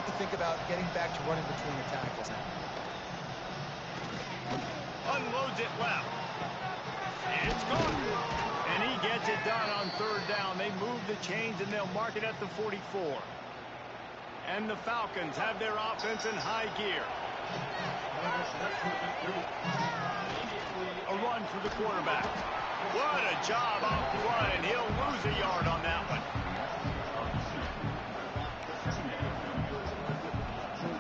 to think about getting back to running between the tackles now. Unloads it left. It's gone. And he gets it done on third down. They move the chains, and they'll mark it at the 44. And the Falcons have their offense in high gear. A run for the quarterback. What a job off front, and he'll lose a yard on that one.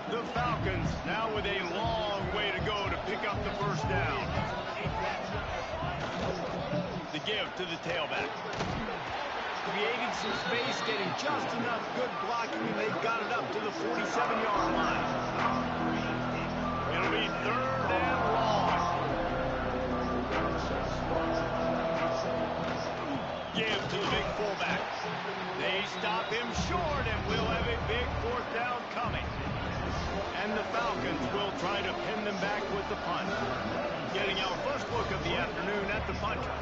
The Falcons now with a long way to go to pick up the first down. The give to the tailback. Creating some space, getting just enough good blocking, and they got it up to the 47-yard line. It'll be third and long. Give to the big fullback. They stop him short, and we'll have a big fourth down coming. And the Falcons will try to pin them back with the punt. Getting our first look of the afternoon at the punter.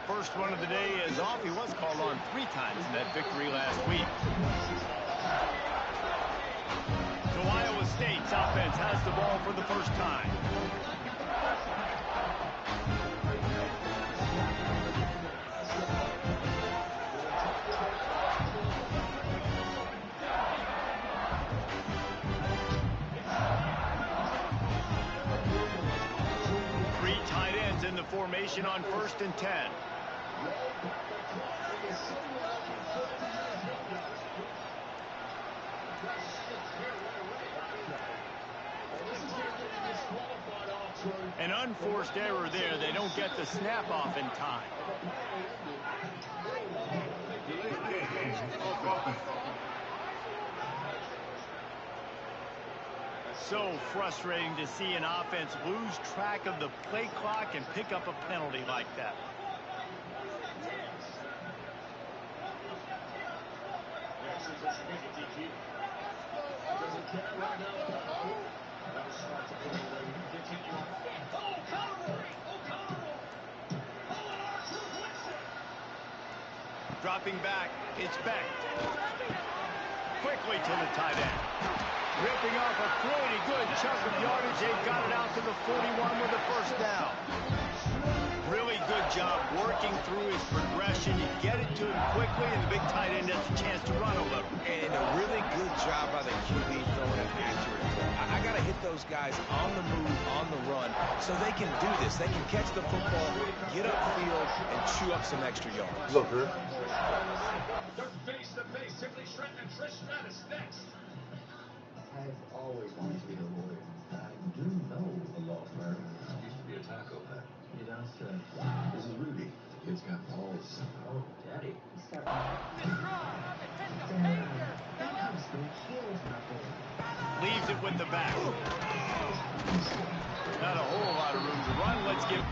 First one of the day is off. He was called on 3 times in that victory last week. So Iowa State's offense has the ball for the first time. Three tight ends in the formation on 1st and 10. An unforced error there. They don't get the snap off in time. So frustrating to see an offense lose track of the play clock and pick up a penalty like that. Dropping back, it's Beck. Quickly to the tight end. Ripping off a pretty good chunk of yardage. They've got it out to the 41 with the first down. Really good job working through his progression. You get it to him quickly, and the big tight end has a chance to run a little. And a really good job by the QB throwing an accurate throw. I got to hit those guys on the move, on the run, so they can do this. They can catch the football, get upfield, and chew up some extra yards. Look, man. They're face to face. Simply Shred and Trish Stratus next. I've always wanted to be a lawyer. I do know a law firm. Used to be a taco hut. You know, sir. This is Rudy. It's got balls. Oh, Daddy. Leaves it with the back. Not a whole lot of room to run. Let's give...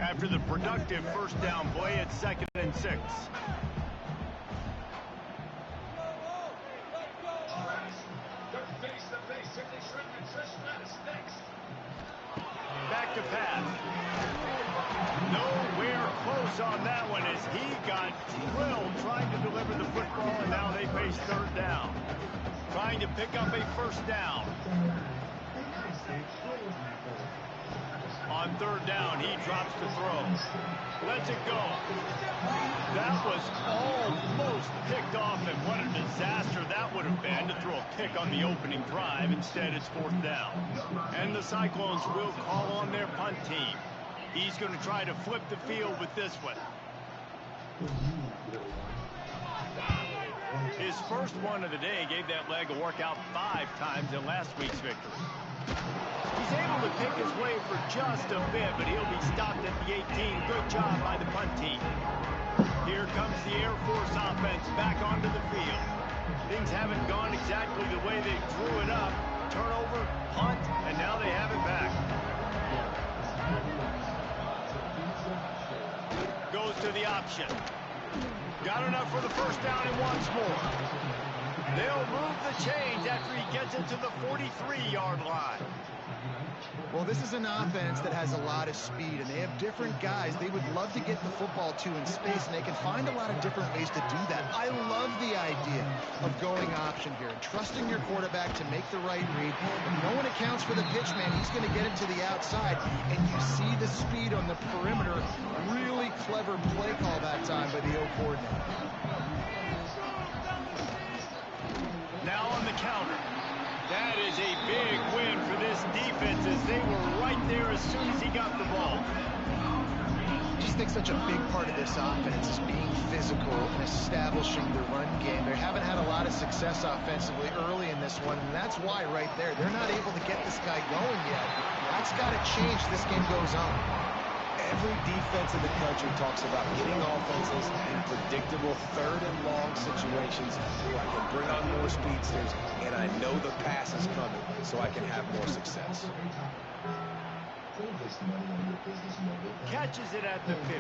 After the productive first down play, it's 2nd and 6. Back to pass. Nowhere close on that one as he got drilled trying to deliver the football, and now they face 3rd down. Trying to pick up a first down. On 3rd down, he drops the throw. Lets it go. That was almost picked off, and what a disaster that would have been to throw a pick on the opening drive. Instead, it's 4th down. And the Cyclones will call on their punt team. He's going to try to flip the field with this one. His first one of the day gave that leg a workout 5 times in last week's victory. He's able to pick his way for just a bit, but he'll be stopped at the 18. Good job by the punt team. Here comes the Air Force offense back onto the field. Things haven't gone exactly the way they drew it up. Turnover, punt, and now they have it back. Goes to the option. Got enough for the first down and wants more. They'll move the chains after he gets it to the 43-yard line. Well, this is an offense that has a lot of speed, and they have different guys they would love to get the football to in space, and they can find a lot of different ways to do that. I love the idea of going option here and trusting your quarterback to make the right read. If no one accounts for the pitch man, he's going to get it to the outside, and you see the speed on the perimeter. Really clever play call that time by the O coordinator. Now on the counter. That is a big win for this defense as they were right there as soon as he got the ball. I just think such a big part of this offense is being physical and establishing the run game. They haven't had a lot of success offensively early in this one, and that's why right there. They're not able to get this guy going yet. That's got to change as this game goes on. Every defense in the country talks about getting offenses in predictable third and long situations where I can bring on more speedsters and I know the pass is coming so I can have more success. Catches it at the 15.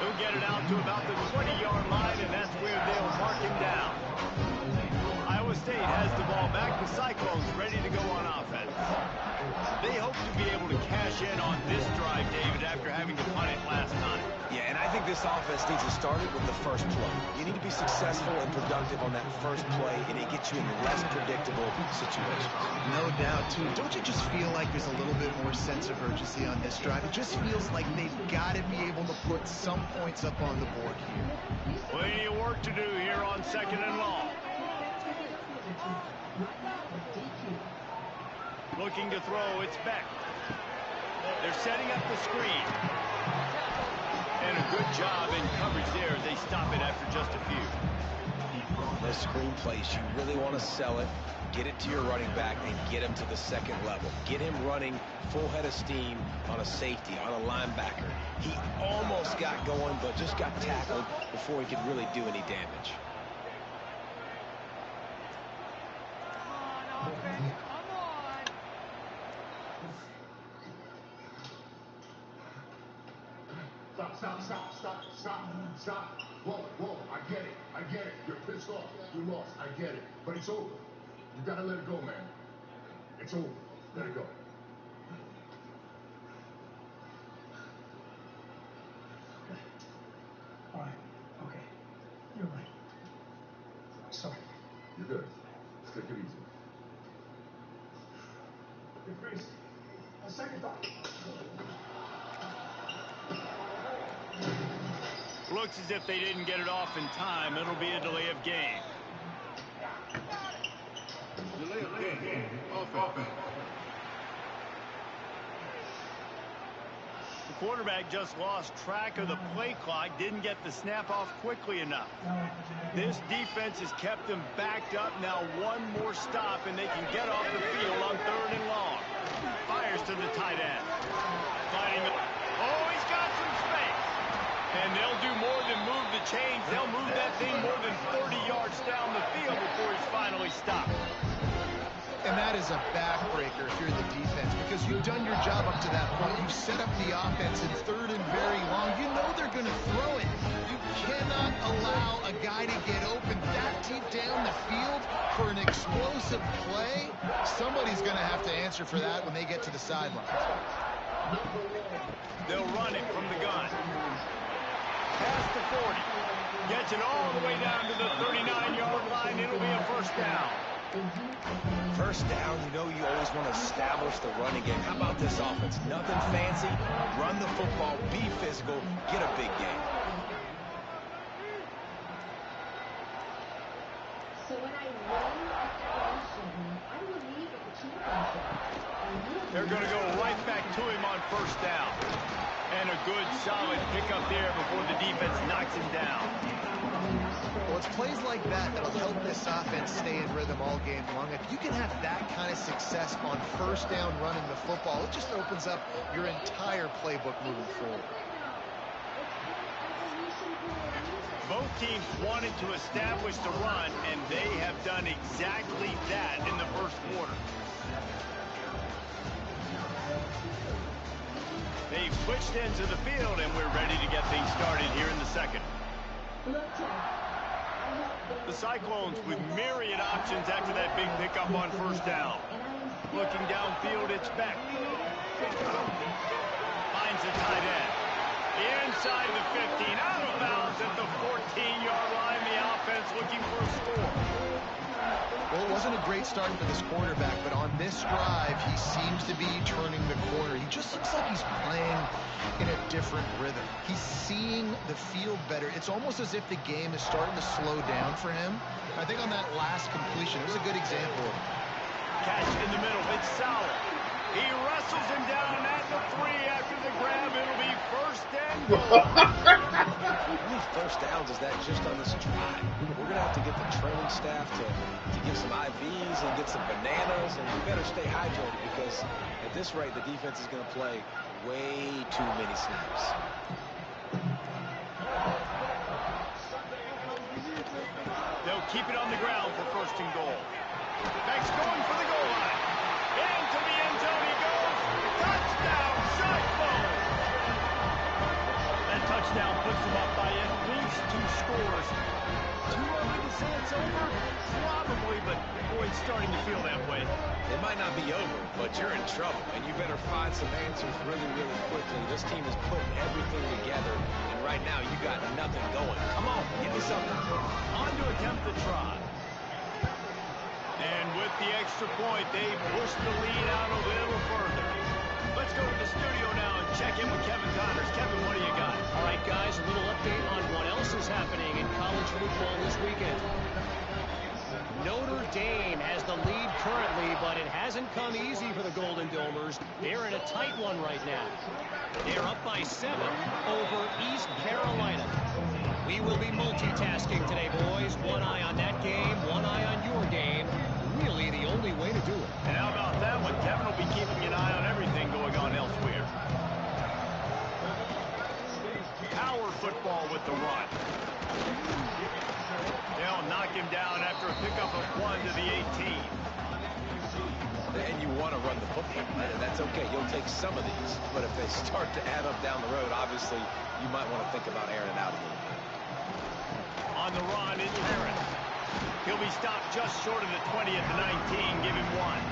He'll get it out to about the 20-yard line, and that's where they'll mark him down. Iowa State has the ball back. The Cyclones ready to go on offense. They hope to be able to cash in on this drive, David, after having to punt it last time. Yeah, and I think this offense needs to start it with the first play. You need to be successful and productive on that first play, and it gets you in less predictable situations. No doubt, too. Don't you just feel like there's a little bit more sense of urgency on this drive? It just feels like they've got to be able to put some points up on the board here. Plenty of work to do here on 2nd and long. Looking to throw, it's Beck. They're setting up the screen. And a good job in coverage there as they stop it after just a few. Those screen plays, you really want to sell it, get it to your running back, and get him to the second level. Get him running full head of steam on a safety, on a linebacker. He almost got going, but just got tackled before he could really do any damage. Stop. Whoa, I get it. You're pissed off. You lost. I get it. But it's over. You gotta let it go, man. It's over. Let it go. All right. Okay. You're right. Sorry. You're good. Let's take it easy. You're crazy. A second thought. Looks as if they didn't get it off in time. It'll be a delay of game. Delay of game. Offense. The quarterback just lost track of the play clock, didn't get the snap off quickly enough. This defense has kept them backed up. Now one more stop, and they can get off the field on 3rd and long. Fires to the tight end. Finding the... Oh, he's got some space. And they'll do more than move the chains. They'll move that thing more than 30 yards down the field before he's finally stopped. And that is a backbreaker if you're the defense, because you've done your job up to that point. You've set up the offense in 3rd and very long. You know they're going to throw it. You cannot allow a guy to get open that deep down the field for an explosive play. Somebody's going to have to answer for that when they get to the sidelines. They'll run it from the gun. Past the 40. Gets it all the way down to the 39-yard line. It'll be a 1st down. First down, you know you always want to establish the running game. How about this offense? Nothing fancy. Run the football, be physical, get a big game. So when I win a separation, I believe in the championship. They're going to go right back to him on 1st down. And a good, solid pickup there before the defense knocks him down. Well, it's plays like that that'll help this offense stay in rhythm all game long. If you can have that kind of success on 1st down running the football, it just opens up your entire playbook moving forward. Both teams wanted to establish the run, and they have done exactly that in the 1st quarter. They've switched into the field, and we're ready to get things started here in the 2nd. Look, The Cyclones with myriad options after that big pickup on first down. Looking downfield, it's Beck. Finds the tight end. Inside the 15, out of bounds at the 14-yard line. The offense looking for a score. Well, it wasn't a great start for this quarterback, but on this drive, he seems to be turning the corner. He just looks like he's playing in a different rhythm. He's seeing the field better. It's almost as if the game is starting to slow down for him. I think on that last completion, it was a good example of it. Catch in the middle, it's Sauer. He wrestles him down at the 3 after the grab. It'll be first and goal. How many first downs is that just on this drive? We're going to have to get the training staff to give some IVs and get some bananas, and we better stay hydrated because at this rate, the defense is going to play way too many snaps. They'll keep it on the ground for first and goal. Beck's going for the goal line. Into the end zone he goes. Touchdown, Cyclones! That touchdown puts them up by at least 2 scores. Too early to say it's over? Probably, but boy, it's starting to feel that way. It might not be over, but you're in trouble, and you better find some answers really, really quickly. This team is putting everything together, and right now you got nothing going. Come on, give me something. On to attempt the try. And with the extra point, they push the lead out a little further. Let's go to the studio now and check in with Kevin Connors. Kevin, what do you got? All right, guys, a little update on what else is happening in college football this weekend. Notre Dame has the lead currently, but it hasn't come easy for the Golden Domers. They're in a tight one right now. They're up by 7 over East Carolina. We will be multitasking today, boys. One eye on that game, one eye on your game. Really the only way to do it. And how about that one? Kevin will be keeping an eye on everything going on elsewhere. Power football with the run. They'll knock him down after a pickup of 1 to the 18. And you want to run the football. That's okay. You'll take some of these. But if they start to add up down the road, obviously, you might want to think about airing it out a little bit. On the run, it's Harris. He'll be stopped just short of the 20 at the 19. Give him 1.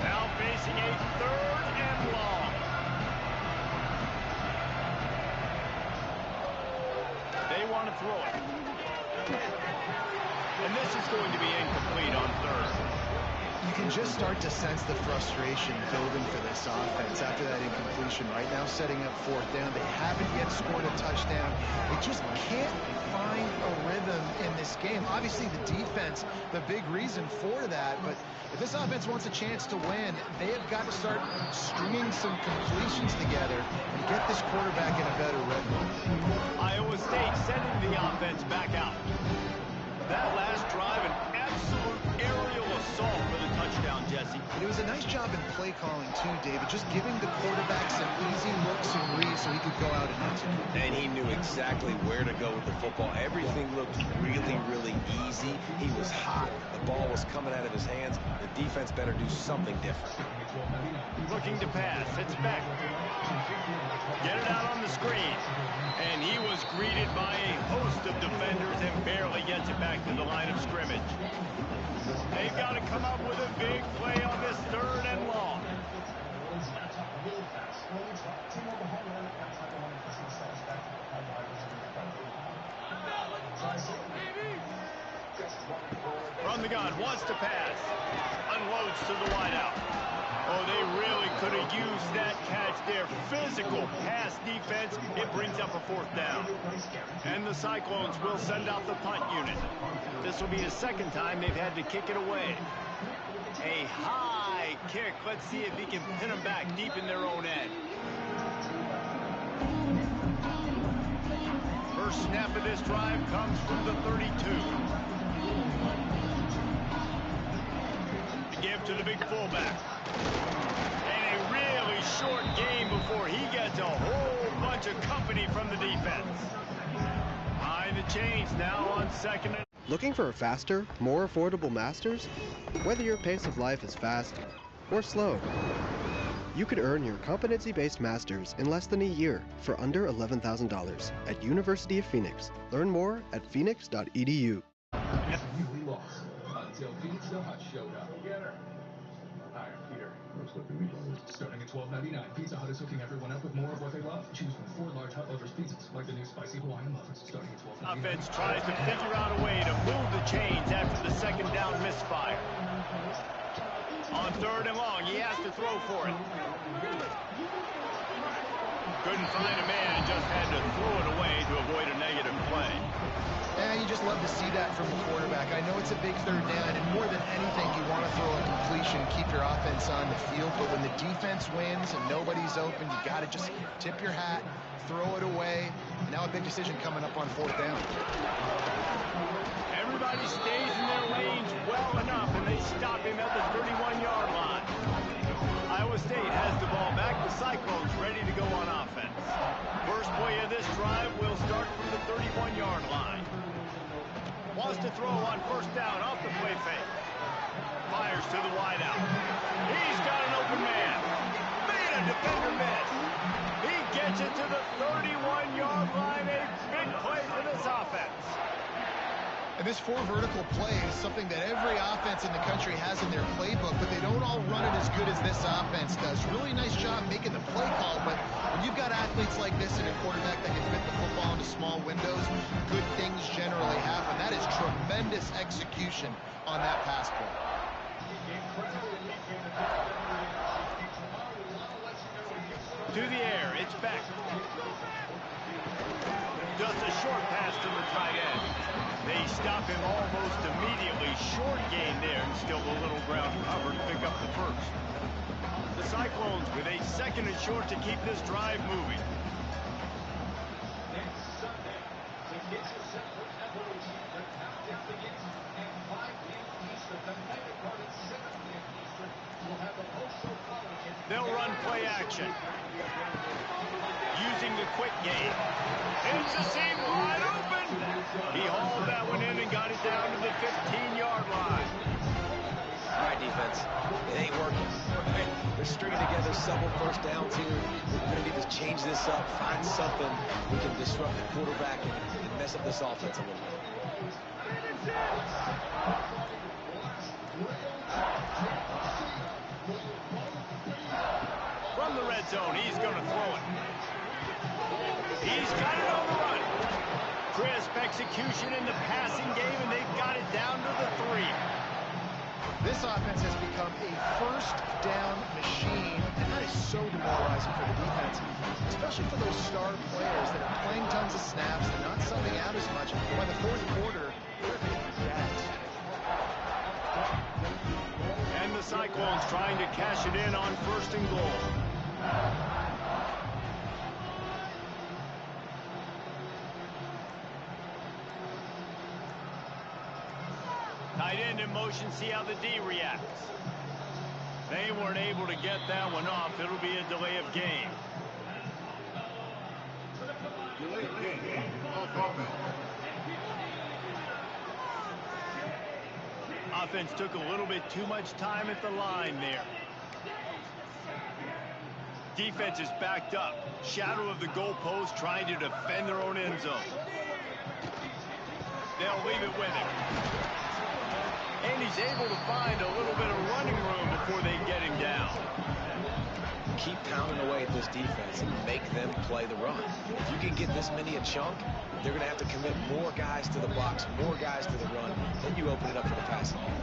Now facing a 3rd and long. They want to throw it. And this is going to be incomplete on 3rd. You can just start to sense the frustration building for this offense after that incompletion. Right now, setting up 4th down. They haven't yet scored a touchdown. They just can't find a rhythm in this game. Obviously, the defense, the big reason for that. But if this offense wants a chance to win, they have got to start stringing some completions together and get this quarterback in a better rhythm. Iowa State sending the offense back out. That last drive, an absolute aerial assault for the touchdown, Jesse. And it was a nice job in play calling, too, David, just giving the quarterback some easy looks and reads so he could go out and execute. And he knew exactly where to go with the football. Everything looked really, really easy. He was hot. The ball was coming out of his hands. The defense better do something different. Looking to pass. It's Beck. Get it out on the screen. And he was greeted by a host of defenders and barely gets it back to the line of scrimmage. They've got to come up with a big play on this 3rd and long. From the gun, wants to pass. Unloads to the wideout. Oh, they really could have used that catch there. Physical pass defense. It brings up a 4th down. And the Cyclones will send out the punt unit. This will be the 2nd time they've had to kick it away. A high kick. Let's see if he can pin them back deep in their own end. First snap of this drive comes from the 32. To give to the big fullback. And a really short game before he gets a whole bunch of company from the defense. Behind the chains now on 2nd and Looking for a faster, more affordable Masters? Whether your pace of life is fast or slow, you could earn your competency-based Masters in less than a year for under $11,000 at University of Phoenix. Learn more at phoenix.edu. We lost until Pizza Hut showed up. Hi, I'm Peter. Looks like the meatloaf. Starting at $12.99, Pizza Hut is hooking everyone up with more of what they love. Choose from 4 large Hut Lovers pizzas, like the new spicy Hawaiian muffins, starting at $12.99. Offense tries to figure out a way to move the chains after the second down misfire. On 3rd and long, he has to throw for it. Couldn't find a man and just had to throw it away to avoid a negative play. And you just love to see that from the quarterback. I know it's a big 3rd down, and more than anything, you want to throw a completion, keep your offense on the field. But when the defense wins and nobody's open, you got to just tip your hat, throw it away. And now a big decision coming up on 4th down. Everybody stays in their lanes well enough, and they stop him at the 31-yard line. Iowa State has the ball back. The Cyclones ready to go on offense. First play of this drive will start from the 31-yard line. Wants to throw on 1st down off the play fake. Fires to the wideout. He's got an open man. Made a defender miss. He gets it to the 31-yard line. A big play for this offense. And this 4 vertical play is something that every offense in the country has in their playbook, but they don't all run it as good as this offense does. Really nice job making the play call, but when you've got athletes like this and a quarterback that can fit the football into small windows, good things generally happen. That is tremendous execution on that pass play. To the air, it's back. Just a short pass to the tight end. They stop him almost immediately. Short gain there, and still a little ground cover to pick up the first. The Cyclones with a 2nd and short to keep this drive moving. Next Sunday, to get yourself Evolution, the countdown begins at 5 p.m. Eastern. The mega card at 7 p.m. Eastern will have the postal quality. They'll run play action. Using the quick game. It's a seam wide open. He hauled that one in and got it down to the 15-yard line. All right, defense. It ain't working. They're stringing together several 1st downs here. We're going to need to change this up, find something we can disrupt the quarterback and mess up this offense a little bit. From the red zone, he's going to throw it. He's got it on the run. Crisp execution in the passing game, and they've got it down to the 3. This offense has become a 1st down machine, and that is so demoralizing for the defense, especially for those star players that are playing tons of snaps. They're not subbing out as much. By the 4th quarter, they're getting gassed. And the Cyclones trying to cash it in on 1st and goal. Tight end in motion, see how the D reacts. They weren't able to get that one off. It'll be a delay of game. Offense took a little bit too much time at the line there. Defense is backed up. Shadow of the goalpost, trying to defend their own end zone. They'll leave it with him. And he's able to find a little bit of running room before they get him down. Keep pounding away at this defense and make them play the run. If you can get this many a chunk, they're going to have to commit more guys to the box, more guys to the run. Then you open it up for the passing game.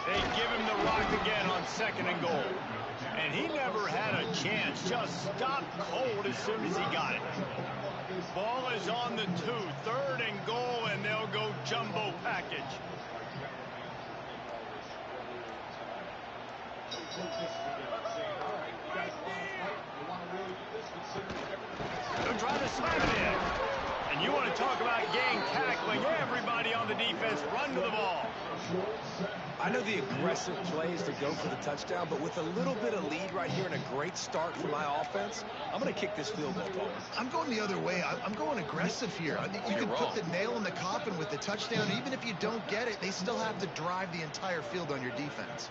They give him the rock again on 2nd and goal. And he never had a chance. Just stopped cold as soon as he got it. Ball is on the 2. 3rd and goal, and they'll go jumbo package. They'll try to slam it in. And you want to talk about gang tackling. Everybody on the defense run to the ball. I know the aggressive play is to go for the touchdown, but with a little bit of lead right here and a great start for my offense, I'm going to kick this field goal, Paul. I'm going the other way. I'm going aggressive here. I think you can put the nail in the coffin with the touchdown. Even if you don't get it, they still have to drive the entire field on your defense.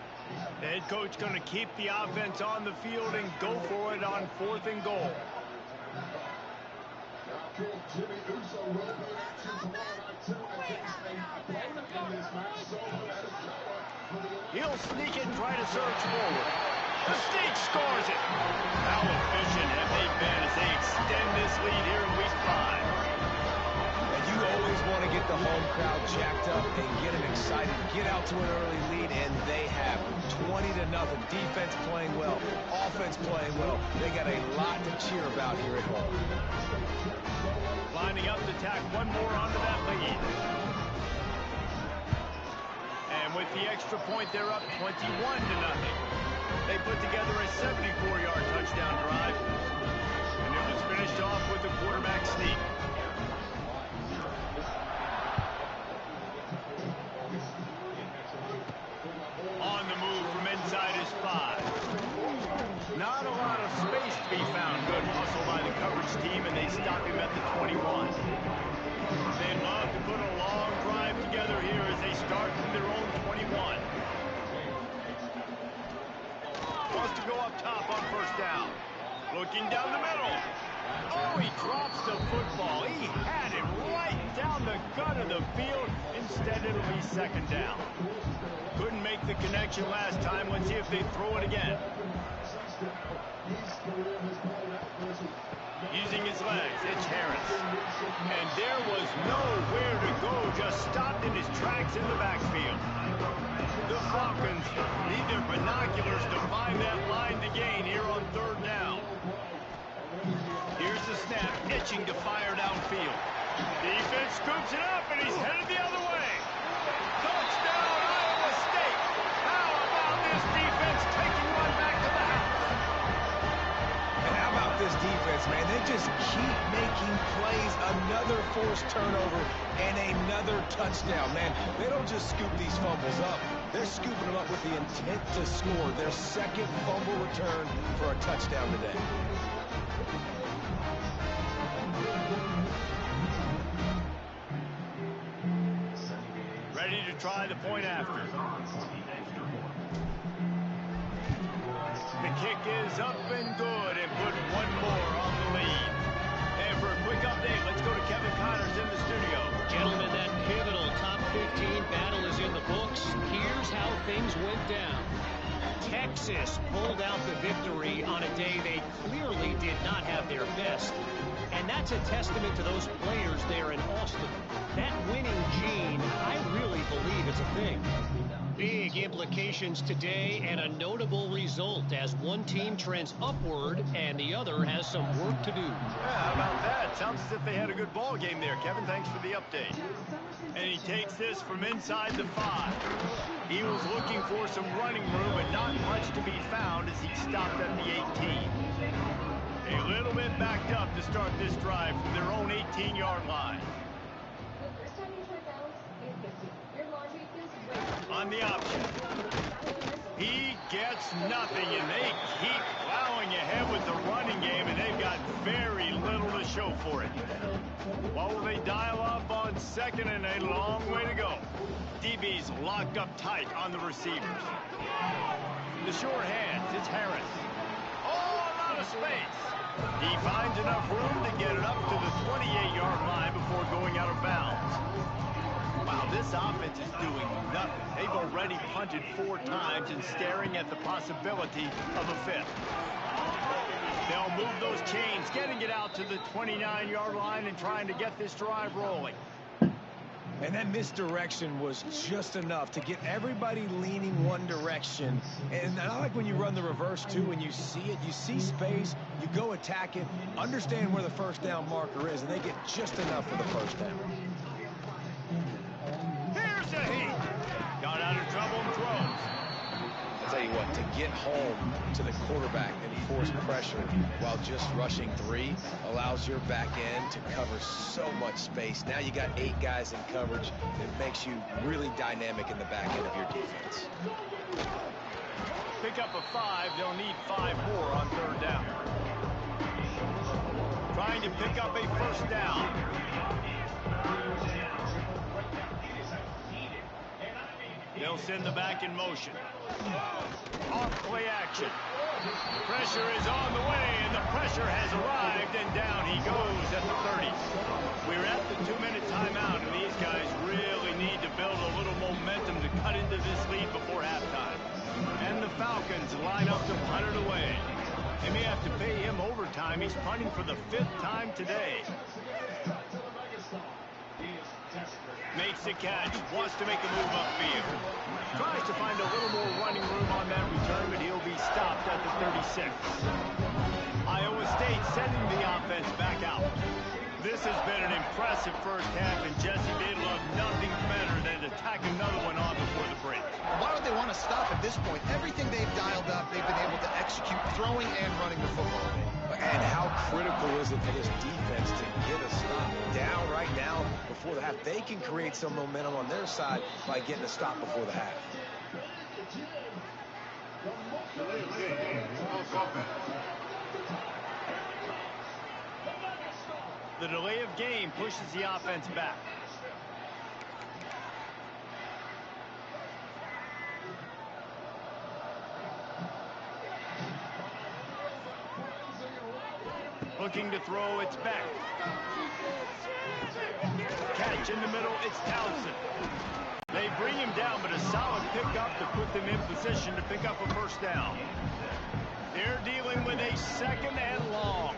The head coach going to keep the offense on the field and go for it on 4th and goal. He'll sneak it and try to surge forward. The sneak scores it. How efficient have they been as they extend this lead here in week 5. And you always want to get the home crowd jacked up and get them excited, get out to an early lead, and they have 20-0. Defense playing well, offense playing well. They got a lot to cheer about here at home. Lining up to tack one more onto that lead. And with the extra point, they're up 21-0. They put together a 74-yard touchdown drive, and it was finished off with a quarterback sneak. On the move from inside his 5. Not a lot of space to be found. Good hustle by the coverage team, and they stop him at the 21. They love to put a long drive together here as they start from their own 21. Wants to go up top on 1st down. Looking down the middle. Oh, he drops the football. He had it right down the gut of the field. Instead, it'll be 2nd down. Couldn't make the connection last time. Let's see if they throw it again. Using his legs, it's Harris. And there was nowhere to go, just stopped in his tracks in the backfield. The Falcons need their binoculars to find that line to gain here on 3rd down. Here's the snap, itching to fire downfield. Defense scoops it up, and he's headed the other way. Touchdown, Iowa State. How about this defense taking one back to the house? And how about this defense, man? They just keep making plays. Another forced turnover and another touchdown, man. They don't just scoop these fumbles up. They're scooping them up with the intent to score. Their 2nd fumble return for a touchdown today. Ready to try the point after. The kick is up and good, and put one more on the lead. And for a quick update, let's go to Kevin Connors in the studio. Gentlemen, that pivotal top 15 battle is in the books. Here's how things went down. Texas pulled out the victory on a day they clearly did not have their best. And that's a testament to those players there in Austin. That winning gene, I really believe it's a thing. Big implications today and a notable result as one team trends upward and the other has some work to do. Yeah, how about that? Sounds as if they had a good ball game there. Kevin, thanks for the update. And he takes this from inside the 5. He was looking for some running room, but not much to be found as he stopped at the 18. A little bit backed up to start this drive from their own 18-yard line. On the option. He gets nothing, and they keep plowing ahead with the running game, and they've got very little to show for it. What will they dial up on 2nd, and a long way to go? DB's locked up tight on the receivers. The short hands, it's Harris. Oh, a lot of space. He finds enough room to get it up to the 28-yard line before going out of bounds. Wow, this offense is doing nothing. They've already punted 4 times and staring at the possibility of a 5th. They'll move those chains, getting it out to the 29-yard line and trying to get this drive rolling. And that misdirection was just enough to get everybody leaning one direction. And I like when you run the reverse, too, when you see it, you see space, you go attack it, understand where the 1st down marker is, and they get just enough for the 1st down. Here's a heat. Got out of trouble and throws. I'll tell you what, to get home to the quarterback and force pressure while just rushing 3 allows your back end to cover so much space. Now you got 8 guys in coverage. It makes you really dynamic in the back end of your defense. Pick up a 5. They'll need 5 more on 3rd down. Trying to pick up a 1st down. They'll send the back in motion. Off play action. Pressure is on the way, and the pressure has arrived, and down he goes at the 30. We're at the 2-minute timeout, and these guys really need to build a little momentum to cut into this lead before halftime. And the Falcons line up to punt it away. They may have to pay him overtime. He's punting for the 5th time today. Makes the catch, wants to make a move upfield. Tries to find a little more running room on that return, but he'll be stopped at the 36. Iowa State sending the offense back out. This has been an impressive first half, and Jesse, they love nothing better than to tack another one on before the break. Why would they want to stop at this point? Everything they've dialed up, they've been able to execute throwing and running the football. And how critical is it for this defense to get a stop down right now before the half? They can create some momentum on their side by getting a stop before the half. The delay of game pushes the offense back. Looking to throw, it's back. Catch in the middle, it's Townsend. They bring him down, but a solid pickup to put them in position to pick up a 1st down. They're dealing with a 2nd and long.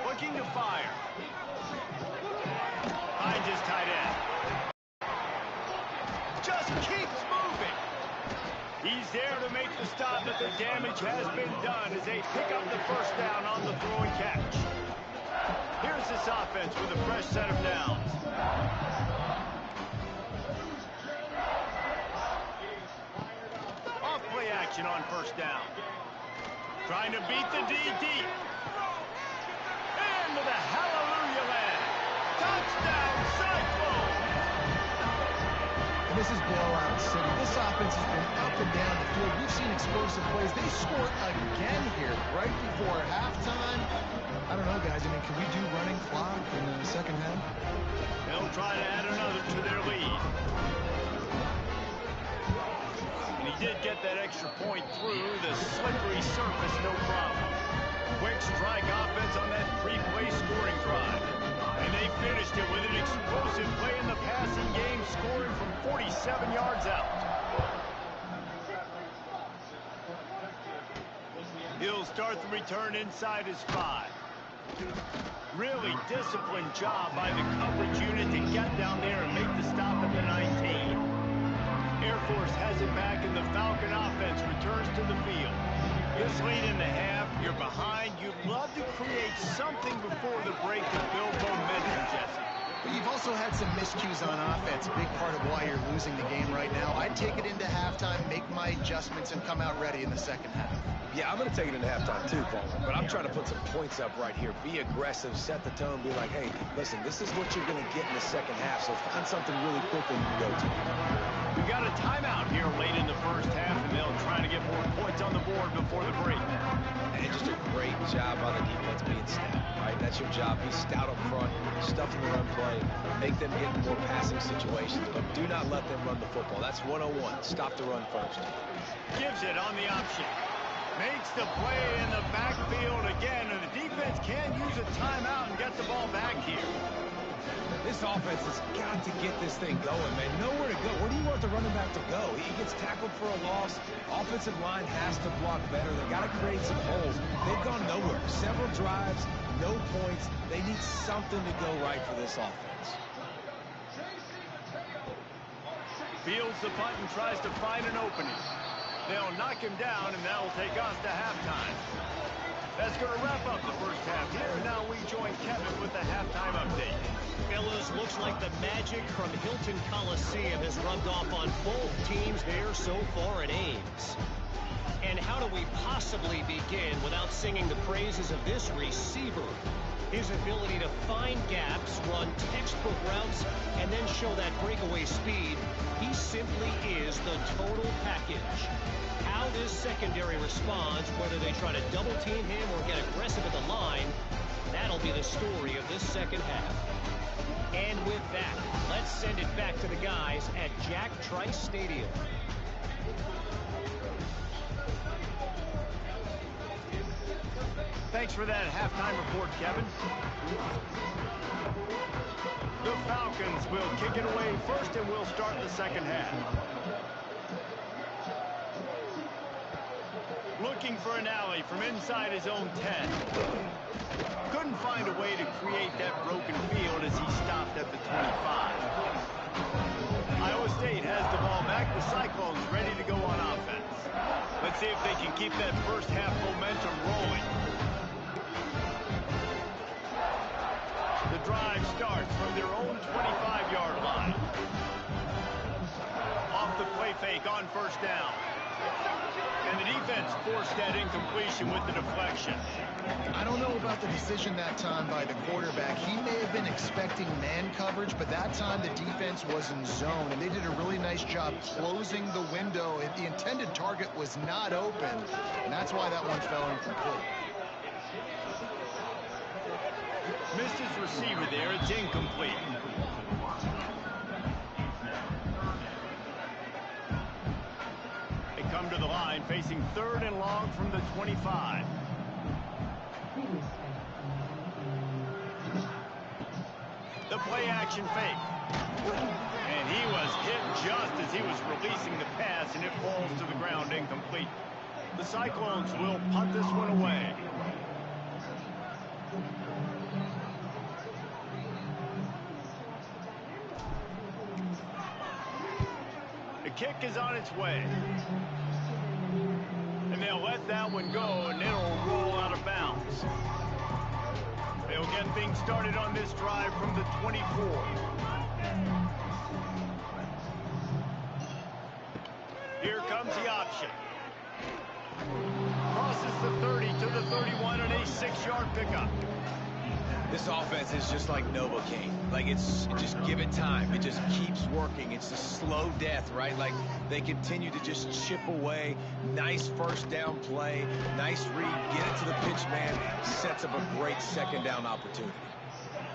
Looking to fire. Finds his tight end. Just keeps moving. He's there to make the stop, but the damage has been done as they pick up the 1st down on the throw and catch. Here's this offense with a fresh set of downs. Off play action on 1st down. Trying to beat the D deep. And with a hallelujah land. Touchdown, Cyclone! This is blowout city. This offense has been up and down the field. We've seen explosive plays. They scored again here right before halftime. I don't know, guys. I mean, can we do running clock in the 2nd half? They'll try to add another to their lead. And he did get that extra point through the slippery surface, no problem. Quick strike offense on that 3-play scoring drive. And they finished it with an explosive play in the passing game, scoring from 47 yards out. He'll start the return inside his 5. Really disciplined job by the coverage unit to get down there and make the stop at the 19. Air Force has it back, and the Falcon offense returns to the field. This late in the half, you're behind. You'd love to create something before the break to build momentum, Jesse. But you've also had some miscues on offense, a big part of why you're losing the game right now. I'd take it into halftime, make my adjustments, and come out ready in the 2nd half. Yeah, I'm going to take it into halftime too, Palmer, but I'm trying to put some points up right here. Be aggressive, set the tone, be like, hey, listen, this is what you're going to get in the 2nd half, so find something really quickly you can go to. We've got a timeout here late in the 1st half, and they'll try to get more points on the board before the break. And just a great job by the defense being stout, right? That's your job. Be stout up front, stuff in the run play, make them get in more passing situations, but do not let them run the football. That's 101. Stop the run first. Gives it on the option. Makes the play in the backfield again, and the defense can use a timeout and get the ball back here. This offense has got to get this thing going, man. Nowhere to go. Where do you want the running back to go? He gets tackled for a loss. Offensive line has to block better. They've got to create some holes. They've gone nowhere. Several drives, no points. They need something to go right for this offense. Fields the punt and tries to find an opening. They'll knock him down, and that'll take us to halftime. That's going to wrap up the first half here. Now we join Kevin with the halftime update. Fellas, looks like the magic from Hilton Coliseum has rubbed off on both teams there so far at Ames. And how do we possibly begin without singing the praises of this receiver? His ability to find gaps, run textbook routes, and then show that breakaway speed. He simply is the total package. How this secondary responds, whether they try to double team him or get aggressive at the line, that'll be the story of this second half. And with that, let's send it back to the guys at Jack Trice Stadium. Thanks for that halftime report, Kevin. The Falcons will kick it away first, and we'll start the second half. Looking for an alley from inside his own 10. Couldn't find a way to create that broken field as he stopped at the 25. Iowa State has the ball back. The Cyclones ready to go on offense. Let's see if they can keep that first half momentum rolling. The drive starts from their own 25-yard line. Off the play fake on first down. And the defense forced that incompletion with the deflection. I don't know about the decision that time by the quarterback. He may have been expecting man coverage, but that time the defense was in zone, and they did a really nice job closing the window. The intended target was not open, and that's why that one fell incomplete. Missed his receiver there. It's incomplete. They come to the line facing 3rd and long from the 25. The play action fake. And he was hit just as he was releasing the pass, and it falls to the ground incomplete. The Cyclones will punt this one away. The kick is on its way. And they'll let that one go, and it'll roll out of bounds. They'll get things started on this drive from the 24. Here comes the option. Crosses the 30 to the 31 on a 6-yard pickup. This offense is just like Novocaine. Like, just give it time. It just keeps working. It's a slow death, right? Like, they continue to just chip away. Nice first down play. Nice read. Get it to the pitch man. Sets up a great second down opportunity.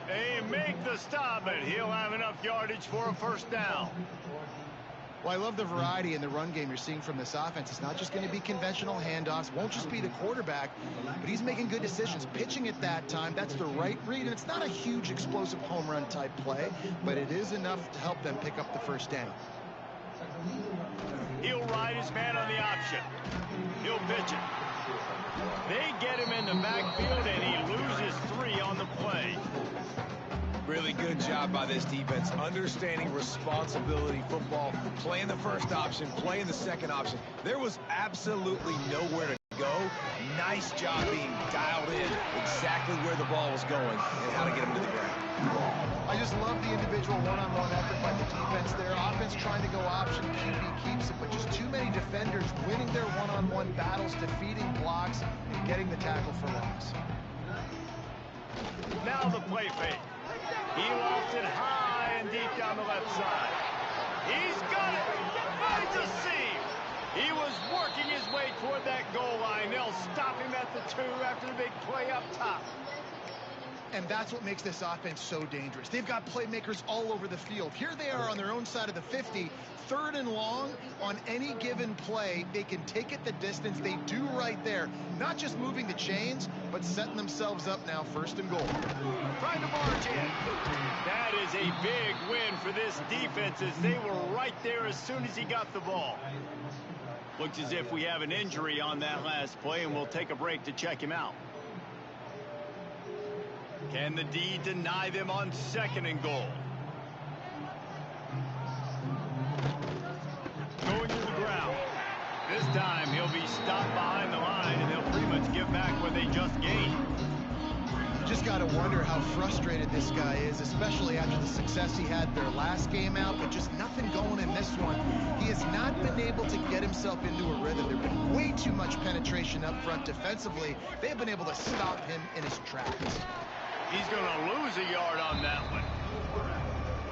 They make the stop, but he'll have enough yardage for a first down. Well, I love the variety in the run game you're seeing from this offense. It's not just going to be conventional handoffs. Won't just be the quarterback, but he's making good decisions. Pitching at that time, that's the right read. And it's not a huge explosive home run type play, but it is enough to help them pick up the first down. He'll ride his man on the option. He'll pitch it. They get him in the backfield, and he loses 3 on the play. Really good job by this defense, understanding responsibility football, playing the first option, playing the second option. There was absolutely nowhere to go. Nice job being dialed in exactly where the ball was going and how to get him to the ground. I just love the individual one-on-one effort by the defense there. Offense trying to go option, QB keeps it, but just too many defenders winning their one-on-one battles, defeating blocks, and getting the tackle for loss. Now the play fake. He lofted high and deep down the left side. He's got it. Finds a seam. He was working his way toward that goal line. They'll stop him at the 2 after the big play up top. And that's what makes this offense so dangerous. They've got playmakers all over the field. Here they are on their own side of the 50, 3rd and long. On any given play, they can take it the distance. They do right there. Not just moving the chains, but setting themselves up now 1st and goal. Trying to barge in. That is a big win for this defense, as they were right there as soon as he got the ball. Looks as if we have an injury on that last play, and we'll take a break to check him out. Can the D deny them on 2nd and goal? Going to the ground. This time he'll be stopped behind the line, and they'll pretty much opponents give back what they just gained. You just got to wonder how frustrated this guy is, especially after the success he had their last game out, but just nothing going in this one. He has not been able to get himself into a rhythm. There's been way too much penetration up front defensively. They've been able to stop him in his tracks. He's going to lose a yard on that one.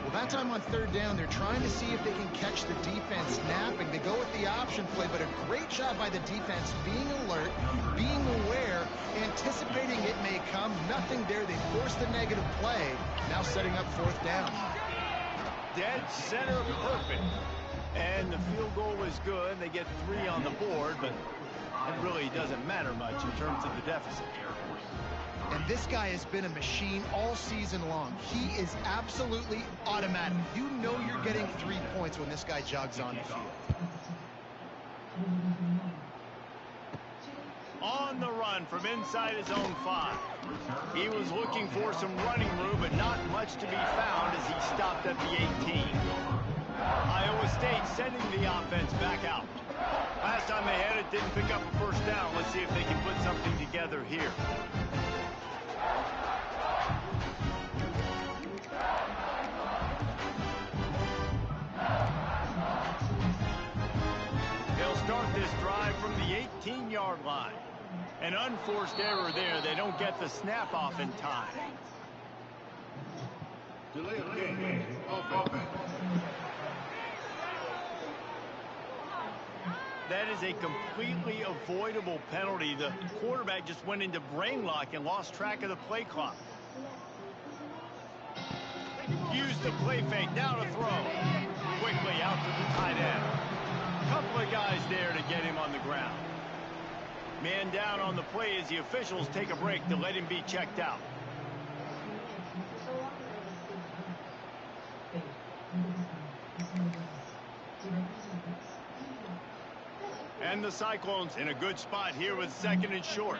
Well, that time on third down, they're trying to see if they can catch the defense napping. They go with the option play, but a great job by the defense being alert, being aware, anticipating it may come. Nothing there. They forced the negative play. Now setting up fourth down. Dead center perfect. And the field goal was good. They get 3 on the board, but it really doesn't matter much in terms of the deficit. And this guy has been a machine all season long. He is absolutely automatic. You know you're getting 3 points when this guy jogs on the field. On the run from inside his own 5. He was looking for some running room, but not much to be found as he stopped at the 18. Iowa State sending the offense back out. Last time they had it, didn't pick up a first down. Let's see if they can put something together here. They'll start this drive from the 18-yard line. An unforced error there. They don't get the snap off in time. Delay of game. Offense. That is a completely avoidable penalty. The quarterback just went into brain lock and lost track of the play clock. Use the play fake. Now to throw. Quickly out to the tight end. Couple of guys there to get him on the ground. Man down on the play as the officials take a break to let him be checked out. And the Cyclones in a good spot here with 2nd and short.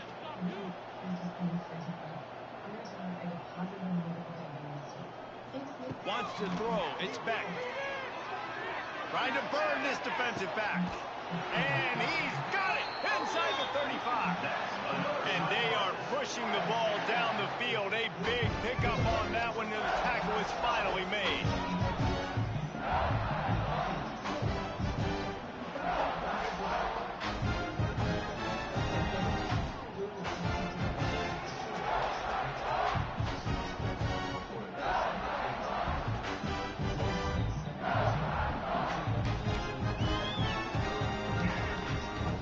Wants to throw. It's Beck. Trying to burn this defensive back. And he's got it inside the 35. And they are pushing the ball down the field. A big pickup on that one, and the tackle is finally made.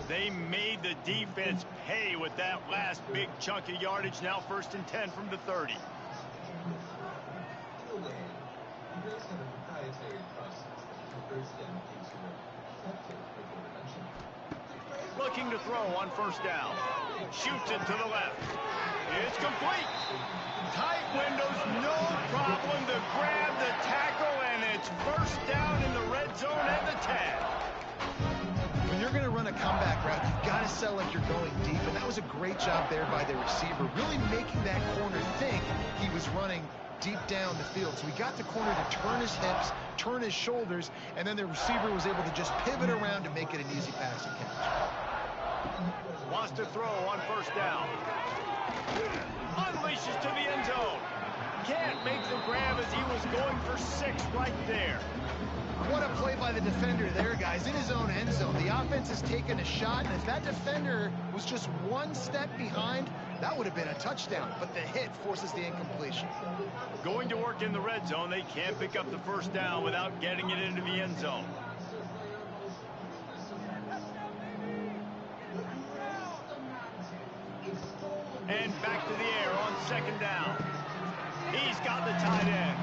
They made the defense pay with that last big chunk of yardage. Now 1st and 10 from the 30. Looking to throw on 1st down. Shoots it to the left. It's complete. Tight windows, no problem to grab the tackle, and it's 1st down in the red zone and the 10. When you're going to run a comeback route, you've got to sell like you're going deep, and that was a great job there by the receiver, really making that corner think he was running deep down the field. So he got the corner to turn his hips, turn his shoulders, and then the receiver was able to just pivot around to make it an easy pass and catch. Wants to throw on 1st down. Unleashes to the end zone. Can't make the grab as he was going for 6 right there. What a play by the defender there, guys, in his own end zone. The offense has taken a shot, and if that defender was just 1 step behind, that would have been a touchdown, but the hit forces the incompletion. Going to work in the red zone, they can't pick up the 1st down without getting it into the end zone. And back to the air on 2nd down. He's got the tight end.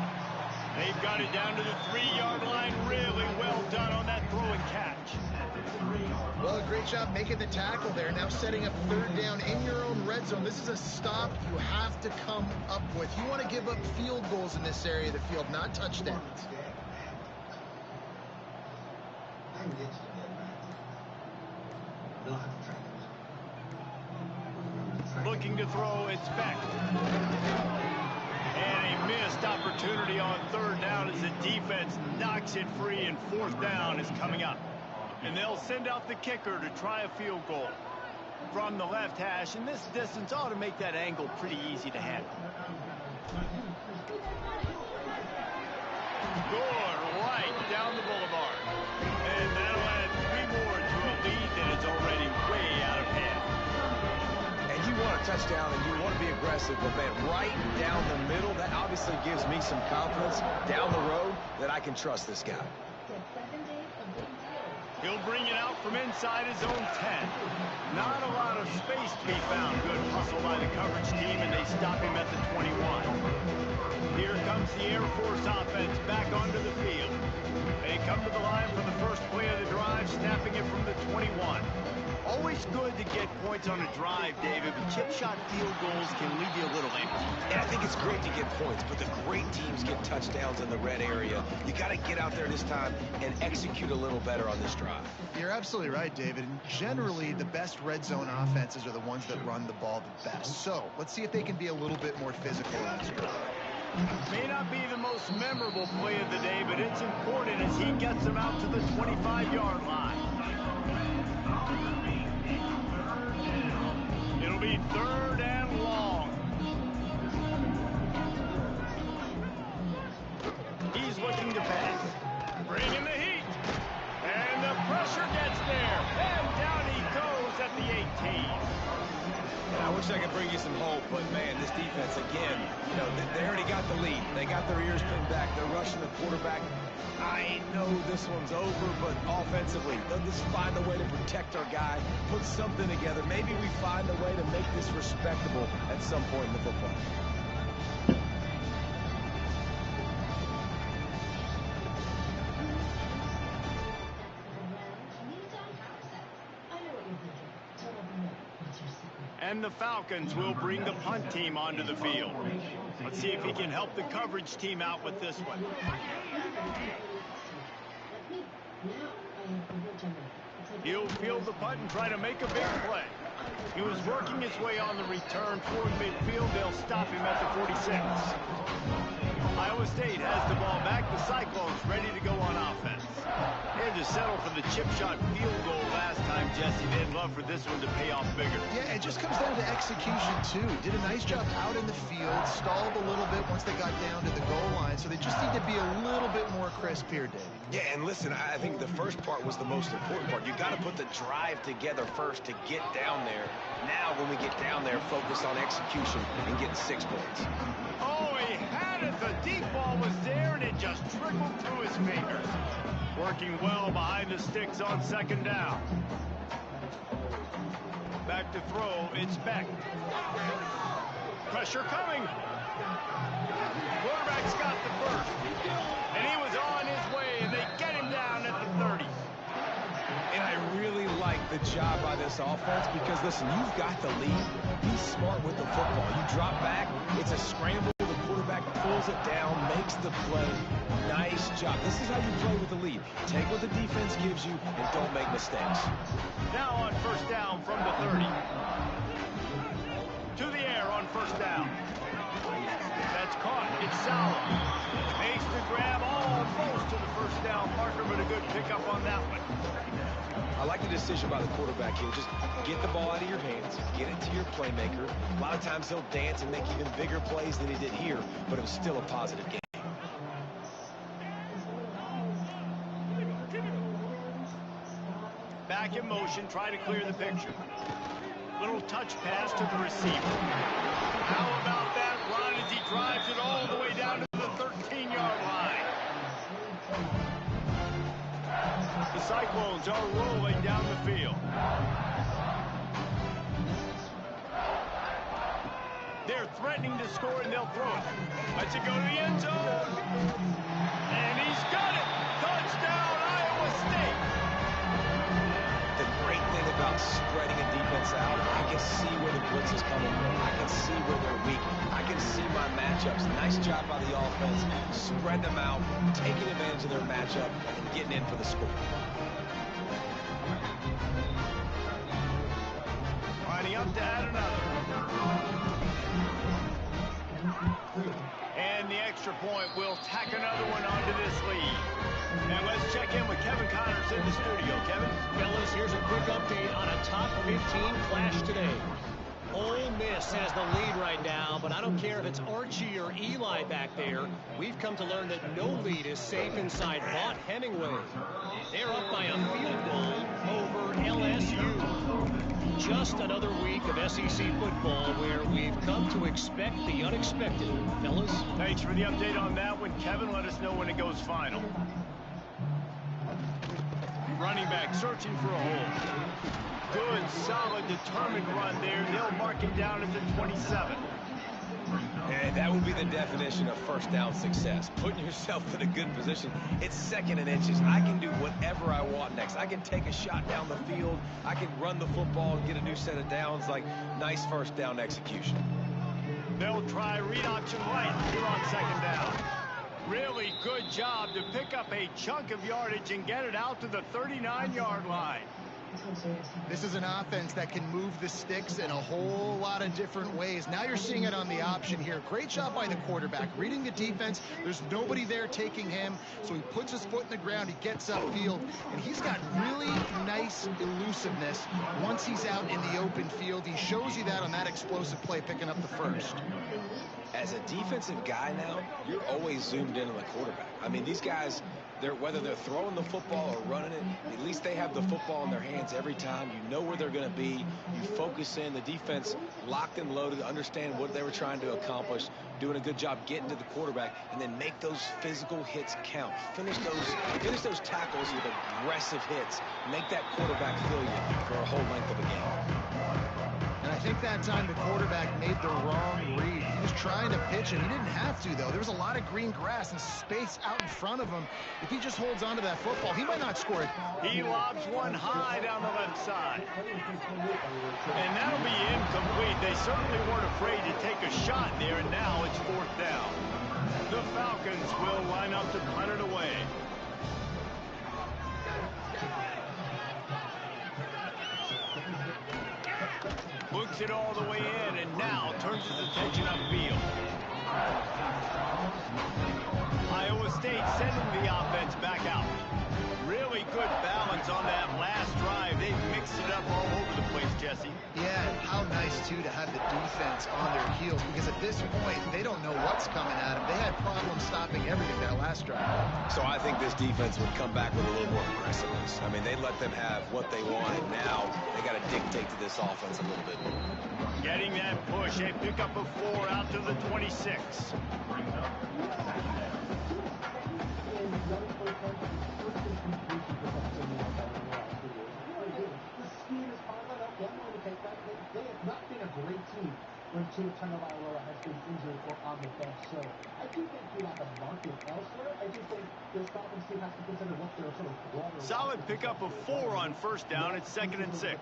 They've got it down to the 3-yard line. Really well done on that throw and catch. Well, a great job making the tackle there. Now setting up 3rd down in your own red zone. This is a stop you have to come up with. You want to give up field goals in this area of the field, not touchdowns. Looking to throw, it's back. And a missed opportunity on 3rd down as the defense knocks it free, and 4th down is coming up. And they'll send out the kicker to try a field goal. from the left hash, and this distance ought to make that angle pretty easy to handle. Score right down the boulevard. And that'll add 3 more to a lead that is already way out of hand. And you want a touchdown and you want to be aggressive, but man, right down the middle, that obviously gives me some confidence down the road that I can trust this guy. He'll bring it out from inside his own 10. Not a lot of space to be found. Good hustle by the coverage team, and they stop him at the 21. Here comes the Air Force offense back onto the field. They come to the line for the first play of the drive, snapping it from the 21. Always good to get points on a drive, David, but chip shot field goals can leave you a little empty. And I think it's great to get points, but the great teams get touchdowns in the red area. You got to get out there this time and execute a little better on this drive. You're absolutely right, David. And generally, the best red zone offenses are the ones that run the ball the best. So let's see if they can be a little bit more physical in this drive. May not be the most memorable play of the day, but it's important as he gets them out to the 25-yard line. It'll be 3rd and long. He's looking to pass. Bringing the heat. And the pressure gets there. And down he goes at the 18. And I wish I could bring you some hope, but man, this defense, again, you know, they already got the lead. They got their ears pinned back. They're rushing the quarterback. I know this one's over, but offensively, they'll just find a way to protect our guy, put something together. Maybe we find a way to make this respectable at some point in the football. And the Falcons will bring the punt team onto the field. Let's see if he can help the coverage team out with this one. He'll field the punt and try to make a big play. He was working his way on the return toward midfield. They'll stop him at the 46. Iowa State has the ball back. The Cyclones ready to go on offense. They had to settle for the chip shot field goal last time, Jesse. They'd love for this one to pay off bigger. Yeah, it just comes down to execution, too. Did a nice job out in the field, stalled a little bit once they got down to the goal line, so they just need to be a little bit more crisp here, Dave. Yeah, and listen, I think the first part was the most important part. You got to put the drive together first to get down there. Now, when we get down there, focus on execution and getting 6 points. Oh, he had it. The deep ball was there, and it just trickled through his fingers. Working well behind the sticks on 2nd down. Back to throw. It's Beck. Pressure coming. Quarterback's got the first. And he was on his way, and they get him down at the 30. And I really like the job by this offense because, listen, you've got the lead. Be smart with the football. You drop back, it's a scramble. The quarterback pulls it down, makes the play. Nice job. This is how you play with the lead. Take what the defense gives you and don't make mistakes. Now on 1st down from the 30. To the air on 1st down. That's caught. It's Sauer. Makes the grab almost to the 1st down marker, but a good pickup on that one. I like the decision by the quarterback here. Just get the ball out of your hands, get it to your playmaker. A lot of times he'll dance and make even bigger plays than he did here, but it was still a positive game. Back in motion, try to clear the picture. Little touch pass to the receiver. How about that run as he drives it all the way down to the 13-yard line? The Cyclones are rolling down the field. They're threatening to score, and they'll throw it. Lets it go to the end zone. And he's got it. Touchdown, Iowa State. The great thing about spreading a defense out, I can see where the blitz is coming from. I can see where they're weak. I can see my matchups. Nice job by the offense. Spread them out, taking advantage of their matchup, and getting in for the score. Lining up to add another. And the extra point will tack another one onto this lead. And let's Let's check in with Kevin Connors in the studio. Kevin? Fellas, here's a quick update on a top 15 clash today. Ole Miss has the lead right now, but I don't care if it's Archie or Eli back there. We've come to learn that no lead is safe inside Vaught Hemingway. They're up by a field goal over LSU. Just another week of SEC football where we've come to expect the unexpected. Fellas? Thanks for the update on that one, Kevin. Let us know when it goes final. Running back searching for a hole. Good, solid, determined run there. They'll mark it down at the 27. And that would be the definition of first down success. Putting yourself in a good position. It's 2nd and inches. I can do whatever I want next. I can take a shot down the field. I can run the football and get a new set of downs. Like, nice first down execution. They'll try read option right here on 2nd down. Really good job to pick up a chunk of yardage and get it out to the 39-yard line. This is an offense that can move the sticks in a whole lot of different ways. Now you're seeing it on the option here. Great job by the quarterback. Reading the defense, there's nobody there taking him, so he puts his foot in the ground, he gets upfield, and he's got really nice elusiveness once he's out in the open field. He shows you that on that explosive play, picking up the first. As a defensive guy now, you're always zoomed in on the quarterback. I mean, these guys, whether they're throwing the football or running it, at least they have the football in their hands every time. You know where they're going to be. You focus in. The defense locked and loaded, understand what they were trying to accomplish, doing a good job getting to the quarterback, and then make those physical hits count. Finish those tackles with aggressive hits. Make that quarterback feel you for a whole length of a game. And I think that time the quarterback made the wrong read. He was trying to pitch it. He didn't have to, though. There was a lot of green grass and space out in front of him. If he just holds on to that football, he might not score it. He lobs one high down the left side. And that'll be incomplete. They certainly weren't afraid to take a shot there, and now it's 4th down. The Falcons will line up to punt it away. Looks it all the way in, and now turns his attention upfield. Iowa State sending the offense back out. Really good balance on that last drive. They mixed it up all over the place, Jesse. Yeah, and how nice, too, to have the defense on their heels, because at this point, they don't know what's coming at them. They had problems stopping everything that last drive. So I think this defense would come back with a little more aggressiveness. I mean, they let them have what they wanted. Now they got to dictate to this offense a little bit more. Getting that push, a pickup of 4 out to the 26. They have not been a great team when Tua Tagovailoa has been injured or on the bench. So I do think you have a market elsewhere. I do think this Falcons team has to consider what their sort of broader. Solid pickup of 4 on 1st down. It's 2nd and 6.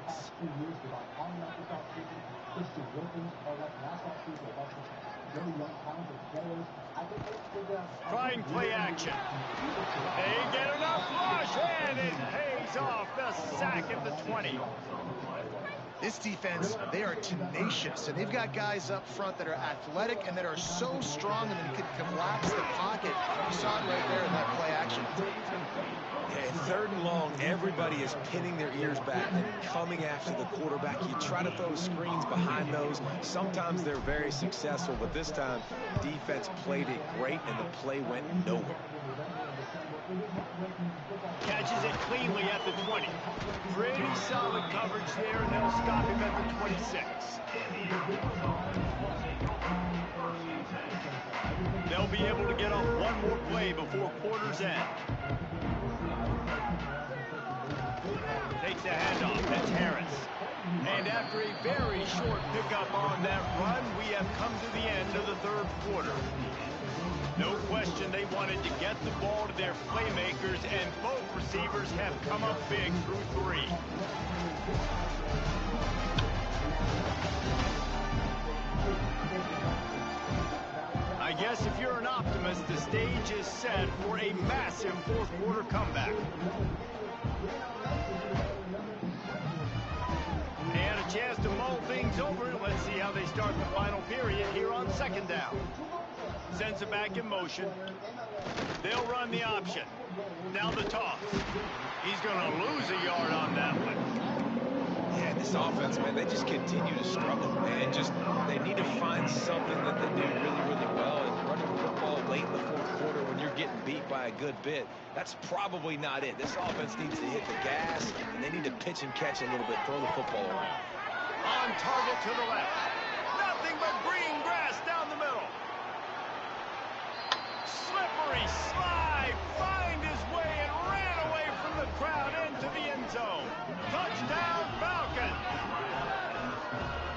Trying play action. They get enough rush, and it pays off. The sack at the 20. This defense, they are tenacious, and they've got guys up front that are athletic and that are so strong and that can collapse the pocket. You saw it right there in that play action. Yeah, 3rd and long, everybody is pinning their ears back and coming after the quarterback. You try to throw screens behind those. Sometimes they're very successful, but this time, defense played it great, and the play went nowhere. Catches it cleanly at the 20. Pretty solid coverage there, and they'll stop him at the 26. They'll be able to get off one more play before quarter's end. Takes the handoff. That's Harris. And after a very short pickup on that run, we have come to the end of the 3rd quarter. No question they wanted to get the ball to their playmakers, and both receivers have come up big through 3. I guess if you're an optimist, the stage is set for a massive 4th quarter comeback. They had a chance to mull things over. Let's see how they start the final period here on 2nd down. sends it back in motion. They'll run the option. Now the toss. He's going to lose a yard on that one. Yeah, this offense, man, they just continue to struggle. And they need to find something that they do really, really well. And running the football late in the fourth quarter when you're getting beat by a good bit, that's probably not it. This offense needs to hit the gas, and they need to pitch and catch a little bit, throw the football around. On target to the left. Nothing but green grass down the middle. Slippery slide, find his way and ran away from the crowd into the end zone. Touchdown, Falcons.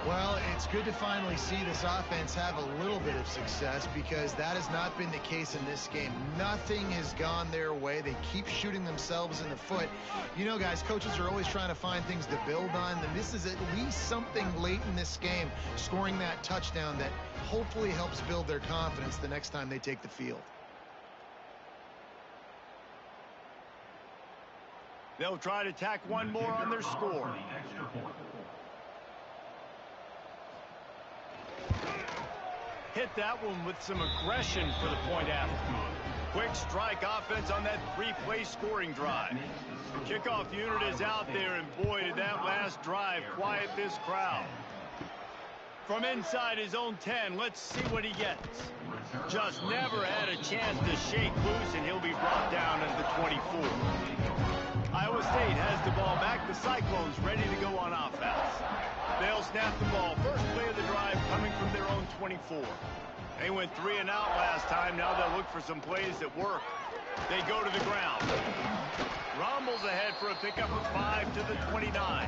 Well, it's good to finally see this offense have a little bit of success, because that has not been the case in this game. Nothing has gone their way. They keep shooting themselves in the foot. You know, guys, coaches are always trying to find things to build on, and this is at least something late in this game, scoring that touchdown that hopefully helps build their confidence the next time they take the field. They'll try to tack one more on their score. Hit that one with some aggression for the point after. Quick strike offense on that three-play scoring drive. The kickoff unit is out there, and boy, did that last drive quiet this crowd. From inside his own 10, let's see what he gets. Just never had a chance to shake loose, and he'll be brought down at the 24. Iowa State has the ball back. The Cyclones ready to go on offense. They'll snap the ball. First play of the drive coming from their own 24. They went 3 and out last time. Now they'll look for some plays that work. They go to the ground. Rumbles ahead for a pickup of 5 to the 29.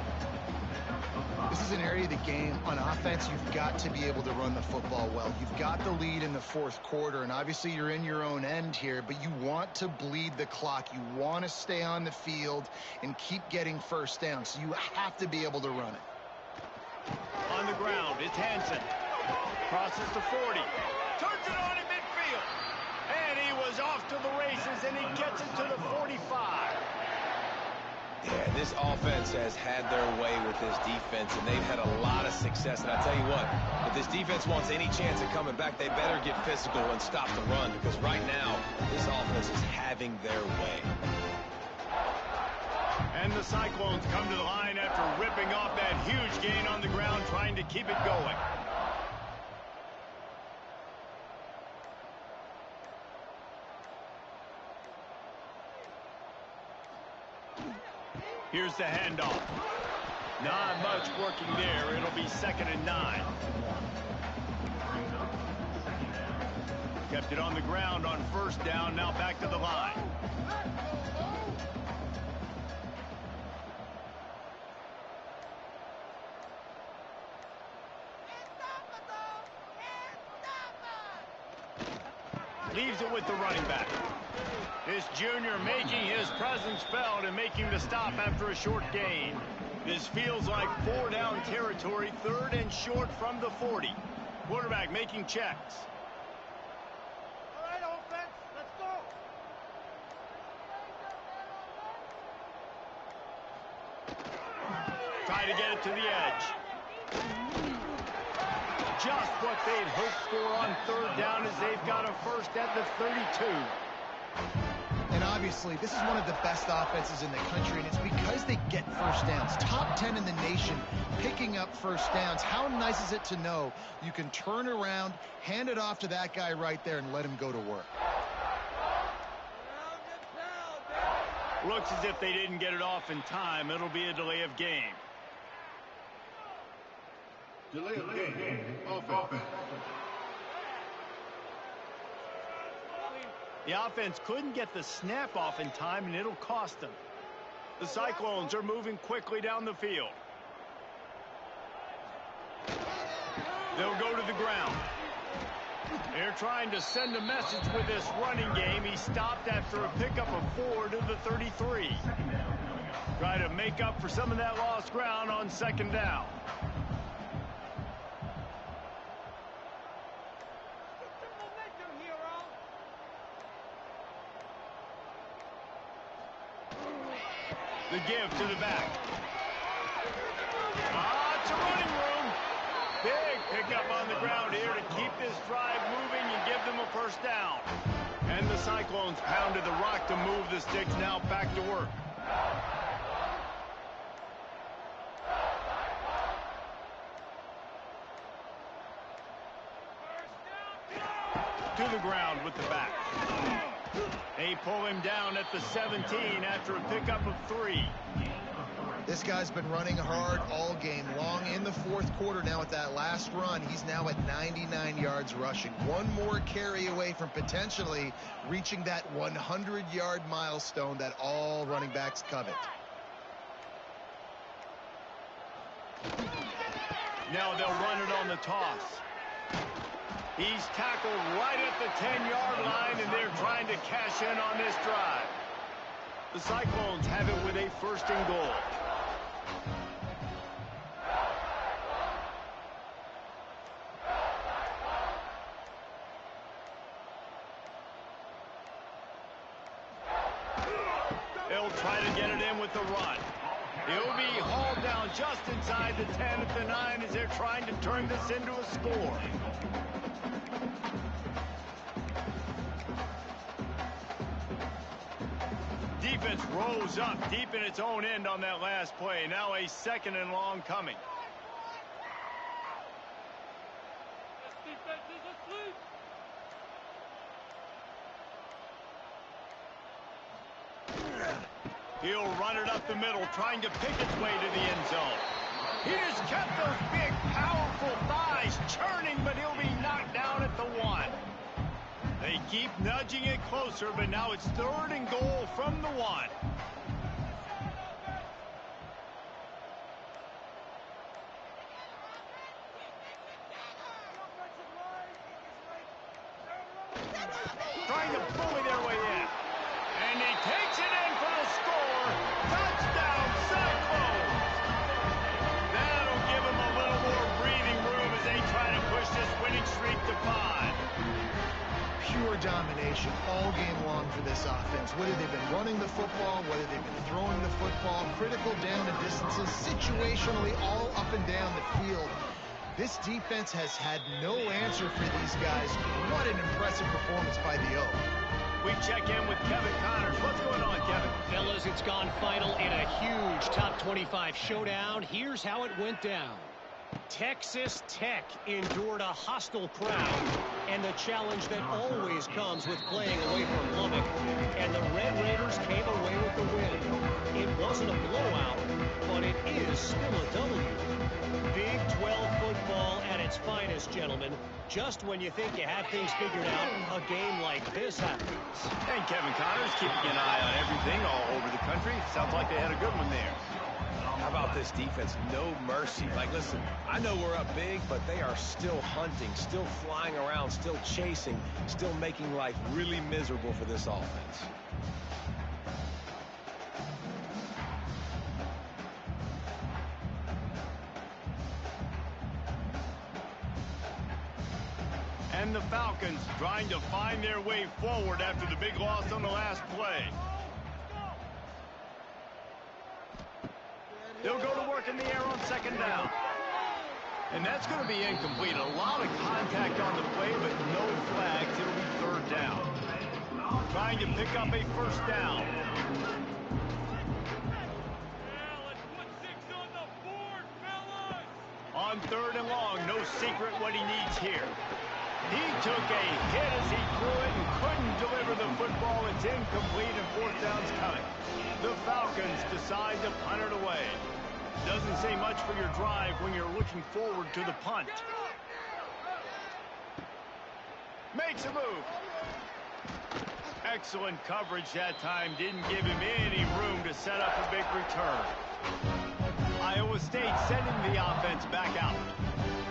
This is an area of the game on offense you've got to be able to run the football well. You've got the lead in the fourth quarter, and obviously you're in your own end here, but you want to bleed the clock. You want to stay on the field and keep getting first down, so you have to be able to run it. On the ground, it's Hansen. Crosses the 40. Turns it on in midfield. And he was off to the races, and he gets it to the 45. Yeah, this offense has had their way with this defense, and they've had a lot of success. And I tell you what, if this defense wants any chance of coming back, they better get physical and stop the run, because right now, this offense is having their way. And the Cyclones come to the line after ripping off that huge gain on the ground, trying to keep it going. Here's the handoff. Not much working there. It'll be 2nd and 9. Kept it on the ground on first down. Now back to the line. Leaves it with the running back. This junior making his presence felt and making the stop after a short gain. This feels like 4-down territory, 3rd and short from the 40. Quarterback making checks. All right, offense, let's go. Try to get it to the edge. Just what they'd hoped for on 3rd down, as they've got a first at the 32. And obviously, this is one of the best offenses in the country, and it's because they get first downs. Top 10 in the nation picking up first downs. How nice is it to know you can turn around, hand it off to that guy right there, and let him go to work? Looks as if they didn't get it off in time. It'll be a delay of game. Delay of game. Offense. The offense couldn't get the snap off in time, and it'll cost them. The Cyclones are moving quickly down the field. They'll go to the ground. They're trying to send a message with this running game. He stopped after a pickup of 4 to the 33. Try to make up for some of that lost ground on 2nd down. The give to the back. It's a running room. Big pickup on the ground here to keep this drive moving and give them a first down. And the Cyclones pounded the rock to move the sticks. Now back to work. To the ground with the back. They pull him down at the 17 after a pickup of 3. This guy's been running hard all game long. In the fourth quarter now, at that last run, he's now at 99 yards rushing. One more carry away from potentially reaching that 100-yard milestone that all running backs covet. Now they'll run it on the toss. He's tackled right at the 10-yard line, and they're trying to cash in on this drive. The Cyclones have it with a first and goal. They'll try to get it in with the run. He'll be hauled down just inside the 10 at the 9 as they're trying to turn this into a score. Defense rose up deep in its own end on that last play. Now a second and long coming. This defense is asleep. He'll run it up the middle, trying to pick its way to the end zone. He just kept those big, powerful thighs churning, but he'll be knocked down at the 1. They keep nudging it closer, but now it's third and goal from the 1. Trying to bully their way in. And he takes it in for the score. Touchdown, Cyclones! That'll give him a little more breathing room as they try to push this winning streak to 5. Pure domination all game long for this offense. Whether they've been running the football, whether they've been throwing the football, critical down and distances, situationally all up and down the field. This defense has had no answer for these guys. What an impressive performance by the O. We check in with Kevin Connors. What's going on, Kevin? Fellas, it's gone final in a huge top 25 showdown. Here's how it went down. Texas Tech endured a hostile crowd and the challenge that always comes with playing away from Lubbock. And the Red Raiders came away with the win. It wasn't a blowout, but it is still a W. Big 12 football at its finest, gentlemen. Just when you think you have things figured out, a game like this happens. And Kevin Connors keeping an eye on everything all over the country. Sounds like they had a good one there. How about this defense? No mercy. Like, listen, I know we're up big, but they are still hunting, still flying around, still chasing, still making life really miserable for this offense. And the Falcons trying to find their way forward after the big loss on the last play. They'll go to work in the air on second down. And that's going to be incomplete. A lot of contact on the play, but no flags. It'll be third down. Trying to pick up a first down. Let's put 6 on the board, fellas. On third and long, no secret what he needs here. He took a hit as he threw it and couldn't deliver the football. It's incomplete and fourth down's coming. The Falcons decide to punt it away. Doesn't say much for your drive when you're looking forward to the punt. Makes a move. Excellent coverage that time. Didn't give him any room to set up a big return. Iowa State sending the offense back out.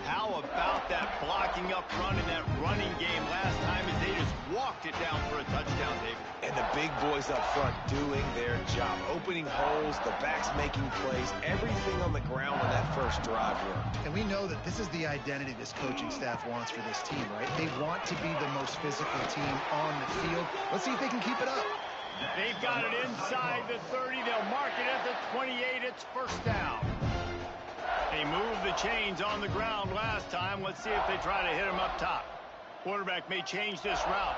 How about that blocking up front in that running game last time as they just walked it down for a touchdown, David? And the big boys up front doing their job. Opening holes, the backs making plays, everything on the ground when that first drive worked. And we know that this is the identity this coaching staff wants for this team, right? They want to be the most physical team on the field. Let's see if they can keep it up. They've got it inside the 30. They'll mark it at the 28. It's first down. They moved the chains on the ground last time. Let's see if they try to hit him up top. Quarterback may change this route.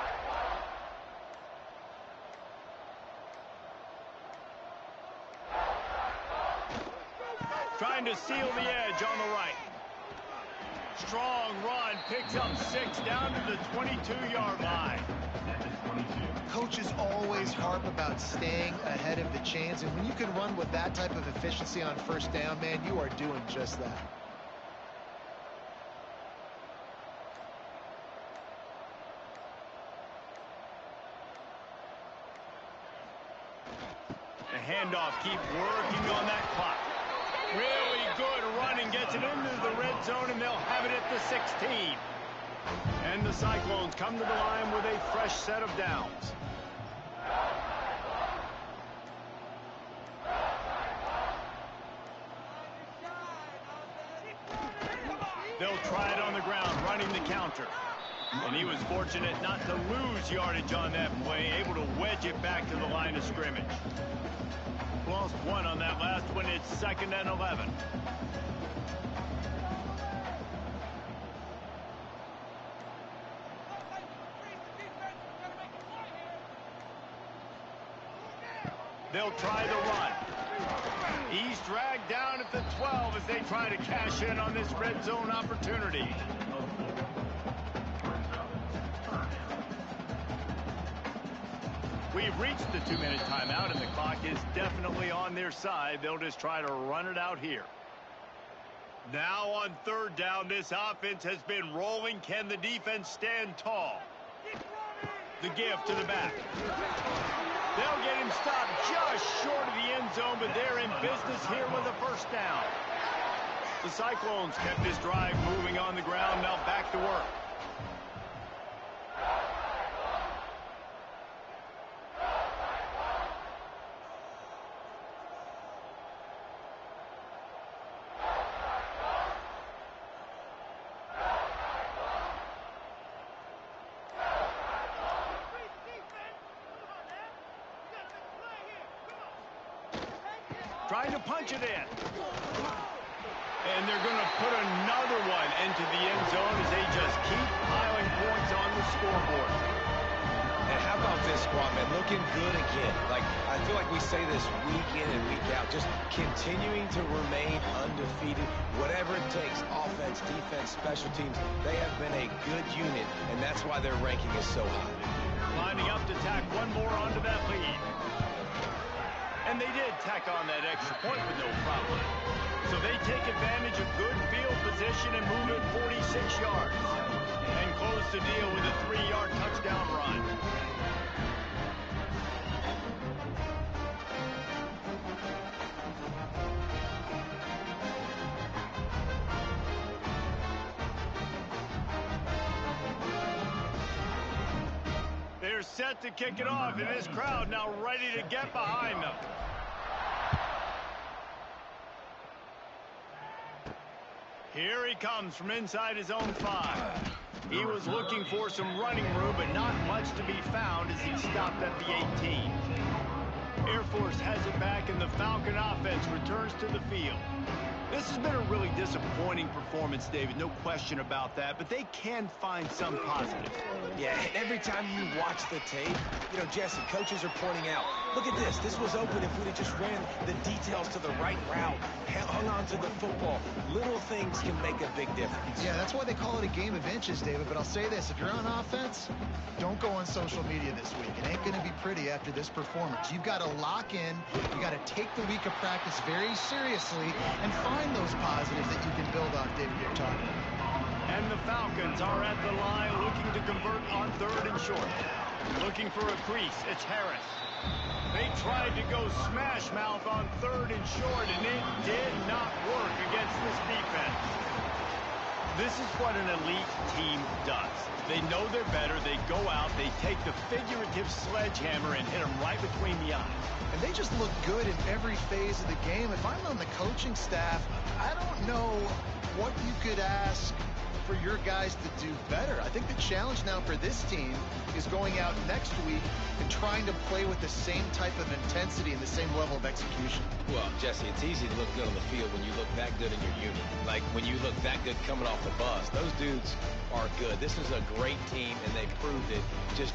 Trying to seal the edge on the right. Strong run, picks up 6 down to the 22-yard line. Coaches always harp about staying ahead of the chains, and when you can run with that type of efficiency on first down, man, you are doing just that. The handoff, keep working on that clock. Really good running, gets it into the red zone, and they'll have it at the 16. And the Cyclones come to the line with a fresh set of downs. They'll try it on the ground, running the counter. And he was fortunate not to lose yardage on that play, able to wedge it back to the line of scrimmage. Lost 1 on that last one. It's 2nd and 11. They'll try the run. He's dragged down at the 12 as they try to cash in on this red zone opportunity. We've reached the 2-minute timeout, and the clock is definitely on their side. They'll just try to run it out here. Now on 3rd down, this offense has been rolling. Can the defense stand tall? The give to the back. They'll get him stopped just short of the end zone, but they're in business here with a first down. The Cyclones kept this drive moving on the ground. Now back to work. Trying to punch it in. And they're going to put another one into the end zone as they just keep piling points on the scoreboard. And how about this squad, man? Looking good again. Like, I feel like we say this week in and week out. Just continuing to remain undefeated. Whatever it takes, offense, defense, special teams, they have been a good unit, and that's why their ranking is so high. Lining up to tack one more onto that lead. And they did tack on that extra point with no problem. So they take advantage of good field position and move it 46 yards. And close the deal with a 3-yard touchdown run. They're set to kick it off, and this crowd now ready to get behind them. Here he comes from inside his own 5. He was looking for some running room, but not much to be found as he stopped at the 18. Air Force has it back, and the Falcon offense returns to the field. This has been a really disappointing performance, David, no question about that, but they can find some positives. Yeah, every time you watch the tape, you know, Jesse, coaches are pointing out, look at this. This was open if we'd have just ran the details to the right route, hung on to the football. Little things can make a big difference. Yeah, that's why they call it a game of inches, David. But I'll say this, if you're on offense, don't go on social media this week. It ain't going to be pretty after this performance. You've got to lock in. You got to take the week of practice very seriously and find those positives that you can build off, David, you're talking about. And the Falcons are at the line looking to convert on 3rd and short. Looking for a crease. It's Harris. They tried to go smash mouth on 3rd and short, and it did not work against this defense. This is what an elite team does. They know they're better. They go out. They take the figurative sledgehammer and hit them right between the eyes. And they just look good in every phase of the game. If I'm on the coaching staff, I don't know what you could ask for your guys to do better. I think the challenge now for this team is going out next week and trying to play with the same type of intensity and the same level of execution. Well, Jesse, it's easy to look good on the field when you look that good in your unit. Like when you look that good coming off the bus. Those dudes are good. This is a great team, and they proved it. Just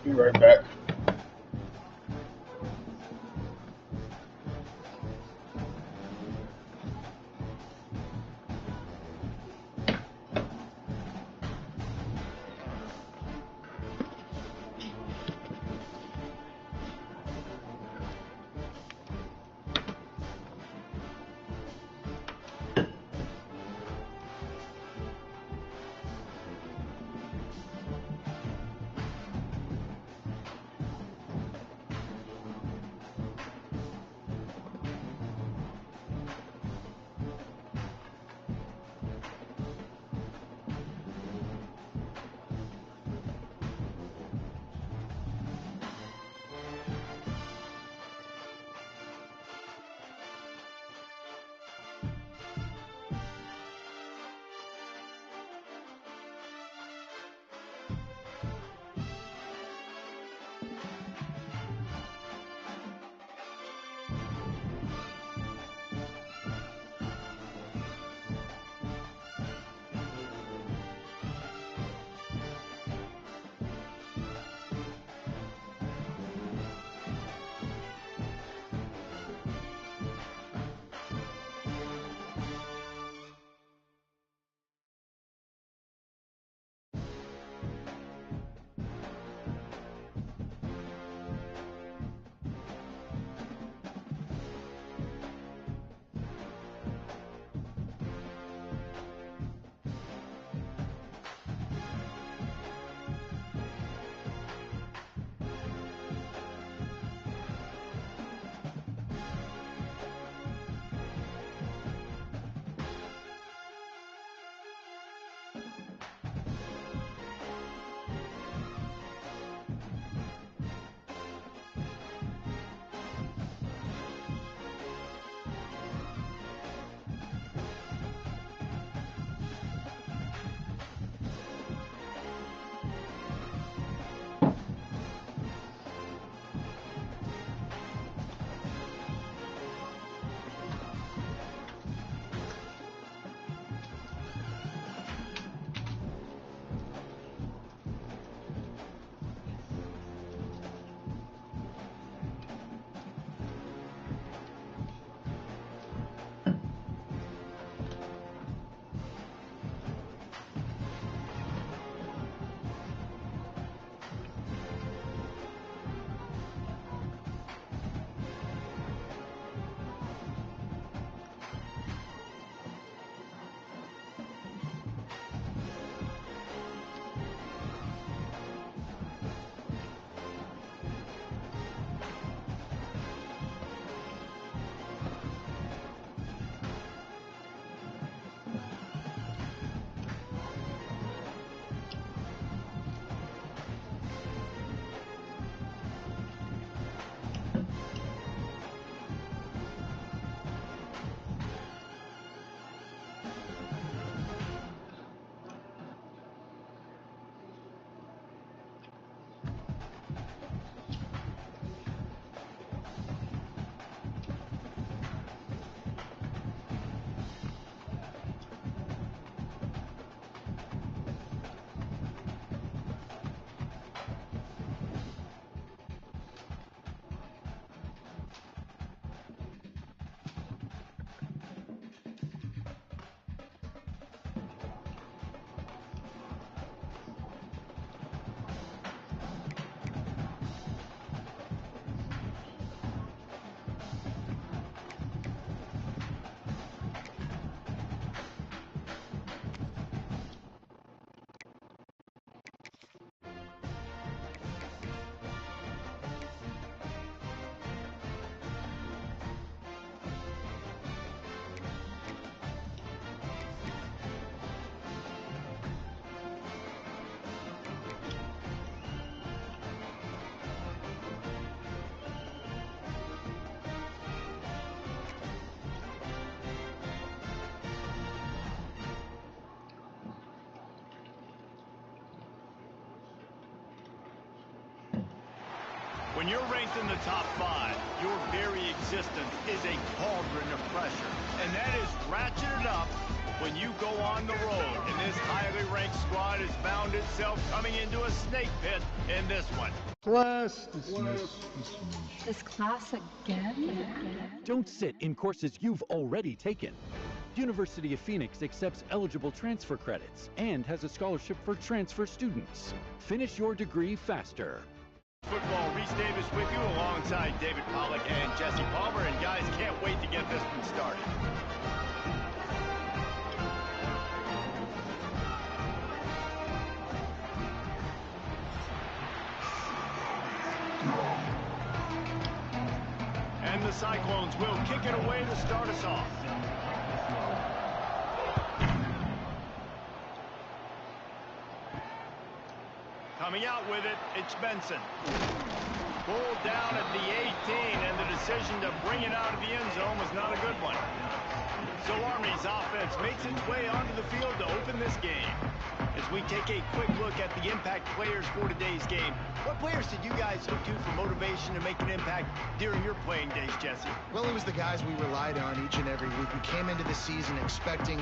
Be right back. When you're ranked in the top 5, your very existence is a cauldron of pressure. And that is ratcheted up when you go on the road. And this highly ranked squad has found itself coming into a snake pit in this one. Class dismissed. This class again? Don't sit in courses you've already taken. University of Phoenix accepts eligible transfer credits and has a scholarship for transfer students. Finish your degree faster. Football, Reese Davis with you alongside David Pollack and Jesse Palmer. And guys, can't wait to get this one started. And the Cyclones will kick it away to start us off. Coming out with it, it's Benson. Pulled down at the 18, and the decision to bring it out of the end zone was not a good one. So Army's offense makes its way onto the field to open this game. As we take a quick look at the impact players for today's game, what players did you guys look to for motivation to make an impact during your playing days, Jesse? Well, it was the guys we relied on each and every week. We came into the season expecting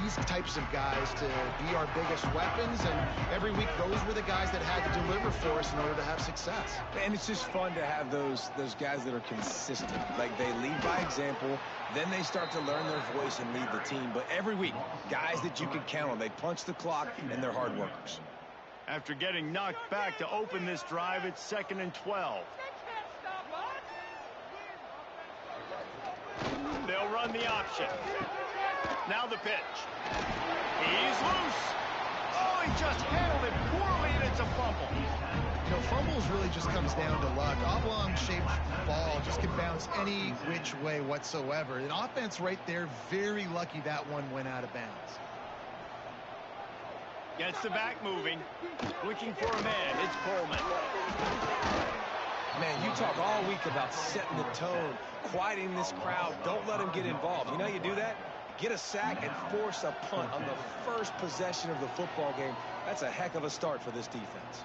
these types of guys to be our biggest weapons, and every week those were the guys that had to deliver for us in order to have success. And it's just fun to have those guys that are consistent. Like, they lead by example, then they start to learn their voice and lead the team. But every week, guys that you can count on. They punch the clock, and they're hard workers. After getting knocked back to open this drive, it's 2nd and 12. They'll run the option. Now the pitch. He's loose. Oh, he just handled it poorly, and it's a fumble. You know, fumbles really just comes down to luck. Oblong-shaped ball just can bounce any which way whatsoever. An offense right there, very lucky that one went out of bounds. Gets the back moving. Looking for a man. It's Coleman. Man, you talk all week about setting the tone, quieting this crowd. Don't let them get involved. You know how you do that? Get a sack and force a punt on the first possession of the football game. That's a heck of a start for this defense.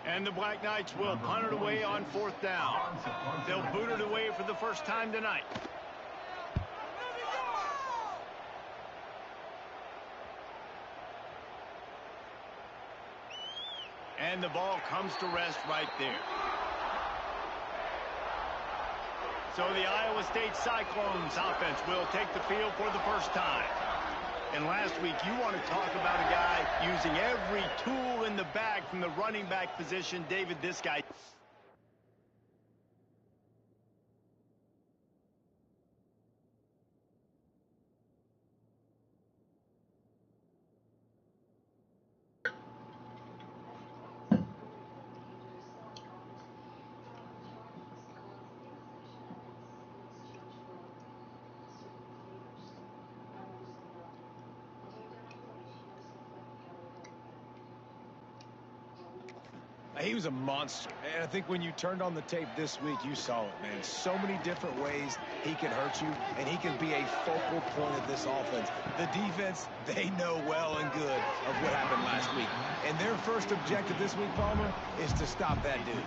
And the Black Knights will punt it away on 4th down. They'll boot it away for the first time tonight. And the ball comes to rest right there. So the Iowa State Cyclones offense will take the field for the first time. And last week, you want to talk about a guy using every tool in the bag from the running back position. David, this guy. He was a monster, and I think when you turned on the tape this week, you saw it, man. So many different ways he can hurt you, and he can be a focal point of this offense. The defense, they know well and good of what happened last week. And their first objective this week, Palmer, is to stop that dude.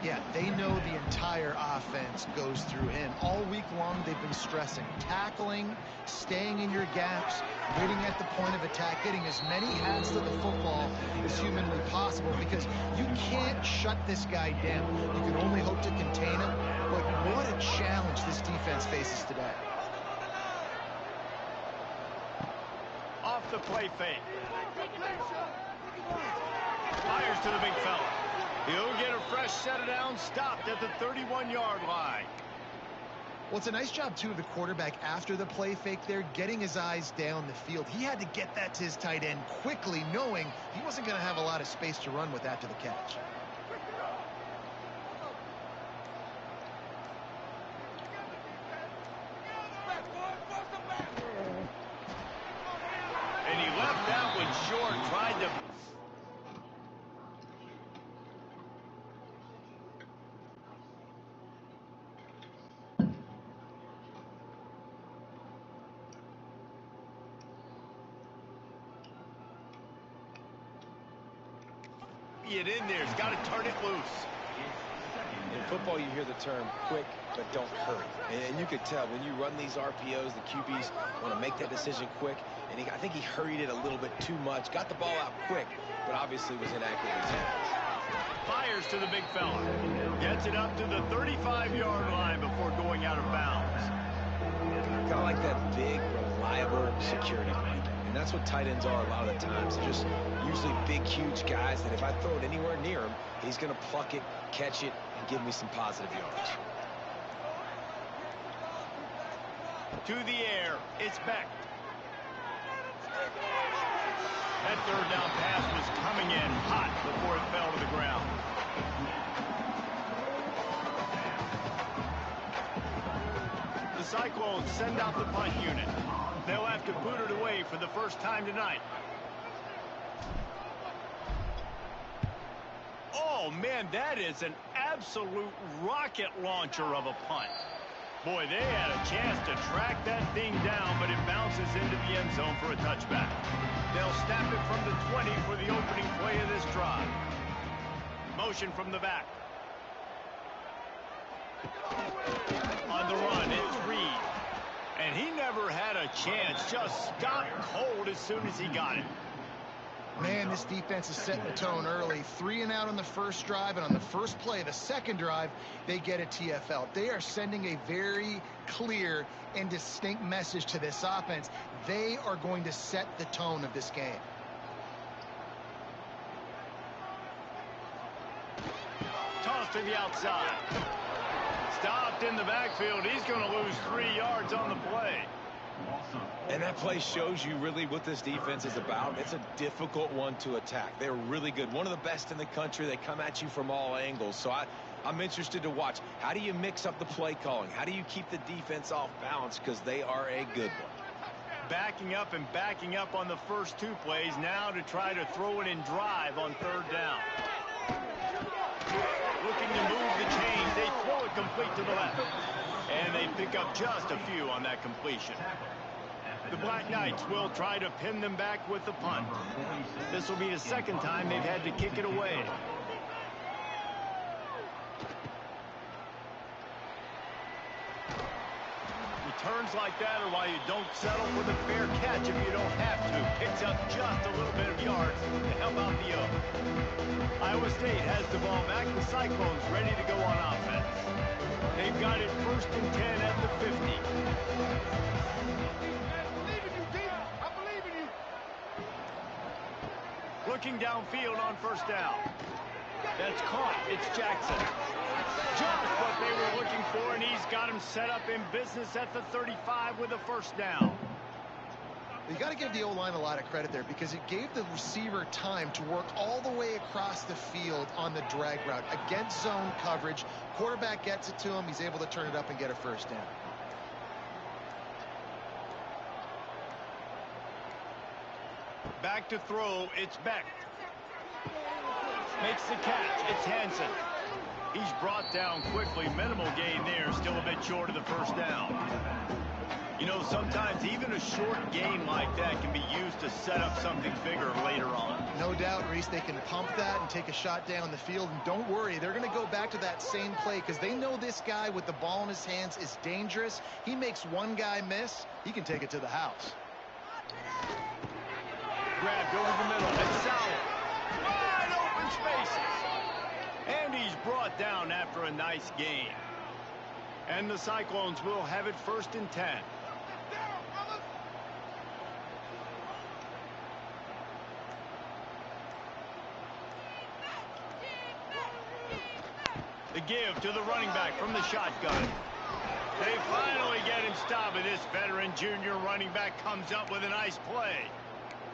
Yeah, they know the entire offense goes through him. All week long, they've been stressing tackling, staying in your gaps, waiting at the point of attack, getting as many hands to the football as humanly possible, because you can't shut this guy down. You can only hope to contain him, but what a challenge this defense faces today. Off the play fake. Fires to the big fella. He'll get a fresh set of downs, stopped at the 31-yard line. Well, it's a nice job, too, of the quarterback after the play fake there, getting his eyes down the field. He had to get that to his tight end quickly, knowing he wasn't going to have a lot of space to run with after the catch. And he left that one short, tried to... it in there. He's got to turn it loose. In football, you hear the term quick, but don't hurry. And you could tell when you run these RPOs, the QBs want to make that decision quick. And I think he hurried it a little bit too much. Got the ball out quick, but obviously was inaccurate with his hands. Fires to the big fella. Gets it up to the 35-yard line before going out of bounds. Kind of like that big, reliable security blanket. And that's what tight ends are a lot of the times. They're just usually big, huge guys that if I throw it anywhere near him, he's going to pluck it, catch it, and give me some positive yards. To the air, it's Beck. That third down pass was coming in hot before it fell to the ground. The Cyclones send out the punt unit. They'll have to boot it away for the first time tonight. Oh, man, that is an absolute rocket launcher of a punt. Boy, they had a chance to track that thing down, but it bounces into the end zone for a touchback. They'll snap it from the 20 for the opening play of this drive. Motion from the back. On the run, it's Reed. And he never had a chance. Just stopped cold as soon as he got it. Man, this defense is setting the tone early. 3 and out on the first drive, and on the first play, the second drive, they get a TFL. They are sending a very clear and distinct message to this offense. They are going to set the tone of this game. Toss to the outside. Stopped in the backfield. He's going to lose 3 yards on the play. And that play shows you really what this defense is about. It's a difficult one to attack. They're really good. One of the best in the country. They come at you from all angles. So I'm interested to watch. How do you mix up the play calling? How do you keep the defense off balance? Because they are a good one. Backing up and backing up on the first 2 plays. Now to try to throw it in drive on third down. Looking to move the chains. They throw it complete to the left. And they pick up just a few on that completion. The Black Knights will try to pin them back with the punt. This will be the second time they've had to kick it away. Returns like that are why you don't settle for the fair catch if you don't have to. Picks up just a little bit of yards to help out the O. Iowa State has the ball back. The Cyclones ready to go on offense. They've got it 1st and 10 at the 50. Looking downfield on first down. That's caught. It's Jackson. Just what they were looking for, and he's got him set up in business at the 35 with a first down. You got to give the O-line a lot of credit there because it gave the receiver time to work all the way across the field on the drag route against zone coverage. Quarterback gets it to him. He's able to turn it up and get a first down. Back to throw. It's Beck. Makes the catch. It's Hansen. He's brought down quickly. Minimal gain there. Still a bit short of the first down. You know, sometimes even a short gain like that can be used to set up something bigger later on. No doubt, Reese, they can pump that and take a shot down the field. And don't worry, they're going to go back to that same play because they know this guy with the ball in his hands is dangerous. He makes one guy miss, he can take it to the house. Grabbed over the middle. It's Sauer. Wide open spaces. And he's brought down after a nice gain. And the Cyclones will have it 1st and 10. The give to the running back from the shotgun. They finally get him stopped, and this veteran junior running back comes up with a nice play.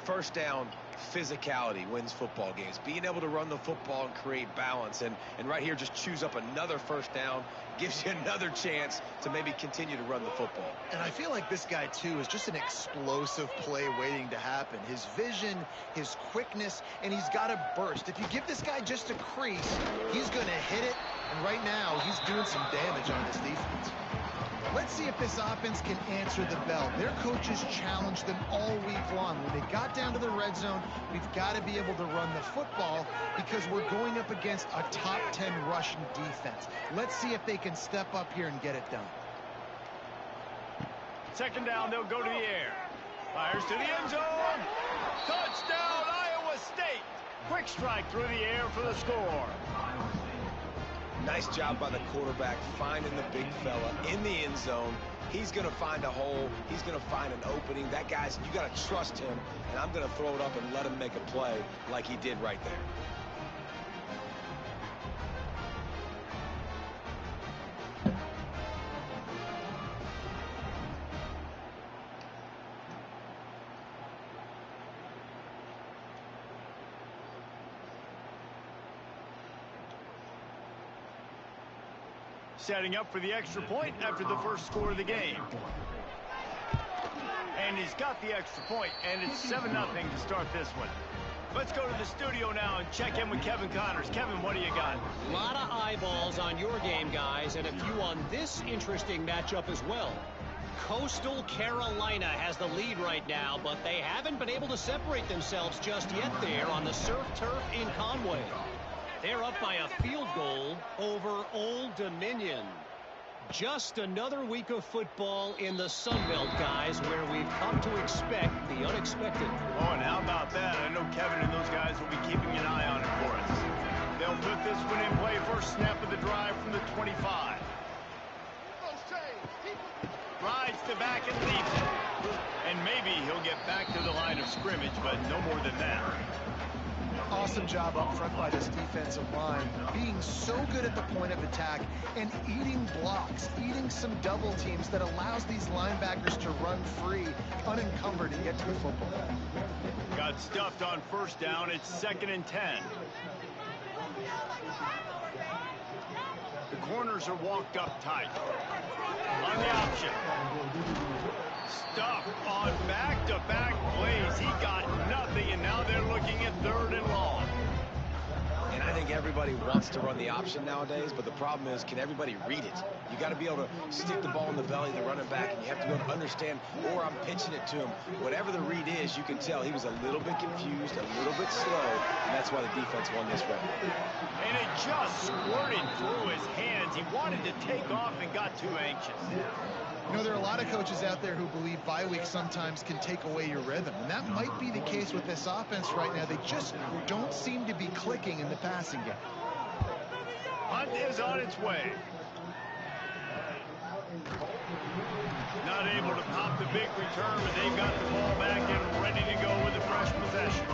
First down, physicality wins football games. Being able to run the football and create balance. And right here, just choose up another first down. Gives you another chance to maybe continue to run the football. And I feel like this guy, too, is just an explosive play waiting to happen. His vision, his quickness, and he's got a burst. If you give this guy just a crease, he's going to hit it. And right now, he's doing some damage on this defense. Let's see if this offense can answer the bell. Their coaches challenged them all week long. When they got down to the red zone, we've got to be able to run the football because we're going up against a top 10 rushing defense. Let's see if they can step up here and get it done. Second down, they'll go to the air. Fires to the end zone. Touchdown, Iowa State. Quick strike through the air for the score. Nice job by the quarterback finding the big fella in the end zone. He's going to find a hole. He's going to find an opening. That guy's, you got to trust him, and I'm going to throw it up and let him make a play like he did right there. Setting up for the extra point after the first score of the game. And he's got the extra point, and it's 7-0 to start this one. Let's go to the studio now and check in with Kevin Connors. Kevin, what do you got? A lot of eyeballs on your game, guys, and a few on this interesting matchup as well. Coastal Carolina has the lead right now, but they haven't been able to separate themselves just yet there on the surf turf in Conway. They're up by a field goal over Old Dominion. Just another week of football in the Sun Belt, guys, where we've come to expect the unexpected. Oh, and how about that? I know Kevin and those guys will be keeping an eye on it for us. They'll put this one in play. First snap of the drive from the 25. Rides to back and leaps it. And maybe he'll get back to the line of scrimmage, but no more than that. Awesome job up front by this defensive line, being so good at the point of attack and eating blocks, eating some double teams that allows these linebackers to run free, unencumbered, and get to the football. Got stuffed on first down. It's 2nd and 10. The corners are walked up tight. On the option. Stuff on back-to-back plays. He got nothing, and now they're looking at 3rd and long. And I think everybody wants to run the option nowadays, but the problem is, can everybody read it? You got to be able to stick the ball in the belly of the running back, and you have to be able to understand, or I'm pitching it to him. Whatever the read is, you can tell he was a little bit confused, a little bit slow, and that's why the defense won this round. And it just squirted through his hands. He wanted to take off and got too anxious. You know, there are a lot of coaches out there who believe bye week sometimes can take away your rhythm, and that might be the case with this offense right now. They just don't seem to be clicking in the passing game. Hunt is on its way. Not able to pop the big return, but they've got the ball back and ready to go with a fresh possession.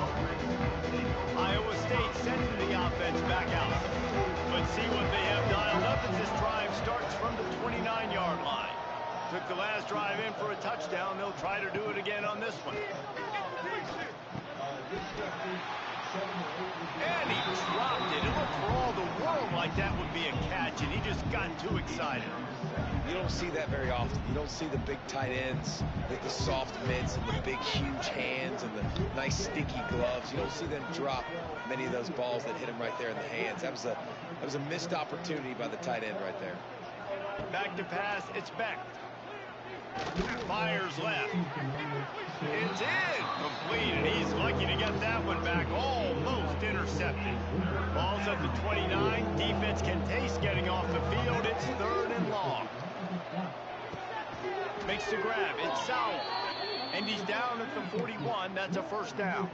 Iowa State sending the offense back out. Let's see what they have dialed up as this drive starts from the 29-yard line. Took the last drive in for a touchdown. They'll try to do it again on this one. And he dropped it. It looked for all the world like that would be a catch, and he just got too excited. You don't see that very often. You don't see the big tight ends with the soft mitts and the big, huge hands and the nice, sticky gloves. You don't see them drop many of those balls that hit him right there in the hands. That was a missed opportunity by the tight end right there. Back to pass. It's Beck. Fires left. It's in. Complete, and he's lucky to get that one back. Almost intercepted. Ball's at the 29. Defense can taste getting off the field. It's 3rd and long. Makes the grab. It's Sowell. And he's down at the 41. That's a first down.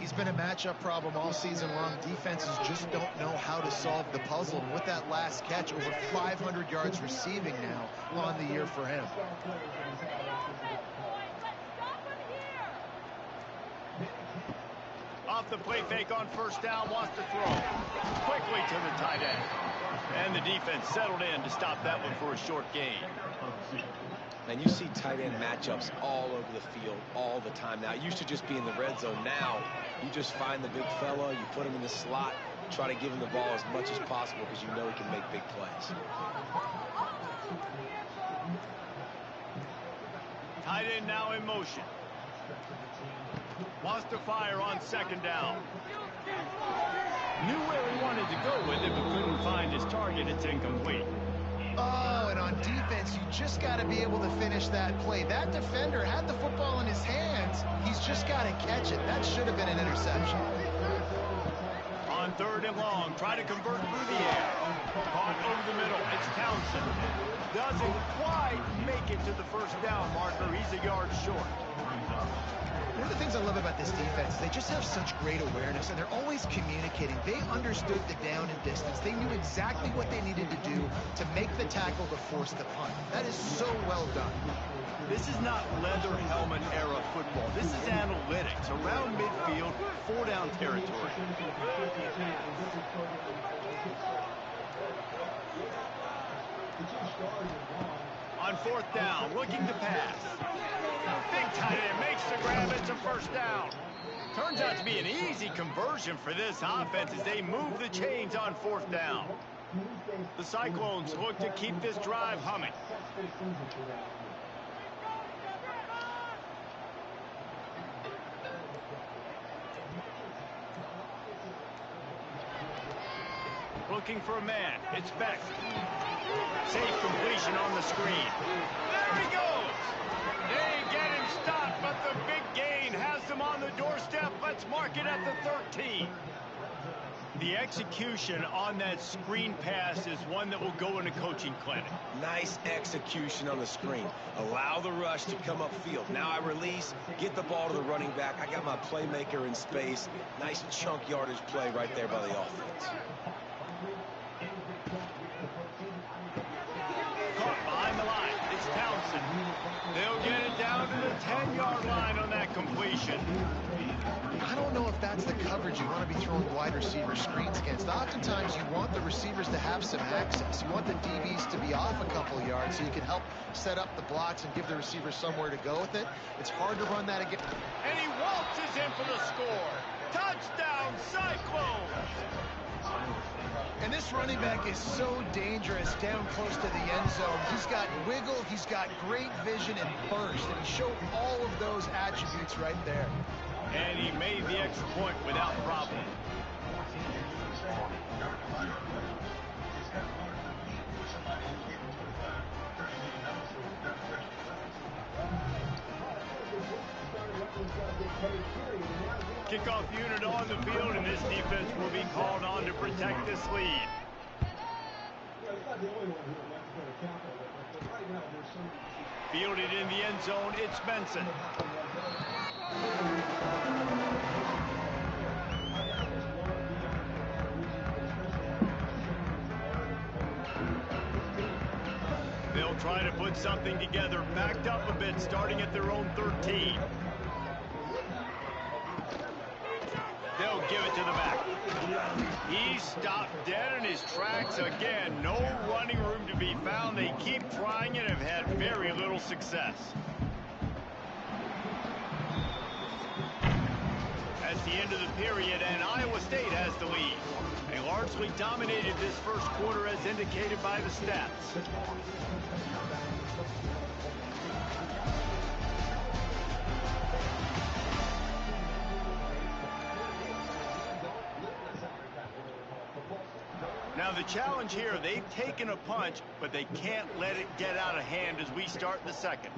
He's been a matchup problem all season long. Defenses just don't know how to solve the puzzle. And with that last catch, over 500 yards receiving now on the year for him. Off the play fake on first down, wants to throw. Quickly to the tight end. And the defense settled in to stop that one for a short gain. And you see tight end matchups all over the field all the time now. It used to just be in the red zone. Now you just find the big fella, you put him in the slot, try to give him the ball as much as possible because you know he can make big plays. Tight end now in motion. Wants to fire on second down. Knew where he wanted to go with it, but couldn't find his target. It's incomplete. Oh, and on defense, just got to be able to finish that play. That defender had the football in his hands. He's just got to catch it. That should have been an interception. On 3rd and long, try to convert through the air. Caught over the middle. It's Townsend. Doesn't quite make it to the first down marker. He's a yard short. One of the things I love about this defense is they just have such great awareness, and they're always communicating. They understood the down and distance. They knew exactly what they needed to do to make the tackle to force the punt. That is so well done. This is not leather helmet era football. This is analytics. Around midfield, 4-down territory. On 4th down, looking to pass. Big tight end makes the grab. It's a first down. Turns out to be an easy conversion for this offense as they move the chains on 4th down. The Cyclones look to keep this drive humming. Looking for a man. It's Beck. Safe completion on the screen. There he goes. They get him stopped, but the big gain has them on the doorstep. Let's mark it at the 13. The execution on that screen pass is one that will go in a coaching clinic. Nice execution on the screen. Allow the rush to come upfield. Now I release, get the ball to the running back. I got my playmaker in space. Nice chunk yardage play right there by the offense. Caught behind the line. It's Townsend. They'll get it down to the 10-yard line on that completion. I don't know if that's the coverage you want to be throwing wide receiver screens against. Oftentimes, you want the receivers to have some access. You want the DBs to be off a couple yards so you can help set up the blocks and give the receivers somewhere to go with it. It's hard to run that again. And he waltzes in for the score. Touchdown, Cyclones! And this running back is so dangerous down close to the end zone. He's got wiggle, he's got great vision and burst, and he showed all of those attributes right there. And he made the extra point without problem. Kickoff unit on the field, and this defense will be called on to protect this lead. Fielded in the end zone, it's Benson. They'll try to put something together, backed up a bit, starting at their own 13. They'll give it to the back. He stopped dead in his tracks again. No running room to be found. They keep trying and have had very little success. That's the end of the period, and Iowa State has the lead. They largely dominated this first quarter as indicated by the stats. Now the challenge here, they've taken a punch, but they can't let it get out of hand as we start the second.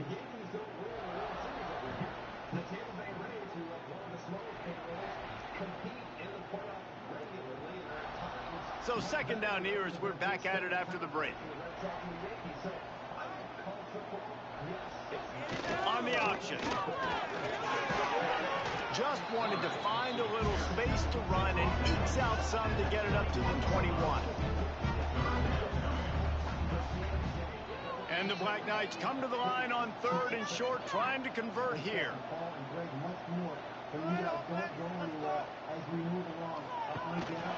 So second down here as we're back at it after the break. On the option. Just wanted to find a little space to run and ekes out some to get it up to the 21. And the Black Knights come to the line on 3rd and short, trying to convert here.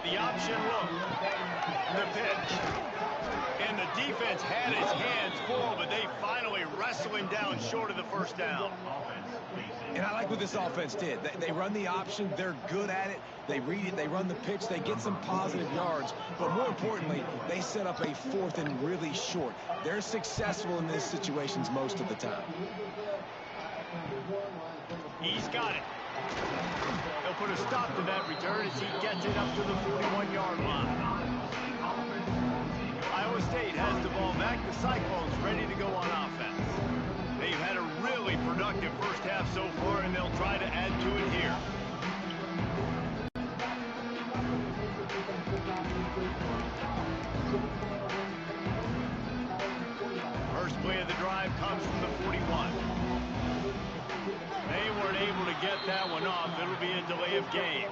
The option look. The pitch. And the defense had his hands full, but they finally wrestle him down short of the first down. And I like what this offense did. They run the option. They're good at it. They read it. They run the pitch. They get some positive yards. But more importantly, they set up a 4th and really short. They're successful in these situations most of the time. He's got it. They'll put a stop to that return as he gets it up to the 41-yard line. Iowa Iowa State has the ball back. The Cyclones ready to go on offense. They've had a really productive first half so far, and they'll try to add to it here. First play of the drive comes from the 41. They weren't able to get that one off. It'll be a delay of game.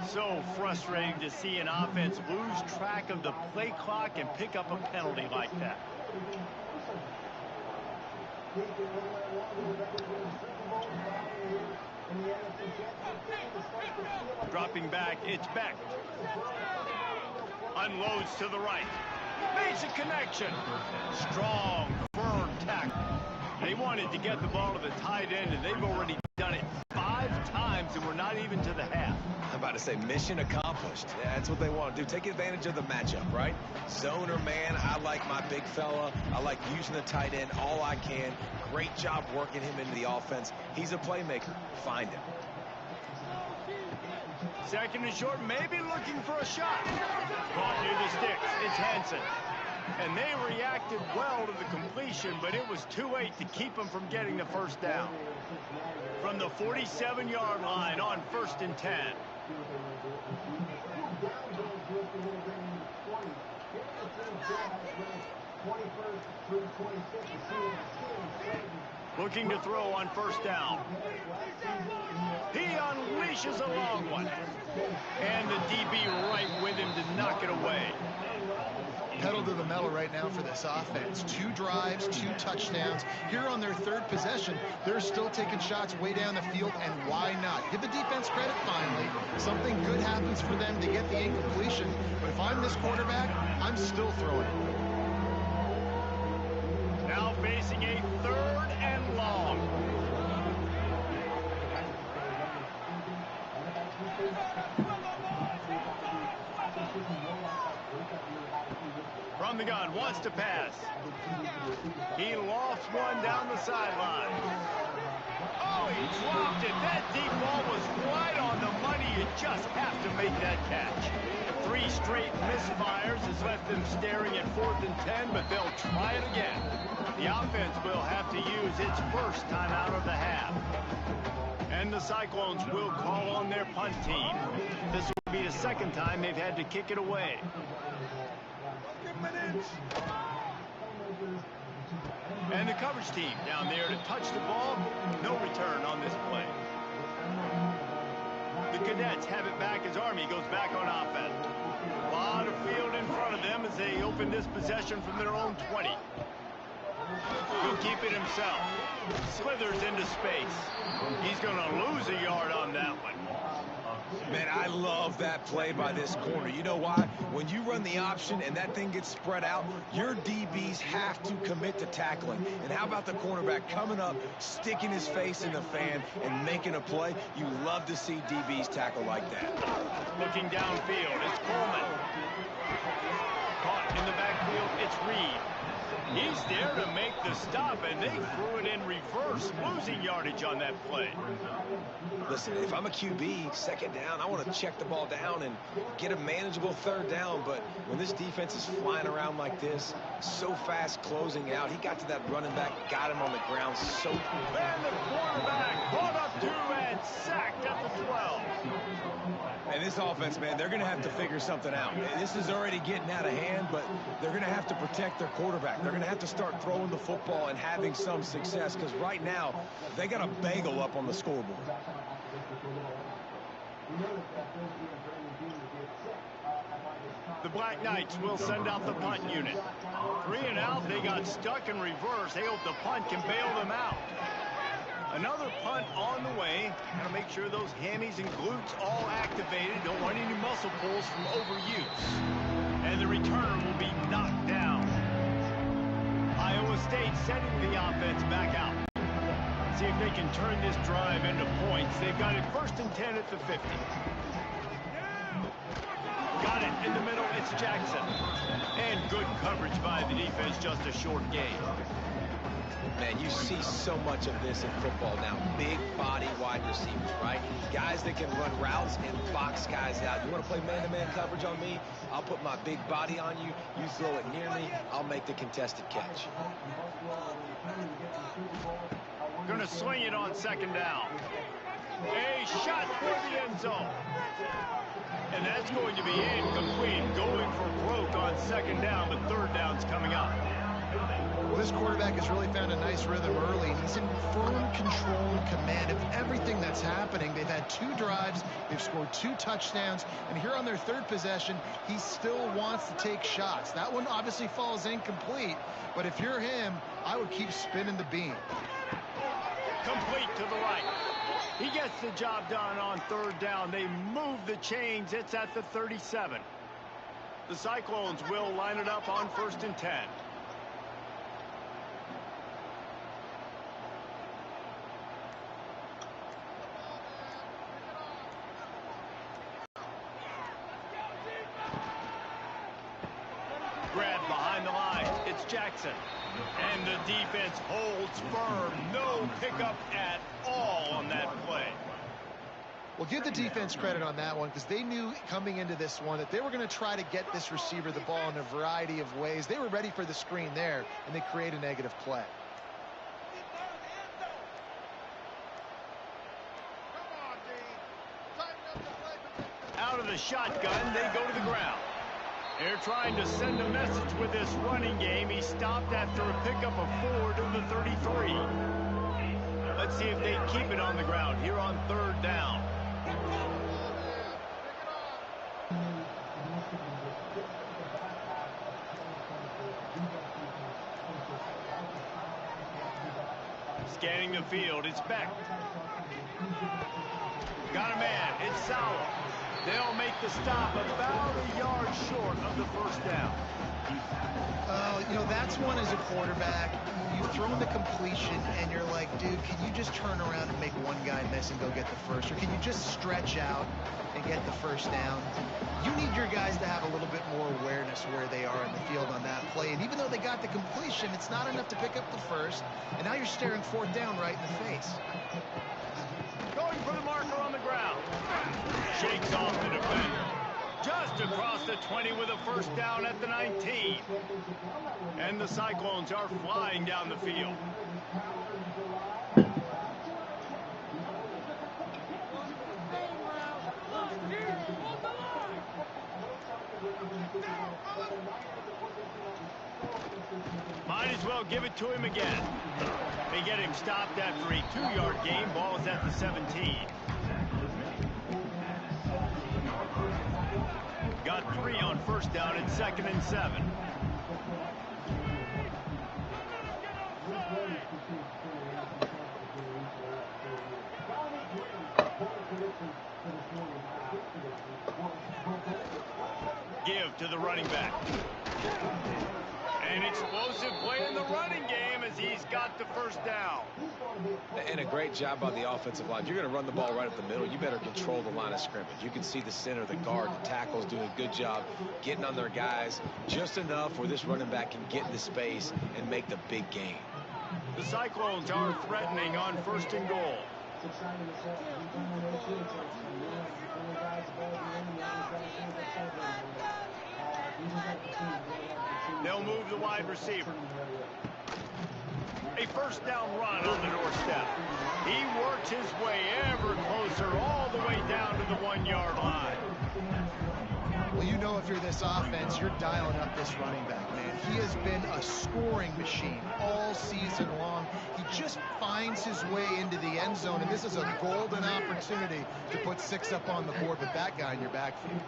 So frustrating to see an offense lose track of the play clock and pick up a penalty like that. Dropping back, it's Beck. Unloads to the right. Makes a connection. Strong, firm tackle. They wanted to get the ball to the tight end, and they've already done it 5 times, and we're not even to the half. I'm about to say mission accomplished. Yeah, that's what they want to do. Take advantage of the matchup, right? Zone or man, I like my big fella. I like using the tight end all I can. Great job working him into the offense. He's a playmaker. Find him. Second and short, maybe looking for a shot. Caught near the sticks. It's Hansen. And they reacted well to the completion, but it was too late to keep them from getting the first down. From the 47-yard line on 1st and 10. Looking to throw on 1st down. He unleashes a long one. And the DB right with him to knock it away. Pedal to the metal right now for this offense. 2 drives, 2 touchdowns. Here on their 3rd possession, they're still taking shots way down the field, and why not? Give the defense credit finally. Something good happens for them to get the incompletion, but if I'm this quarterback, I'm still throwing it. Now facing a 3rd and long. From the gun, wants to pass. He lofts one down the sideline. Oh, he dropped it. That deep ball was right on the money. You just have to make that catch. 3 straight misfires has left them staring at 4th and 10, but they'll try it again. The offense will have to use its first time out of the half. And the Cyclones will call on their punt team. This will be the 2nd time they've had to kick it away. And the coverage team down there to touch the ball. No return on this play. The Cadets have it back as Army goes back on offense. A lot of field in front of them as they open this possession from their own 20. He'll keep it himself. Slithers into space. He's going to lose a yard on that one. Man, I love that play by this corner. You know why? When you run the option and that thing gets spread out, your DBs have to commit to tackling. And how about the cornerback coming up, sticking his face in the fan, and making a play? You love to see DBs tackle like that. Looking downfield, it's Coleman. Caught in the backfield, it's Reed. He's there to make the stop, and they threw it in reverse, losing yardage on that play. Listen, if I'm a QB, 2nd down, I want to check the ball down and get a manageable 3rd down. But when this defense is flying around like this, so fast closing out, he got to that running back, got him on the ground so quick. And the quarterback brought up 2 and sacked at the 12. And this offense, man, they're going to have to figure something out. This is already getting out of hand, but they're going to have to protect their quarterback. They're going to have to start throwing the football and having some success, because right now, they got a bagel up on the scoreboard. The Black Knights will send out the punt unit. 3 and out, they got stuck in reverse. They hope the punt can bail them out. Another punt on the way. Got to make sure those hammies and glutes all activated. Don't want any muscle pulls from overuse. And the returner will be knocked down. Iowa State sending the offense back out. See if they can turn this drive into points. They've got it 1st and 10 at the 50. Got it in the middle. It's Jackson. And good coverage by the defense. Just a short gain. Man, you see so much of this in football now. Big body wide receivers, right? Guys that can run routes and box guys out. You want to play man-to-man coverage on me? I'll put my big body on you. You throw it near me, I'll make the contested catch. Going to swing it on second down. A shot for the end zone. And that's going to be incomplete. Going for broke on second down, but third down's coming up. Well, this quarterback has really found a nice rhythm early, and he's in firm control and command of everything that's happening. They've had 2 drives, they've scored 2 touchdowns, and here on their 3rd possession, he still wants to take shots. That one obviously falls incomplete, but if you're him, I would keep spinning the beam. Complete to the right. He gets the job done on third down. They move the chains. It's at the 37. The Cyclones will line it up on 1st and 10. Grab behind the line. It's Jackson. And the defense holds firm. No pickup at all on that play. Well, give the defense credit on that one, because they knew coming into this one that they were going to try to get this receiver the ball in a variety of ways. They were ready for the screen there, and they create a negative play. Out of the shotgun, they go to the ground. They're trying to send a message with this running game. He stopped after a pickup of 4 to the 33. Let's see if they keep it on the ground here on third down. Scanning the field, it's Beck. Got a man, it's Sauer. They'll make the stop about a yard short of the first down. You know, that's one as a quarterback. You've thrown the completion, and you're like, dude, can you just turn around and make one guy miss and go get the first? Or can you just stretch out and get the first down? You need your guys to have a little bit more awareness where they are in the field on that play. And even though they got the completion, it's not enough to pick up the first. And now you're staring 4th down right in the face. Going for the marker on the ground. Shakes off the defender. Just across the 20 with a first down at the 19. And the Cyclones are flying down the field. Might as well give it to him again. They get him stopped after a 2-yard gain. Ball is at the 17. Got 3 on first down at 2nd and 7. Give to the running back. An explosive play in the running game as he's got the first down. And a great job by the offensive line. If you're going to run the ball right up the middle, you better control the line of scrimmage. You can see the center, the guard, the tackles doing a good job getting on their guys just enough where this running back can get into space and make the big gain. The Cyclones are threatening on 1st and goal. They'll move the wide receiver. A first down run on the doorstep. He works his way ever closer all the way down to the 1-yard line. Well, you know, if you're this offense, you're dialing up this running back, man. He has been a scoring machine all season long. He just finds his way into the end zone, and this is a golden opportunity to put 6 up on the board with that guy in your backfield.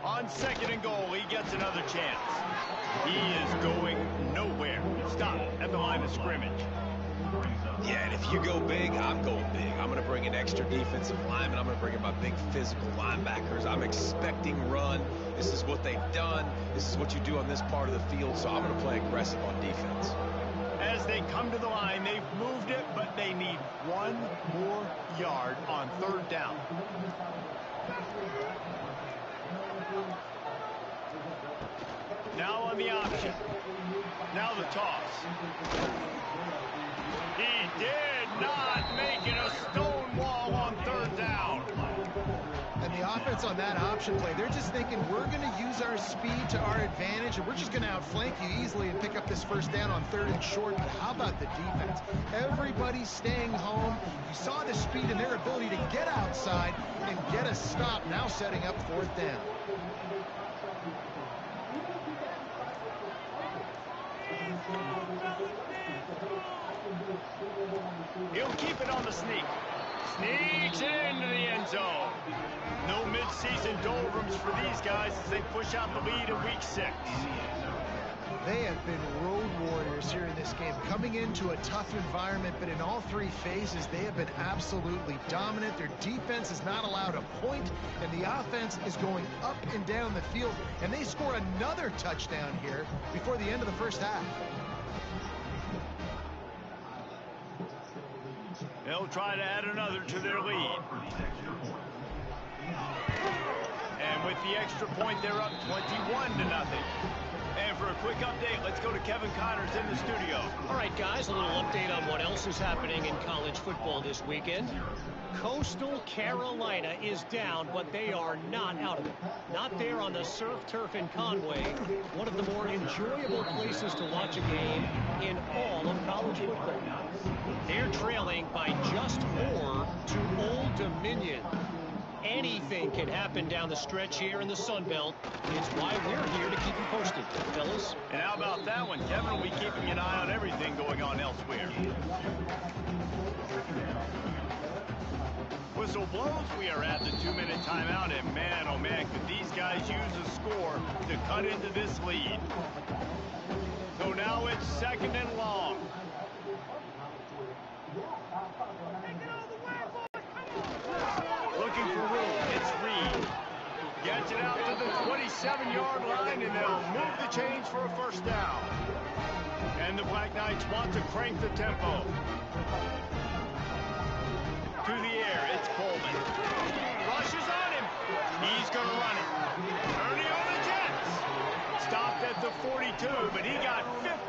On 2nd and goal, he gets another chance. He is going nowhere. Stop at the line of scrimmage. Yeah, and if you go big, I'm going big. I'm going to bring in extra defensive linemen. I'm going to bring in my big physical linebackers. I'm expecting run. This is what they've done. This is what you do on this part of the field, so I'm going to play aggressive on defense. As they come to the line, they've moved it, but they need 1 more yard on 3rd down. Now on the option. Now the toss. He did not defense on that option play, they're just thinking we're going to use our speed to our advantage, and we're just going to outflank you easily and pick up this first down on 3rd and short. But how about the defense? Everybody's staying home. You saw the speed and their ability to get outside and get a stop, now setting up 4th down. He'll keep it on the sneak. Sneaks into the end zone. No mid-season doldrums for these guys as they push out the lead in week 6. They have been road warriors here in this game, coming into a tough environment, but in all 3 phases, they have been absolutely dominant. Their defense is not allowed a point, and the offense is going up and down the field, and they score another touchdown here before the end of the first half. They'll try to add another to their lead. And with the extra point, they're up 21-0. And for a quick update, let's go to Kevin Connors in the studio. All right, guys, a little update on what else is happening in college football this weekend. Coastal Carolina is down, but they are not out of it. Not there on the surf turf in Conway, one of the more enjoyable places to watch a game in all of college football. They're trailing by just 4 to Old Dominion. Anything can happen down the stretch here in the Sun Belt. It's why we're here to keep you posted, fellas. And how about that one? Kevin will be keeping an eye on everything going on elsewhere. Whistle blows. We are at the 2-minute timeout, and man, oh man, could these guys use a score to cut into this lead. So now it's 2nd and long. Looking for room. It's Reed. Gets it out to the 27-yard line, and they'll move the chains for a first down. And the Black Knights want to crank the tempo. To the air, it's Coleman. Rushes on him. He's going to run it. Ernie on the Jets. Stopped at the 42, but he got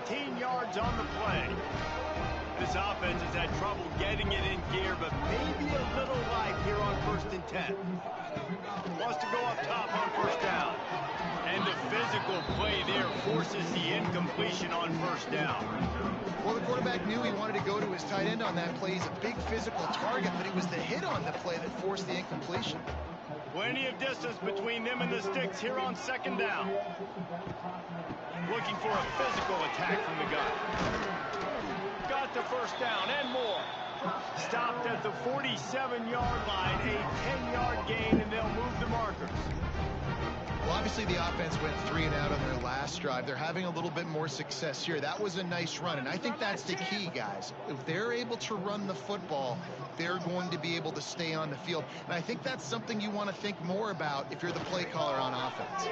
15 yards on the play. This offense has had trouble getting it in gear, but maybe a little life here on 1st and 10. Wants to go up top on 1st down. And the physical play there forces the incompletion on 1st down. Well, the quarterback knew he wanted to go to his tight end on that play. He's a big physical target, but it was the hit on the play that forced the incompletion. Plenty of distance between them and the sticks here on 2nd down. Looking for a physical attack from the gun. Got the first down and more. Stopped at the 47-yard line, a 10-yard gain, and they'll move the markers. Well, obviously the offense went 3 and out on their last drive. They're having a little bit more success here. That was a nice run, and I think that's the key, guys. If they're able to run the football, they're going to be able to stay on the field. And I think that's something you want to think more about if you're the play caller on offense.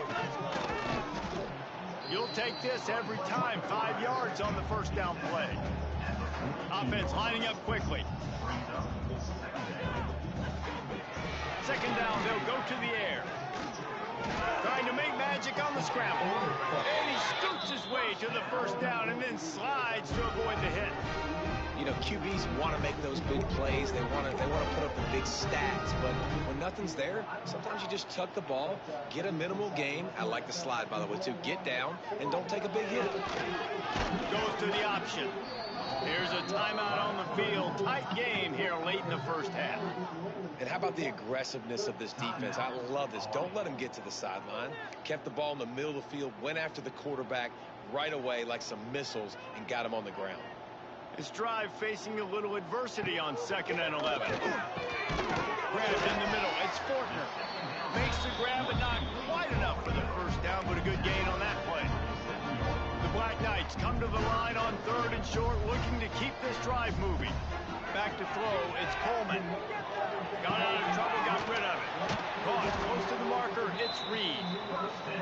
You'll take this every time. 5 yards on the first down play. Offense lining up quickly. 2nd down, they'll go to the air. Trying to make magic on the scramble. And he scoots his way to the first down and then slides to avoid the hit. You know, QBs want to make those big plays. They want to put up the big stats. But when nothing's there, sometimes you just tuck the ball, get a minimal gain. I like the slide, by the way, too. Get down and don't take a big hit. Goes to the option. Here's a timeout on the field. Tight game here late in the first half. And how about the aggressiveness of this defense? I love this. Don't let them get to the sideline. Kept the ball in the middle of the field, went after the quarterback right away like some missiles and got him on the ground. This drive facing a little adversity on 2nd and 11. Grab in the middle. It's Fortner. Makes the grab, but not quite enough for the first down, but a good gain on that play. The Black Knights come to the line on 3rd and short, looking to keep this drive moving. Back to throw, it's Coleman. Got out of trouble, got rid of it. Caught close to the marker, it's Reed.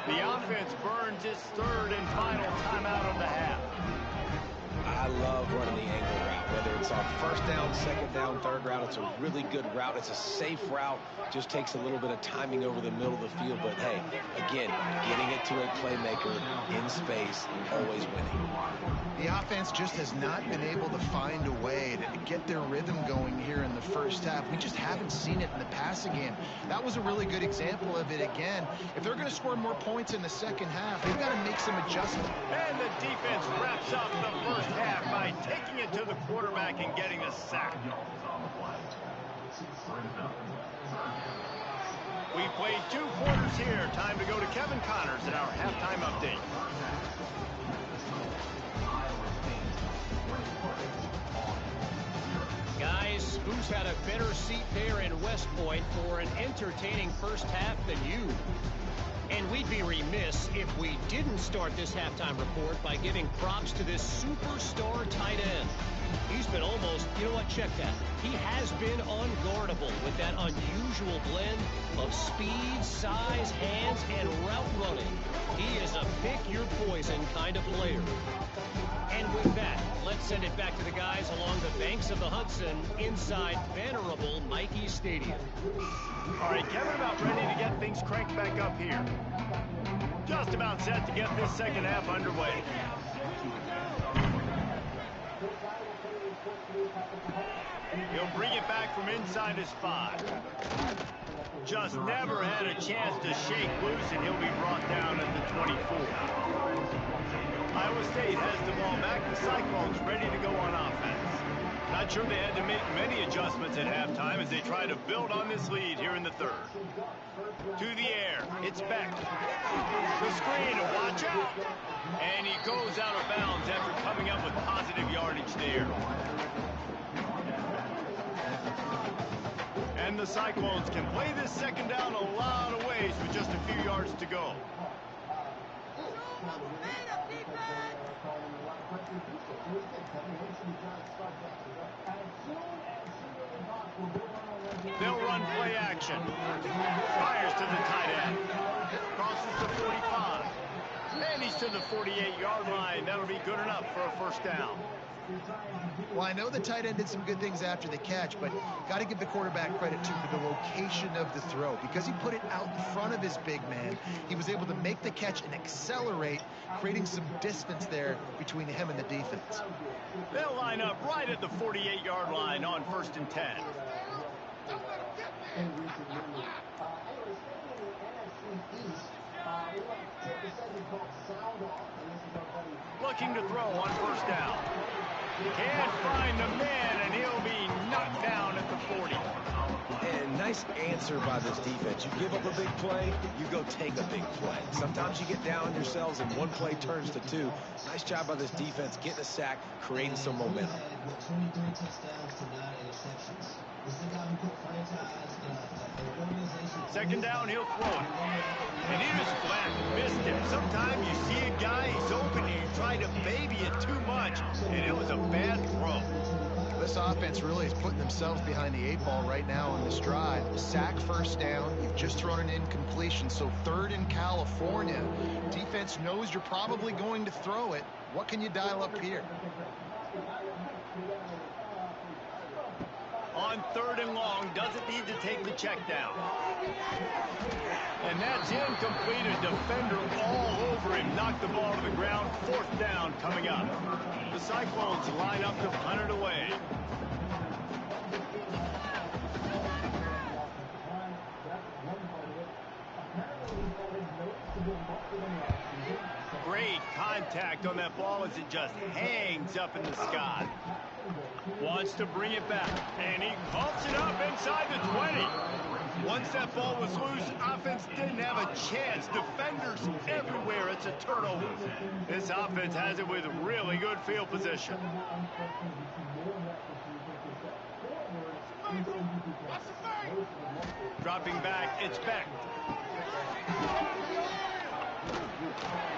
The offense burns its 3rd and final timeout of the half. I love running the angle route, whether it's on first down, second down, third route. It's a really good route. It's a safe route. Just takes a little bit of timing over the middle of the field. But, hey, again, getting it to a playmaker in space, always winning. The offense just has not been able to find a way to get their rhythm going here in the first half. We just haven't seen it in the passing game. That was a really good example of it again. If they're going to score more points in the second half, they've got to make some adjustments. And the defense wraps up the first half by taking it to the quarterback and getting a sack. We played 2 quarters here. Time to go to Kevin Connors in our halftime update. Guys, who's had a better seat there in West Point for an entertaining first half than you? And we'd be remiss if we didn't start this halftime report by giving props to this superstar tight end. He's been almost, you know what, check that. He has been unguardable with that unusual blend of speed, size, hands, and route running. He is a pick-your-poison kind of player. And with that, let's send it back to the guys along the banks of the Hudson inside venerable Mikey Stadium. All right, Kevin, about ready to get things cranked back up here. Just about set to get this second half underway. He'll bring it back from inside his 5. Just never had a chance to shake loose, and he'll be brought down at the 24. Iowa State has the ball back. The Cyclones ready to go on offense. Not sure they had to make many adjustments at halftime as they try to build on this lead here in the third. To the air. It's Beck. The screen. Watch out. And he goes out of bounds after coming up with positive yardage there. And the Cyclones can play this second down a lot of ways with just a few yards to go. They'll run play action. Fires to the tight end. Crosses the 45. And he's to the 48-yard line. That'll be good enough for a first down. Well, I know the tight end did some good things after the catch, but got to give the quarterback credit, too, for the location of the throw. Because he put it out in front of his big man, he was able to make the catch and accelerate, creating some distance there between him and the defense. They'll line up right at the 48-yard line on 1st and 10. Looking to throw on 1st down. Can't find the man, and he'll be knocked down at the 40. And nice answer by this defense. You give up a big play, you go take a big play. Sometimes you get down on yourselves and one play turns to 2. Nice job by this defense getting a sack, creating some momentum. 23 touchdowns to 9 interceptions. This is a guy who put franchise and organization. Second down, he'll throw it. And he just flat missed him. Sometimes you see a guy, he's open, and you try to baby it too much, and it was a bad throw. This offense really is putting themselves behind the 8 ball right now on this drive. Sack, first down. You've just thrown an incompletion, so 3rd in California. Defense knows you're probably going to throw it. What can you dial up here? On 3rd and long, doesn't need to take the check down. And that's incomplete. A defender all over him. Knocked the ball to the ground. 4th down coming up. The Cyclones line up to punt it away. Great contact on that ball as it just hangs up in the sky. Wants to bring it back, and he pumps it up inside the 20. Once that ball was loose, offense didn't have a chance. Defenders everywhere. It's a turnover. This offense has it with really good field position. Dropping back, it's Beck.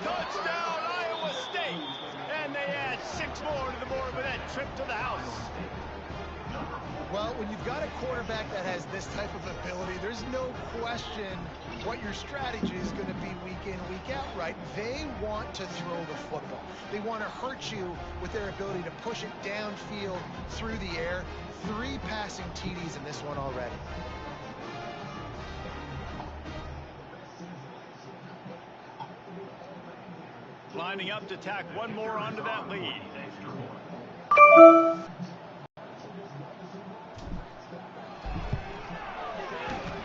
Touchdown, Iowa State! And they add 6 more to the board with that trip to the house. Well, when you've got a quarterback that has this type of ability, there's no question what your strategy is going to be week in, week out, right? They want to throw the football. They want to hurt you with their ability to push it downfield through the air. 3 passing TDs in this one already. Lining up to tack one more onto that lead.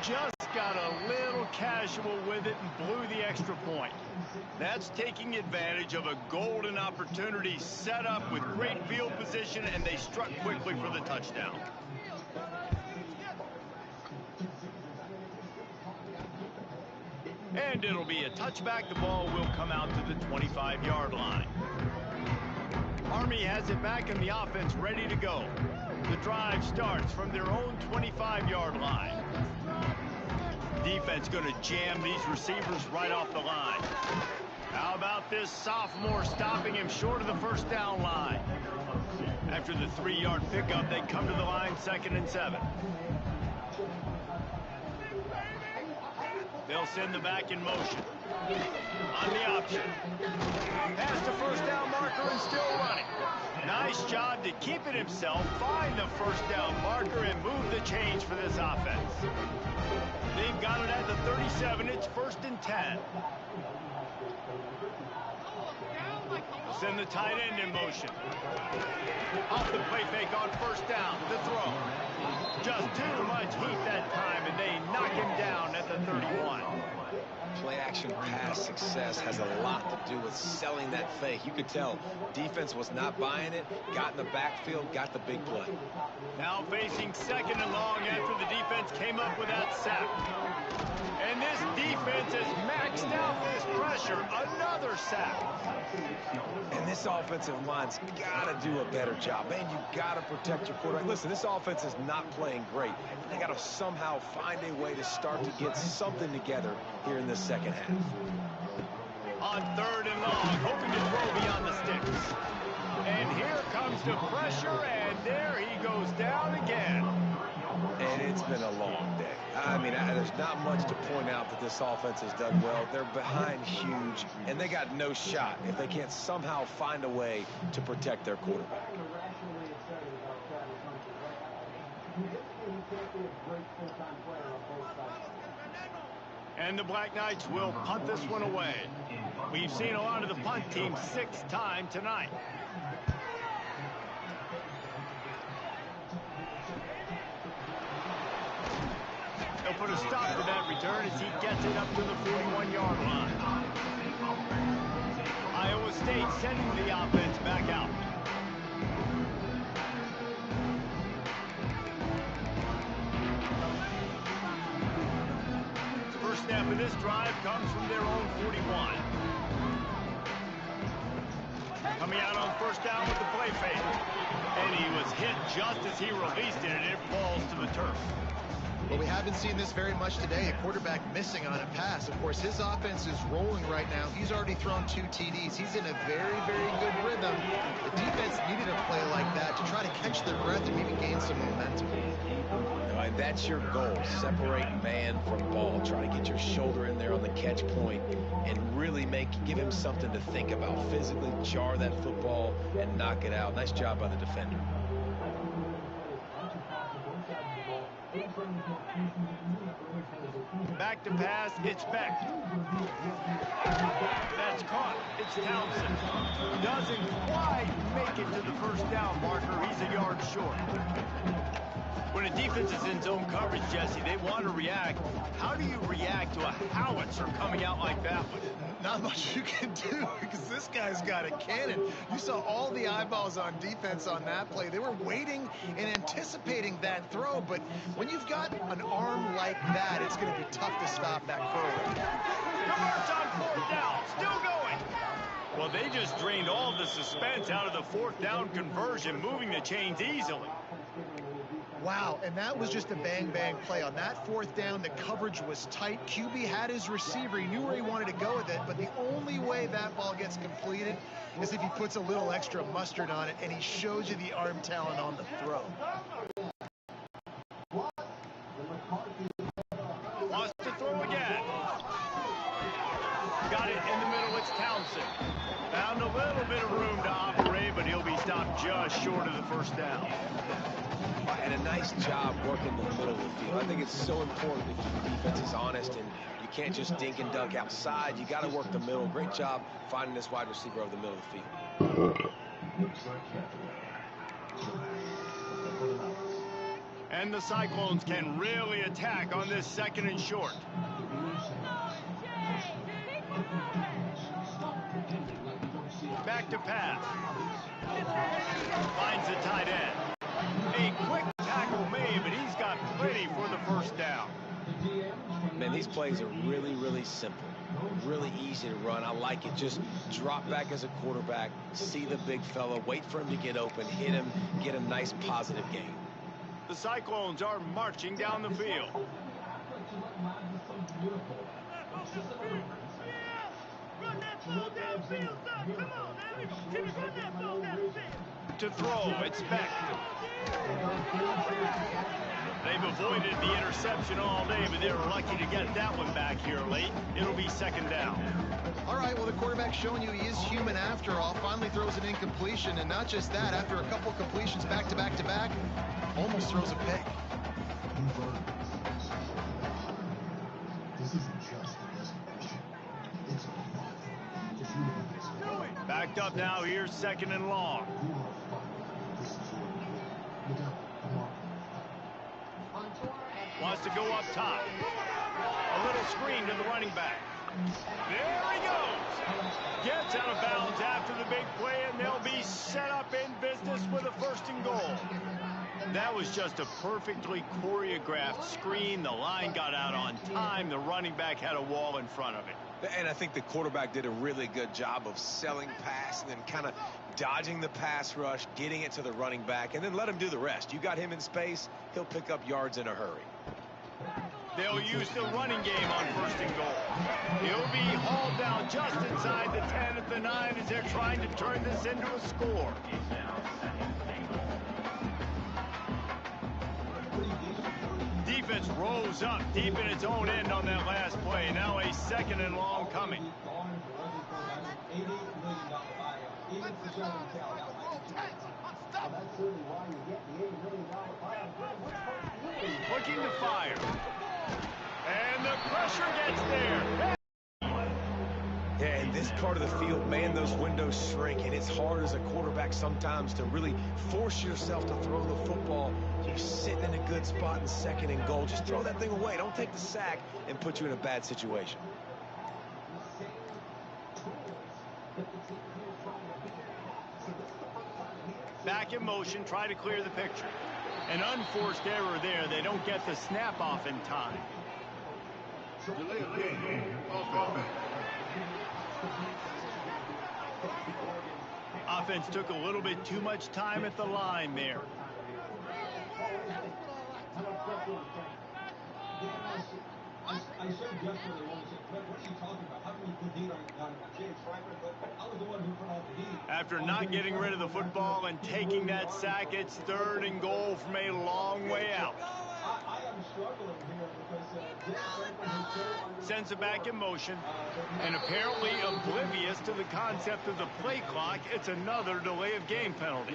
Just got a little casual with it and blew the extra point. That's taking advantage of a golden opportunity set up with great field position, and they struck quickly for the touchdown. And it'll be a touchback. The ball will come out to the 25-yard line. Army has it back and the offense ready to go. The drive starts from their own 25-yard line. Defense going to jam these receivers right off the line. How about this sophomore stopping him short of the first down line? After the 3-yard pickup, they come to the line 2nd and 7. They'll send the back in motion. On the option. Past the first down marker and still running. Nice job to keep it himself, find the first down marker, and move the chains for this offense. They've got it at the 37. It's 1st and 10. Send the tight end in motion. Off the play fake on first down. The throw. Just too much heat that time, and they knock him down at the 31. Play-action pass success has a lot to do with selling that fake. You could tell defense was not buying it, got in the backfield, got the big play. Now facing 2nd and long after the defense came up with that sack. And this defense has maxed out this pressure. Another sack. And this offensive line's got to do a better job. Man, you got to protect your quarterback. Listen, this offense is not playing great. They got to somehow find a way to start to get something together here in this second half. On 3rd and long, hoping to throw beyond the sticks. And here comes the pressure, and there he goes down again. And it's been a long day. I mean, there's not much to point out that this offense has done well. They're behind huge, and they got no shot if they can't somehow find a way to protect their quarterback. And the Black Knights will punt this one away. We've seen a lot of the punt team 6th time tonight. They'll put a stop to that return as he gets it up to the 41-yard line. Iowa State sending the offense back out. First snap of this drive comes from their own 41. Coming out on first down with the play fake. And he was hit just as he released it, and it falls to the turf. Well, we haven't seen this very much today. A quarterback missing on a pass. Of course, his offense is rolling right now. He's already thrown 2 TDs. He's in a very, very good rhythm. The defense needed a play like that to try to catch their breath and maybe gain some momentum. Right, that's your goal. Separate man from ball. Try to get your shoulder in there on the catch point and really give him something to think about. Physically jar that football and knock it out. Nice job by the defender. Back to pass, it's Beck. That's caught. It's Townsend. Doesn't quite make it to the first down marker. He's a yard short. When a defense is in zone coverage, Jesse, they want to react. How do you react to a howitzer coming out like that one? Not much you can do because this guy's got a cannon. You saw all the eyeballs on defense on that play. They were waiting and anticipating that throw, but when you've got an arm like that, it's going to be tough to stop that curl. Yards on 4th down, still going. Well, they just drained all the suspense out of the 4th down conversion, moving the chains easily. Wow, and that was just a bang-bang play. On that 4th down, the coverage was tight. QB had his receiver. He knew where he wanted to go with it, but the only way that ball gets completed is if he puts a little extra mustard on it, and he shows you the arm talent on the throw. just short of the first down. And a nice job working the middle of the field. I think it's so important to keep the defense is honest, and you can't just dink and dunk outside. You got to work the middle. Great job finding this wide receiver over the middle of the field. And the Cyclones can really attack on this 2nd and short. Back to pass. Finds the tight end. A quick tackle made, but he's got plenty for the first down. Man, these plays are really, really simple. Really easy to run. I like it. Just drop back as a quarterback, see the big fella, wait for him to get open, hit him, get a nice positive gain. The Cyclones are marching down the field. To throw, it's Beck. They've avoided the interception all day, but they were lucky to get that one back here late. It'll be 2nd down. All right, well, the quarterback's showing you he is human after all. Finally throws an incompletion, and not just that, after a couple completions back to back to back, almost throws a pick. This isn't just a destination. It's a fight. If you want this, backed up now. Here's 2nd and long. you are fighting. This is your game. Look out. Come on. Wants to go up top. A little screen to the running back. There he goes. Gets out of bounds after the big play, and they'll be set up in business with a 1st and goal. That was just a perfectly choreographed screen. The line got out on time. The running back had a wall in front of it. And I think the quarterback did a really good job of selling pass and then kind of dodging the pass rush, getting it to the running back, and then let him do the rest. You got him in space, he'll pick up yards in a hurry. They'll use the running game on 1st and goal. He'll be hauled down just inside the 10 at the 9 as they're trying to turn this into a score. Defense rose up deep in its own end on that last play. Now a 2nd and long coming. Looking to fire. And the pressure gets there. Yeah, in this part of the field, man, those windows shrink, and it's hard as a quarterback sometimes to really force yourself to throw the football. You're sitting in a good spot in 2nd and goal. Just throw that thing away. Don't take the sack and put you in a bad situation. Back in motion, try to clear the picture. An unforced error there. They don't get the snap off in time. Offense took a little bit too much time at the line there. I said yesterday, what are you talking about? How can you put heat on James Franklin? But I was the one who put out the heat. After not getting rid of the football and taking that sack, it's 3rd and goal from a long way out. I am struggling here because James Franklin is so sends it back in motion, and apparently oblivious to the concept of the play clock, it's another delay of game penalty.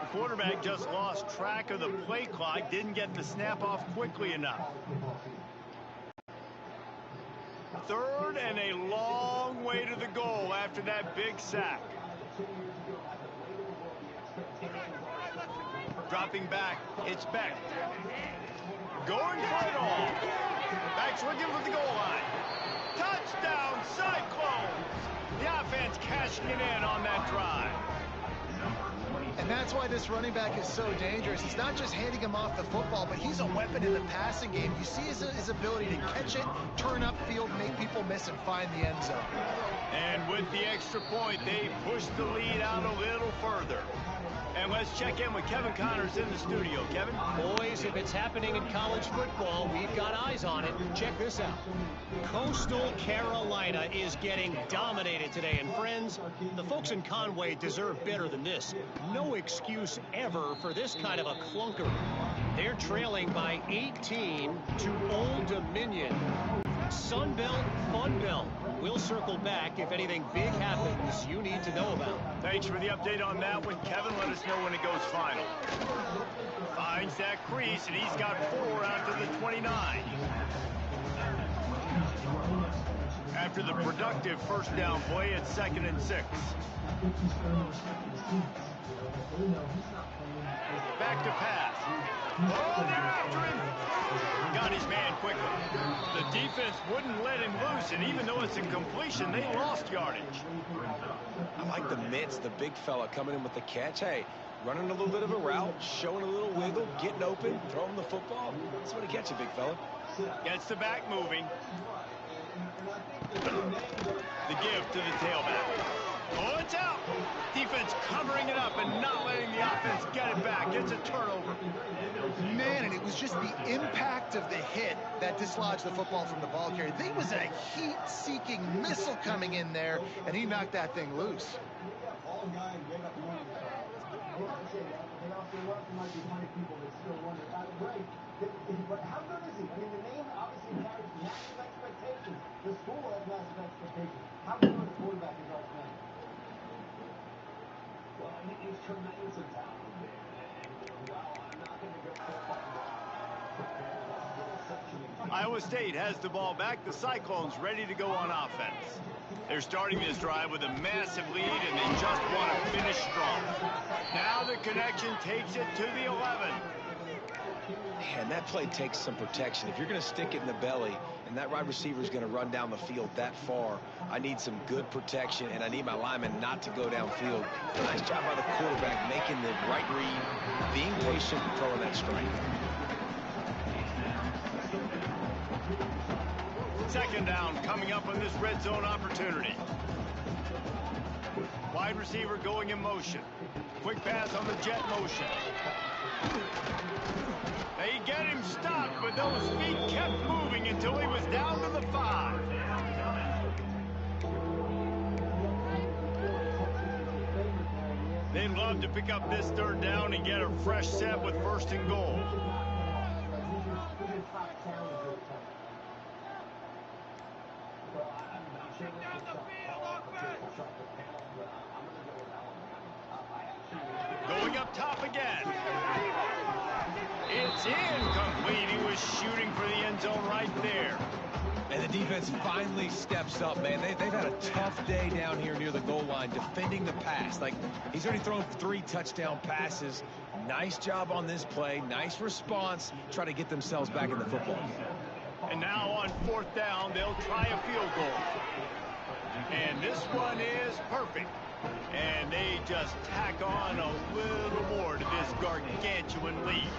The quarterback just lost track of the play clock, didn't get the snap off quickly enough. 3rd and a long way to the goal after that big sack. Dropping back, it's Beck. Going for it all. Beck's looking for the goal line. Touchdown, Cyclones! The offense cashing it in on that drive. And that's why this running back is so dangerous. He's not just handing him off the football, but he's a weapon in the passing game. You see his ability to catch it, turn upfield, make people miss, and find the end zone. And with the extra point, they push the lead out a little further. And let's check in with Kevin Connors in the studio. Kevin? Boys, if it's happening in college football, we've got eyes on it. Check this out. Coastal Carolina is getting dominated today. And friends, the folks in Conway deserve better than this. No excuse ever for this kind of a clunker. They're trailing by 18 to Old Dominion. Sunbelt, Funbelt. We'll circle back if anything big happens you need to know about. Thanks for the update on that one, Kevin. Let us know when it goes final. Finds that crease, and he's got 4 out to the 29. After the productive first down play, it's 2nd and 6. Back to pass. Oh, they're after him. Got his man quickly. The defense wouldn't let him loose, and even though it's a completion, they lost yardage. I like the mitts, the big fella coming in with the catch. Hey, running a little bit of a route, showing a little wiggle, getting open, throwing the football. That's what he catch, a big fella. Gets the back moving. The give to the tailback. Oh, it's out. Defense covering it up and not letting the offense get it back. It's a turnover. Man, and it was just the impact of the hit that dislodged the football from the ball carrier. There was a heat-seeking missile coming in there, and he knocked that thing loose. But how good is he? I mean, the name obviously carries massive expectations. The school has massive expectations. How good of a quarterback is our man? Well, he's tremendous in talent, man. And well, I'm not going to go so far. Iowa State has the ball back. The Cyclones ready to go on offense. They're starting this drive with a massive lead, and they just want to finish strong. Now the connection takes it to the 11. And that play takes some protection. If you're going to stick it in the belly and that wide receiver is going to run down the field that far, I need some good protection, and I need my lineman not to go downfield. Nice job by the quarterback making the right read, being patient, and throwing that strike. 2nd down coming up on this red zone opportunity. Wide receiver going in motion. Quick pass on the jet motion. They get him stopped, but those feet kept moving until he was down to the 5. They'd love to pick up this 3rd down and get a fresh set with 1st and goal. Going up top again. It's incomplete. He was shooting for the end zone right there. And the defense finally steps up, man. They've had a tough day down here near the goal line defending the pass. Like, he's already thrown 3 touchdown passes. Nice job on this play. Nice response. Try to get themselves back in the football game. And now on 4th down, they'll try a field goal. And this one is perfect. And they just tack on a little more to this gargantuan lead.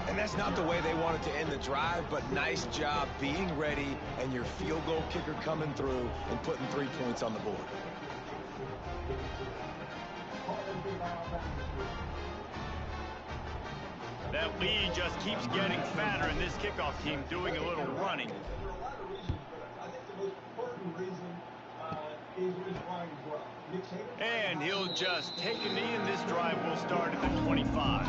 And that's not the way they wanted to end the drive, but nice job being ready and your field goal kicker coming through and putting 3 points on the board. That lead just keeps getting fatter, and this kickoff team doing a little running. And he'll just take a knee, and this drive will start at the 25.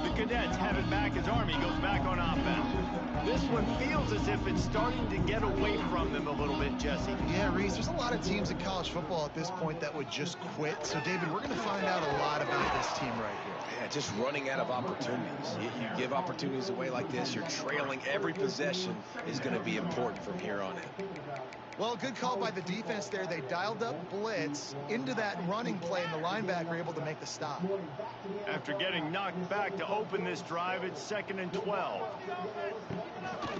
The Cadets have it back as Army goes back on offense. This one feels as if it's starting to get away from them a little bit, Jesse. Yeah, Reese, there's a lot of teams in college football at this point that would just quit. So, David, we're going to find out a lot about this team right here. Yeah, just running out of opportunities. You give opportunities away like this, you're trailing every possession is going to be important from here on in. Well, good call by the defense there. They dialed up blitz into that running play, and the linebacker able to make the stop. After getting knocked back to open this drive, it's 2nd and 12.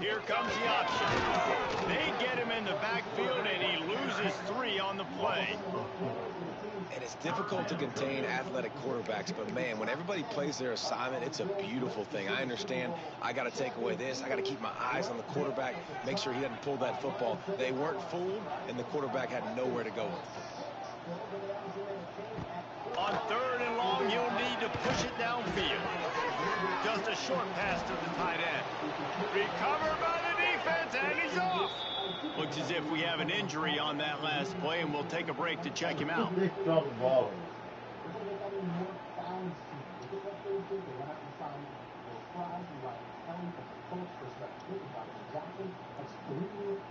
Here comes the option. They get him in the backfield, and he loses 3 on the play. And it's difficult to contain athletic quarterbacks, but man, when everybody plays their assignment, it's a beautiful thing. I understand I got to take away this. I got to keep my eyes on the quarterback, make sure he doesn't pull that football. They weren't fooled, and the quarterback had nowhere to go with it. On 3rd and long, you'll need to push it downfield. Just a short pass to the tight end. Recovered by the defense, and he's off. Looks as if we have an injury on that last play, and we'll take a break to check him out. mentality from the coach perspective. Think about it. Exactly. That's 3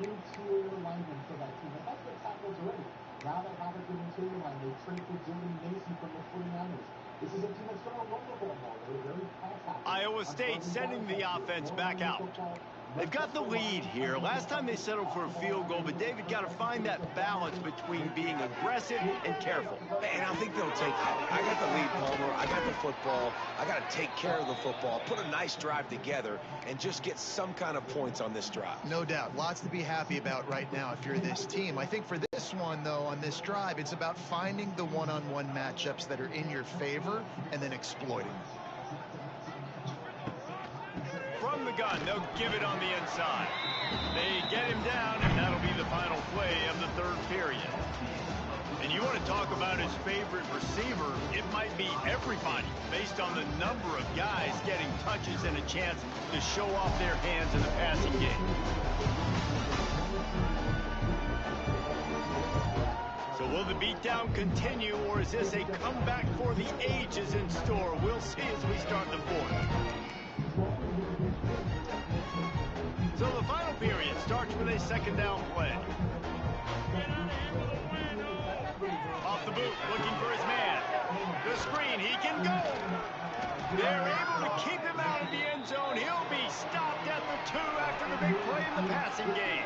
interior linemen for that team. That's their tackles already. Now they have a good interior line. They traded Jordan Mason from the 49ers. This is a team that's going to run the ball more. They're very pass-happy. Iowa State sending the offense back out. They've got the lead here. Last time they settled for a field goal, but David got to find that balance between being aggressive and careful. Man, I think they'll take that. I got the lead, Palmer. I got the football. I got to take care of the football, put a nice drive together, and just get some kind of points on this drive. No doubt. Lots to be happy about right now if you're this team. I think for this one, though, on this drive, it's about finding the one-on-one matchups that are in your favor and then exploiting them. From the gun, they'll give it on the inside. They get him down, and that'll be the final play of the third period. And you want to talk about his favorite receiver, it might be everybody, based on the number of guys getting touches and a chance to show off their hands in the passing game. So will the beatdown continue, or is this a comeback for the ages in store? We'll see as we start the fourth. So the final period starts with a second down play. Off the boot, looking for his man. The screen, he can go. They're able to keep him out of the end zone. He'll be stopped at the 2 after the big play in the passing game.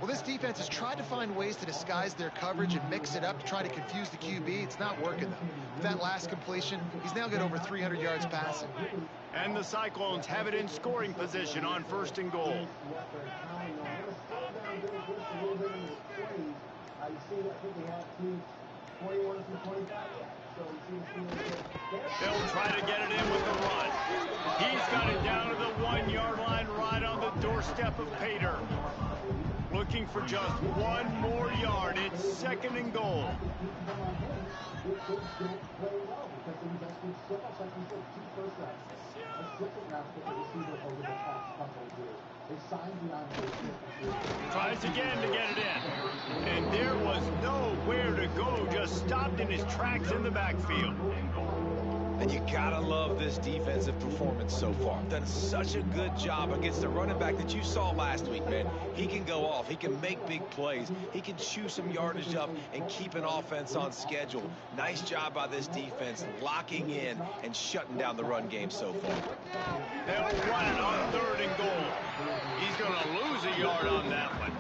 Well, this defense has tried to find ways to disguise their coverage and mix it up to try to confuse the QB. It's not working, though. With that last completion, he's now got over 300 yards passing. And the Cyclones have it in scoring position on 1st and goal. They'll try to get it in with the run. He's got it down to the 1-yard line right on the doorstep of Pater. Looking for just 1 more yard. It's 2nd and goal. Tries again to get it in. And there was nowhere to go. Just stopped in his tracks in the backfield. And you gotta love this defensive performance so far. Done such a good job against the running back that you saw last week, man. He can go off. He can make big plays. He can chew some yardage up and keep an offense on schedule. Nice job by this defense locking in and shutting down the run game so far. They'll run it on 3rd and goal. He's gonna lose a yard on that one.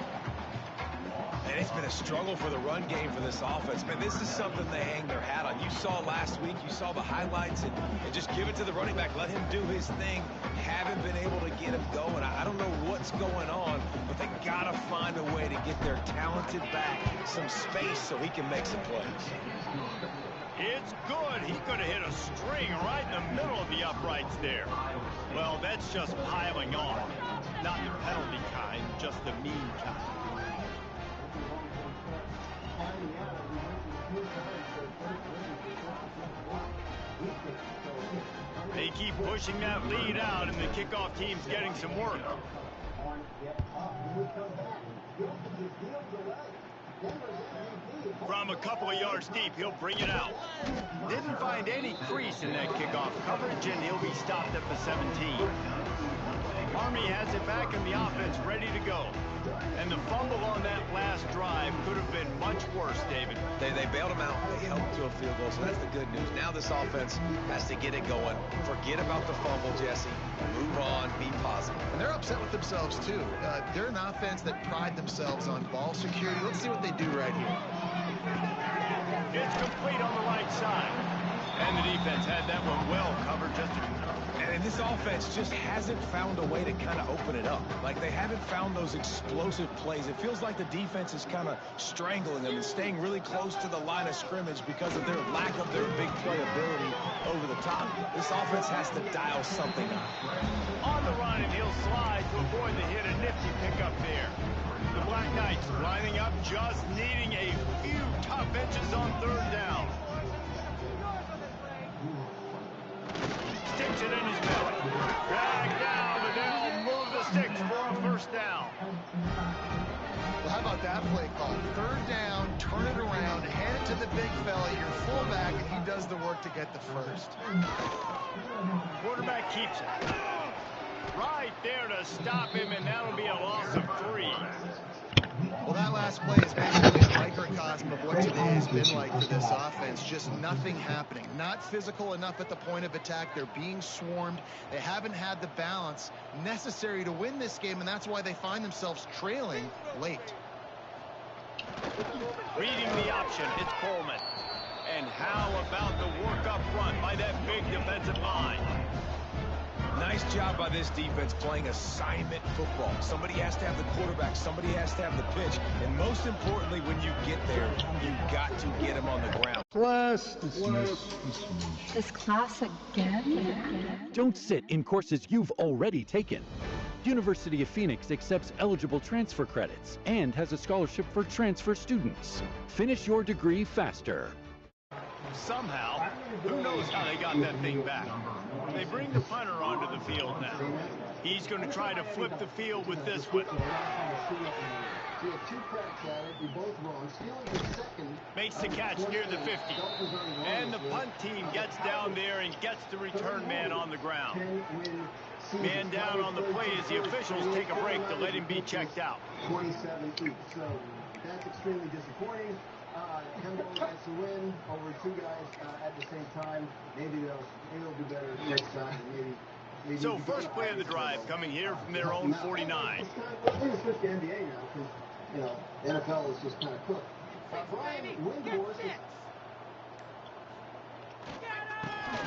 And it's been a struggle for the run game for this offense. Man, this is something they hang their hat on. You saw last week, you saw the highlights, and just give it to the running back. Let him do his thing. Haven't been able to get him going. I don't know what's going on, but they got to find a way to get their talented back some space so he can make some plays. It's good. He could have hit a string right in the middle of the uprights there. Well, that's just piling on. Not the penalty kind, just the mean kind. They keep pushing that lead out, and the kickoff team's getting some work. From a couple of yards deep, he'll bring it out. Didn't find any crease in that kickoff coverage, and he'll be stopped at the 17. Army has it back in the offense, ready to go. And the fumble on that last drive could have been much worse, David. They bailed him out. They held him to a field goal, so that's the good news. Now this offense has to get it going. Forget about the fumble, Jesse. Move on. Be positive. And they're upset with themselves, too. They're an offense that pride themselves on ball security. Let's see what they do right here. It's complete on the right side. And the defense had that one well covered. And this offense just hasn't found a way to kind of open it up. Like, they haven't found those explosive plays. It feels like the defense is kind of strangling them and staying really close to the line of scrimmage because of their lack of their big play ability over the top. This offense has to dial something up. On the run, and he'll slide to avoid the hit. A nifty pickup there. The Black Knights lining up, just needing a few tough inches on 3rd down. Sticks it in his belly. Drag down, but they'll move the sticks for a 1st down. Well, how about that play call? 3rd down, turn it around, hand it to the big fella, your fullback, and he does the work to get the 1st. Quarterback keeps it. Right there to stop him, and that'll be a loss of 3. Well, that last play is basically a microcosm of what today has been like for this offense. Just nothing happening. Not physical enough at the point of attack. They're being swarmed. They haven't had the balance necessary to win this game, and that's why they find themselves trailing late. Reading the option, it's Coleman. And how about the work up front by that big defensive line? Nice job by this defense playing assignment football. Somebody has to have the quarterback. Somebody has to have the pitch. And most importantly, when you get there, you got to get him on the ground. Class dismissed. This class again? Don't sit in courses you've already taken. University of Phoenix accepts eligible transfer credits and has a scholarship for transfer students. Finish your degree faster. Somehow, who knows how they got that thing back. They bring the punter onto the field now. He's going to try to flip the field with this one. Makes the catch near the 50. And the punt team gets down there and gets the return man on the ground. Man down on the play as the officials take a break to let him be checked out. 27 each, so that's extremely disappointing. Hembo gets a win over 2 guys at the same time. Maybe they'll do better next time. Maybe so first play of the drive coming here from their own 49. It's time to switch to NBA now because, you know, the NFL is just kind of cooked. Brian Windhorst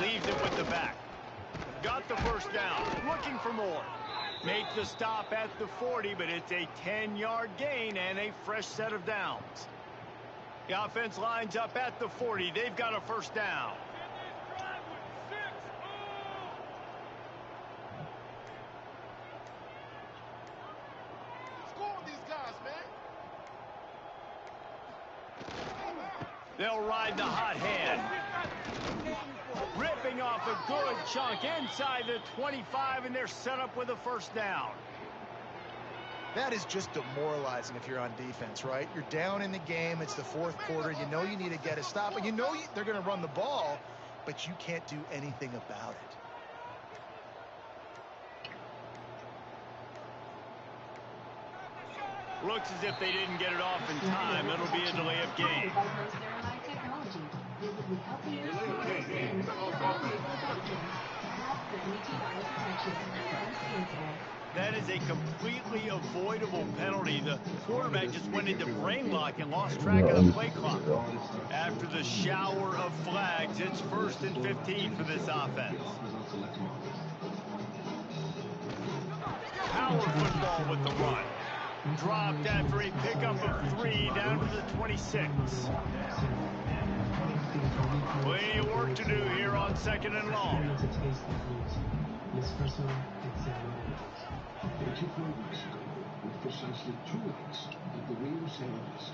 leaves it with the back. Got the first down. Looking for more. Make the stop at the 40, but it's a 10-yard gain and a fresh set of downs. The offense lines up at the 40. They've got a first down. Score with these guys, man. They'll ride the hot hand. Ripping off a good chunk inside the 25, and they're set up with a first down. That is just demoralizing if you're on defense, right? You're down in the game. It's the 4th quarter. You know you need to get a stop, and you know they're going to run the ball, but you can't do anything about it. Looks as if they didn't get it off in time. It'll be a delay of game. That is a completely avoidable penalty. The quarterback just went into brain lock and lost track of the play clock. After the shower of flags, it's 1st and 15 for this offense. Power football with the run. Dropped after a pickup of 3 down to the 26. Plenty of work to do here on 2nd and long. With precisely 2 eggs at the Wheel Sandwich.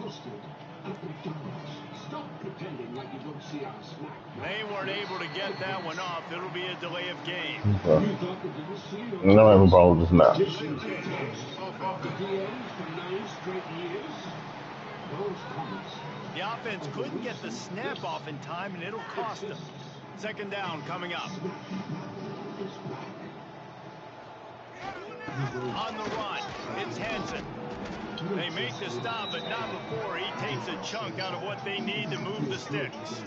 Posted at McDonald's. Stop pretending like you don't see our snack. They weren't able to get that one off. It'll be a delay of game. No, I have a problem with this now. The DMs for 9 straight years. Those comments. The offense couldn't get the snap off in time, and it'll cost them. 2nd down coming up. On the run, it's Hansen. They make the stop, but not before he takes a chunk out of what they need to move the sticks.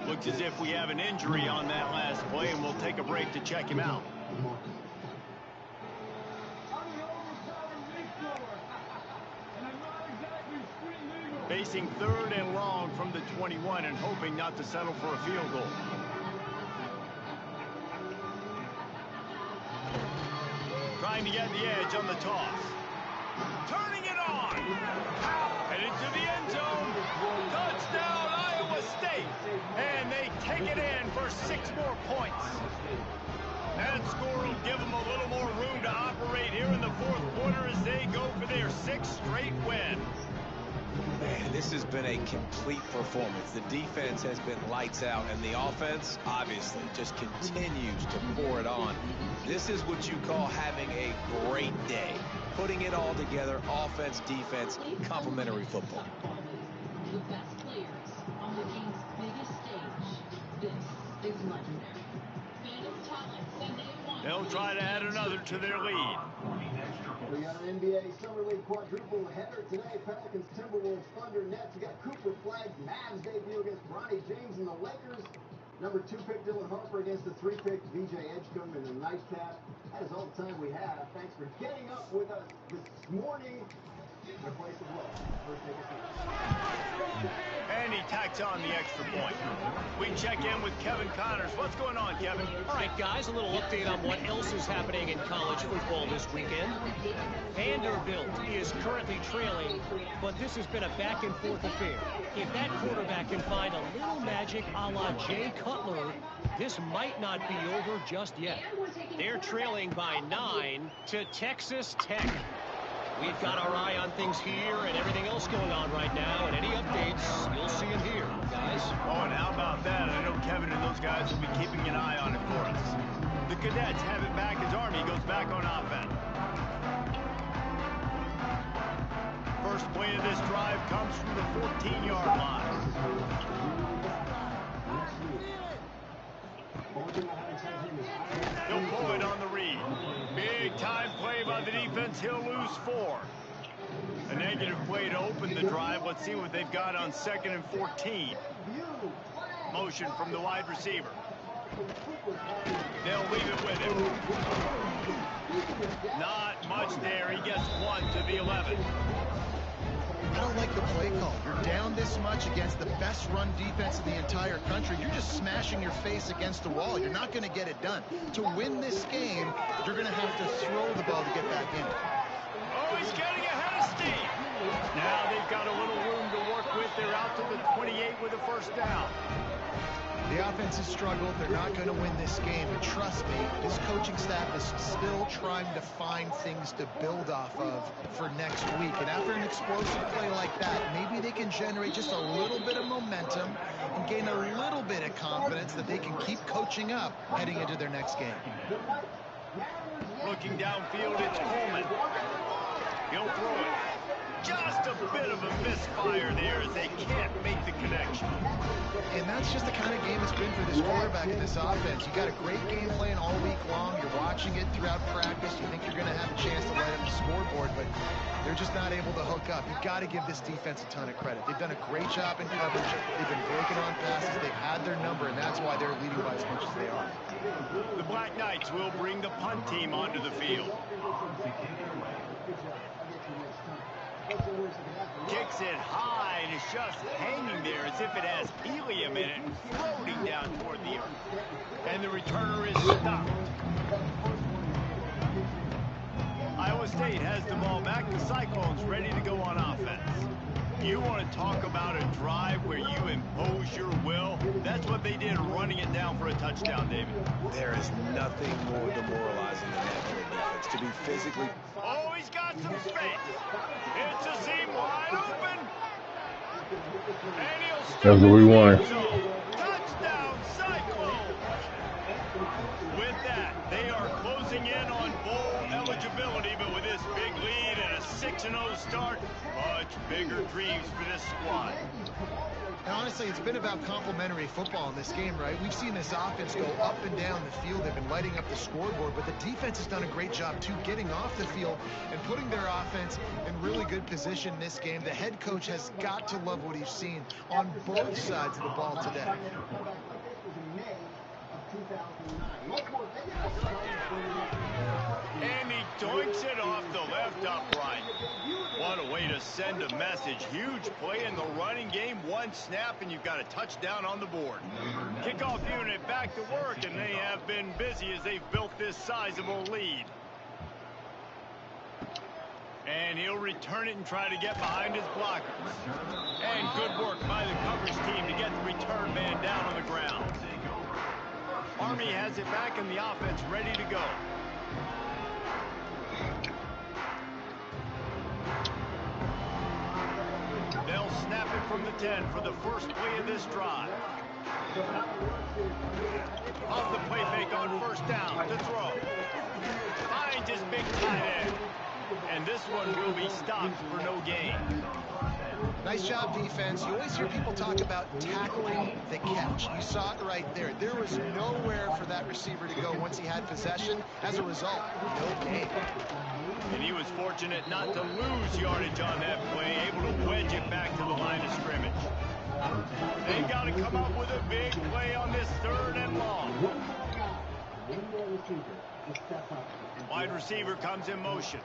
Looks as if we have an injury on that last play, and we'll take a break to check him out. Facing 3rd and long from the 21 and hoping not to settle for a field goal. Trying to get the edge on the toss. Turning it on. And into the end zone. Touchdown, Iowa State. And they take it in for 6 more points. That score will give them a little more room to operate here in the 4th quarter as they go for their 6th straight win. Man, this has been a complete performance. The defense has been lights out, and the offense, obviously, just continues to pour it on. This is what you call having a great day. Putting it all together, offense, defense, complementary football. The best players on the game's biggest stage. This is legendary. Phantom talents, and they want They'll try to add another to their lead. We got an NBA Summer League quadruple header today. Pelicans, Timberwolves, Thunder, Nets. We got Cooper Flag, Mavs debut against Bronny James and the Lakers. Number 2 pick Dylan Harper against the 3 pick VJ Edgecombe in the nightcap. That is all the time we have. Thanks for getting up with us this morning. The place of love. First take us. And he tacks on the extra point. We check in with Kevin Connors. What's going on, Kevin? All right, guys, a little update on what else is happening in college football this weekend. Vanderbilt is currently trailing, but this has been a back-and-forth affair. If that quarterback can find a little magic a la Jay Cutler, this might not be over just yet. They're trailing by 9 to Texas Tech. We've got our eye on things here and everything else going on right now, and any updates, you'll see them here, guys. Oh, and how about that? I know Kevin and those guys will be keeping an eye on it for us. The Cadets have it back as Army goes back on offense. First play of this drive comes from the 14-yard line. He'll pull it on the read. Big time play by the defense. He'll lose 4. A negative play to open the drive. Let's see what they've got on 2nd and 14. Motion from the wide receiver. They'll leave it with him. Not much there. He gets 1 to the 11. I don't like the play call. You're down this much against the best run defense in the entire country. You're just smashing your face against the wall. You're not going to get it done. To win this game, you're going to have to throw the ball to get back in. Oh, he's getting ahead of steam. Now they've got a little room to work with. They're out to the 28 with a first down. The offense has struggled. They're not going to win this game. But trust me, this coaching staff is still trying to find things to build off of for next week. And after an explosive play like that, maybe they can generate just a little bit of momentum and gain a little bit of confidence that they can keep coaching up heading into their next game. Looking downfield, it's Coleman. He'll throw it. Just a bit of a misfire there as they can't make the connection. And that's just the kind of game it's been for this quarterback in this offense. You got a great game plan all week long. You're watching it throughout practice. You think you're going to have a chance to light up the scoreboard, but they're just not able to hook up. You've got to give this defense a ton of credit. They've done a great job in coverage. They've been breaking on passes. They've had their number, and that's why they're leading by as much as they are. The Black Knights will bring the punt team onto the field. Kicks it high and is just hanging there as if it has helium in it, floating down toward the earth. And the returner is stopped. Iowa State has the ball back. The Cyclones ready to go on offense. You want to talk about a drive where you impose your will? That's what they did, running it down for a touchdown, David. There is nothing more demoralizing than that for a defense. To be physically... Oh, he's got some space. It's a seam wide open. And he'll That's what we wanted. Touchdown, Cyclones. With that, they are closing in on bowl eligibility, but with this big lead and a 6-0 start, much bigger dreams for this squad. And honestly, it's been about complementary football in this game, right? We've seen this offense go up and down the field. They've been lighting up the scoreboard, but the defense has done a great job, too, getting off the field and putting their offense in really good position in this game. The head coach has got to love what he's seen on both sides of the ball today. And he doinks it off the left upright. What a way to send a message. Huge play in the running game. One snap, and you've got a touchdown on the board. Kickoff unit back to work, and they have been busy as they've built this sizable lead. And he'll return it and try to get behind his blockers. And good work by the coverage team to get the return man down on the ground. Army has it back in the offense, ready to go. They'll snap it from the 10 for the first play of this drive. Off the play fake on first down to throw. Finds his big tight end. And this one will be stopped for no gain. Nice job, defense. You always hear people talk about tackling the catch. You saw it right there. There was nowhere for that receiver to go once he had possession. As a result, no gain. And he was fortunate not to lose yardage on that play, able to wedge it back to the line of scrimmage. They got to come up with a big play on this 3rd and long. Wide receiver comes in motion.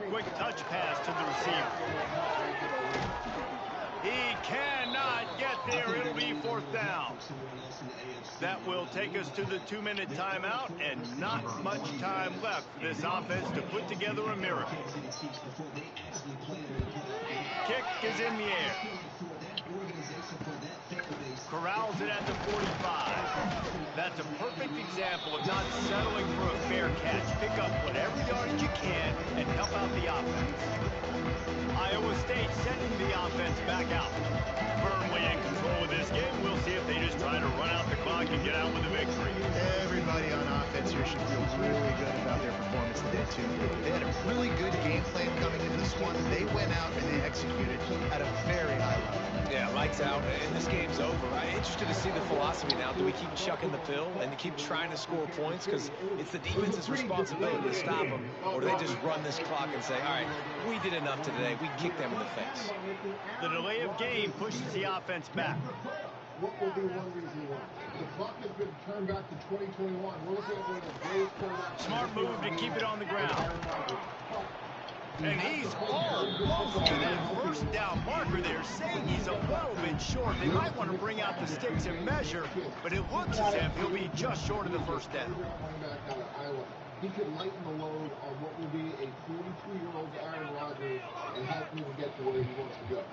Quick touch pass to the receiver. He cannot get there. It'll be 4th down. That will take us to the 2-minute timeout, and not much time left for this offense to put together a miracle. Kick is in the air. Corrals it at the 45. That's a perfect example of not settling for a fair catch. Pick up whatever yardage you can and help out the offense. Iowa State sending the offense back out. Firmly in control of this game. We'll see if they just try to run out the clock and get out with a victory. Everybody on offense here should feel really good about their performance today, too. They had a really good game plan coming into this one. They went out and they executed at a very high level. Yeah, lights out, and this game's over. I'm interested to see the philosophy now. Do we keep chucking the pill and keep trying to score points? Because it's the defense's responsibility to stop them. Or do they just run this clock and say, all right, we did enough today. We kick them in the face. The delay of game pushes the offense back. What will be one reason why? The clock has been turned back to 2021. We're looking at one of the greatest quarterbacks. Smart move to keep it on the ground. And he's almost to that 1st down marker there, saying he's a little bit short. They might want to bring out the sticks and measure, but it looks as if he'll be just short of the 1st down. He could lighten the load on what will be a 42-year-old Aaron Rodgers and help him get to where he wants to go.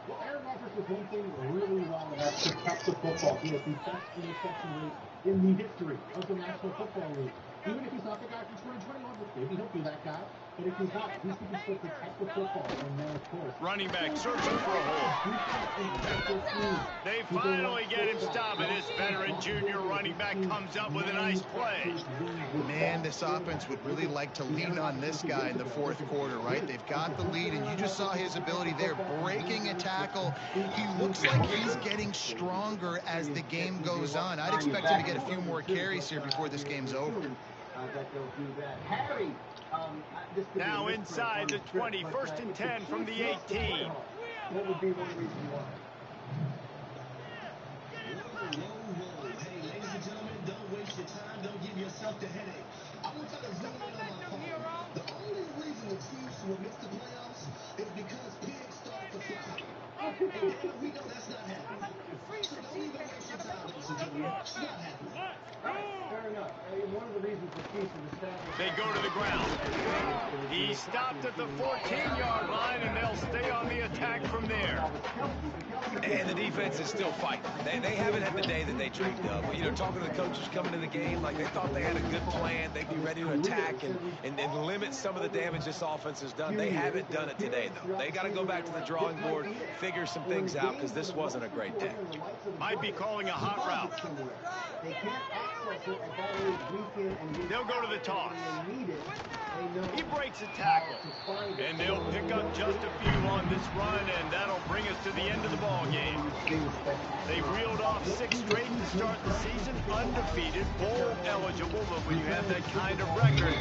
Well, Aaron Rodgers was one thing really well, and that's protect the football. He has the best interception rate in the history of the National Football League. Even if he's not the guy from 2021, maybe he'll be that guy. But if he's not, at least he can still protect the football. And then, of course, running back searching for a hole. They finally get him stopped, and this veteran junior running back comes up with a nice play. Man, this offense would really like to lean on this guy in the 4th quarter, right? They've got the lead, and you just saw his ability there, breaking a tackle. He looks like he's getting stronger as the game goes on. I'd expect him to get a few more carries here before this game's over. Now inside the 20, 1st and 10 from the 18. What would be one reason why? Hey, ladies and gentlemen, don't waste your time. Don't give yourself the headache. I want y'all to zoom in on my phone. The only reason the Chiefs will miss the playoffs is because pigs start to fly. And damn, we know that's not happening. So don't even waste your time, ladies and gentlemen. It's not happening. Fair enough. One of the reasons the Chiefs are established. They go to the ground. He stopped at the 14-yard line, and they'll stay on the attack from there. And the defense is still fighting. They haven't had the day that they dreamed of. You know, talking to the coaches coming to the game, like they thought they had a good plan. They'd be ready to attack and limit some of the damage this offense has done. They haven't done it today, though. They got to go back to the drawing board, figure some things out, because this wasn't a great day. Might be calling a hot route. They'll go to the toss. He breaks a tackle. And they'll pick up just a few on this run, and that'll bring us to the end of the ball game. They reeled off 6 straight to start the season, undefeated, bowl eligible, but when you have that kind of record,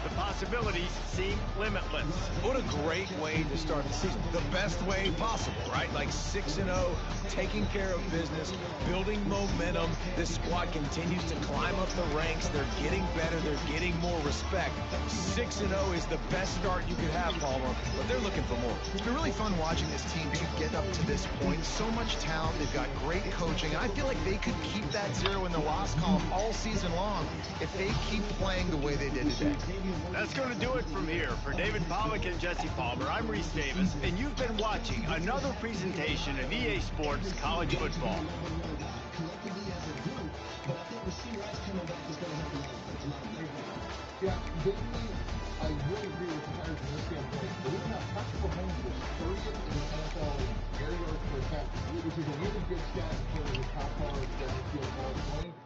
the possibilities seem limitless. What a great way to start the season. The best way possible, right? Like 6-0, taking care of business, building momentum. This squad continues to climb up the ranks. They're getting better. They're getting more respect. 6-0 is the best start you could have, Palmer, but they're looking for more. It's been really fun watching this team to get up to this point. So much talent. They've got great coaching, and I feel like they could keep that 0 in the loss column all season long if they keep playing the way they did today. That's going to do it from here. For David Pollack and Jesse Palmer, I'm Reese Davis, and you've been watching another presentation of EA Sports College Football. Yeah, I really agree with the Packers from this standpoint. But we have Patrick Mahomes was 30th in the NFL air yards per attempt, which is a really good stat for the top downfield ball playing.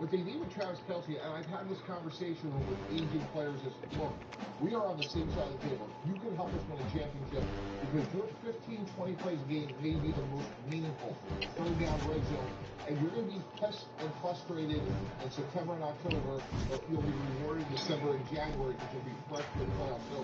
What they need with Travis Kelce, and I've had this conversation with aging players, is, look, we are on the same side of the table. You can help us win a championship because your 15, 20 plays a game may be the most meaningful. Third down, red zone. And you're going to be pissed and frustrated in September and October, but you'll be rewarded in December and January because you'll be fresh for the playoffs. So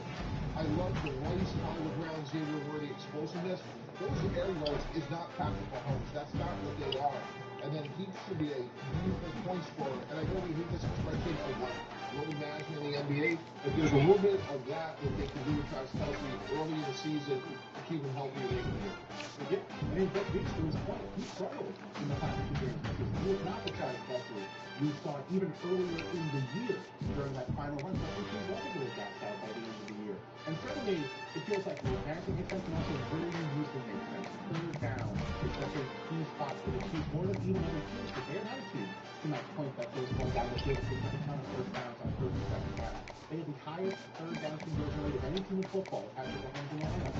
I love the Rice, Hollywood Brown, Xavier Worthy explosiveness. Those air yards is not Patrick Mahomes. That's not what they are. And then he should be a meaningful point scorer. And I know we hate this expression of like load management in the NBA, but there's a little bit of that they can do with Travis Kelce early in the season to keep him healthy late in the year. Yeah, I mean, that speaks to his point. He struggled in the past 2 games because he was not the Travis Kelce we saw even earlier in the year during that final run. So I think he wasn't really gassed out by the end of the year. And certainly, it feels like the advancing makes sense and also very useful makes sense. Third down is such a key spot for the Chiefs, more than even other teams, because they're not a team to that point that goes going down the field with a ton of first downs on first and second down. They had the highest third down conversion rate of any team in football. Patrick Mahomes in the lineup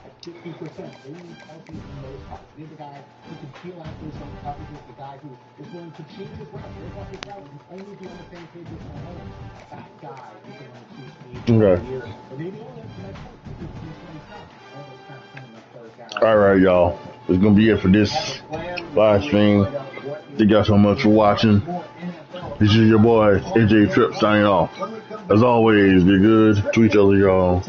at 50%. They need Kelce in those spots. They need the guy who can peel out those young coverages, the guy who is willing to change his route, break off his route, and only be on the same page with Mahomes. That guy is the one the Chiefs need for the year. Or maybe only up to that point, because he's really tough. All those times coming up third down. All right, y'all. It's going to be it for this live stream. Thank y'all so much for watching. This is your boy, AJTRIP, signing off. As always, be good to each other, y'all.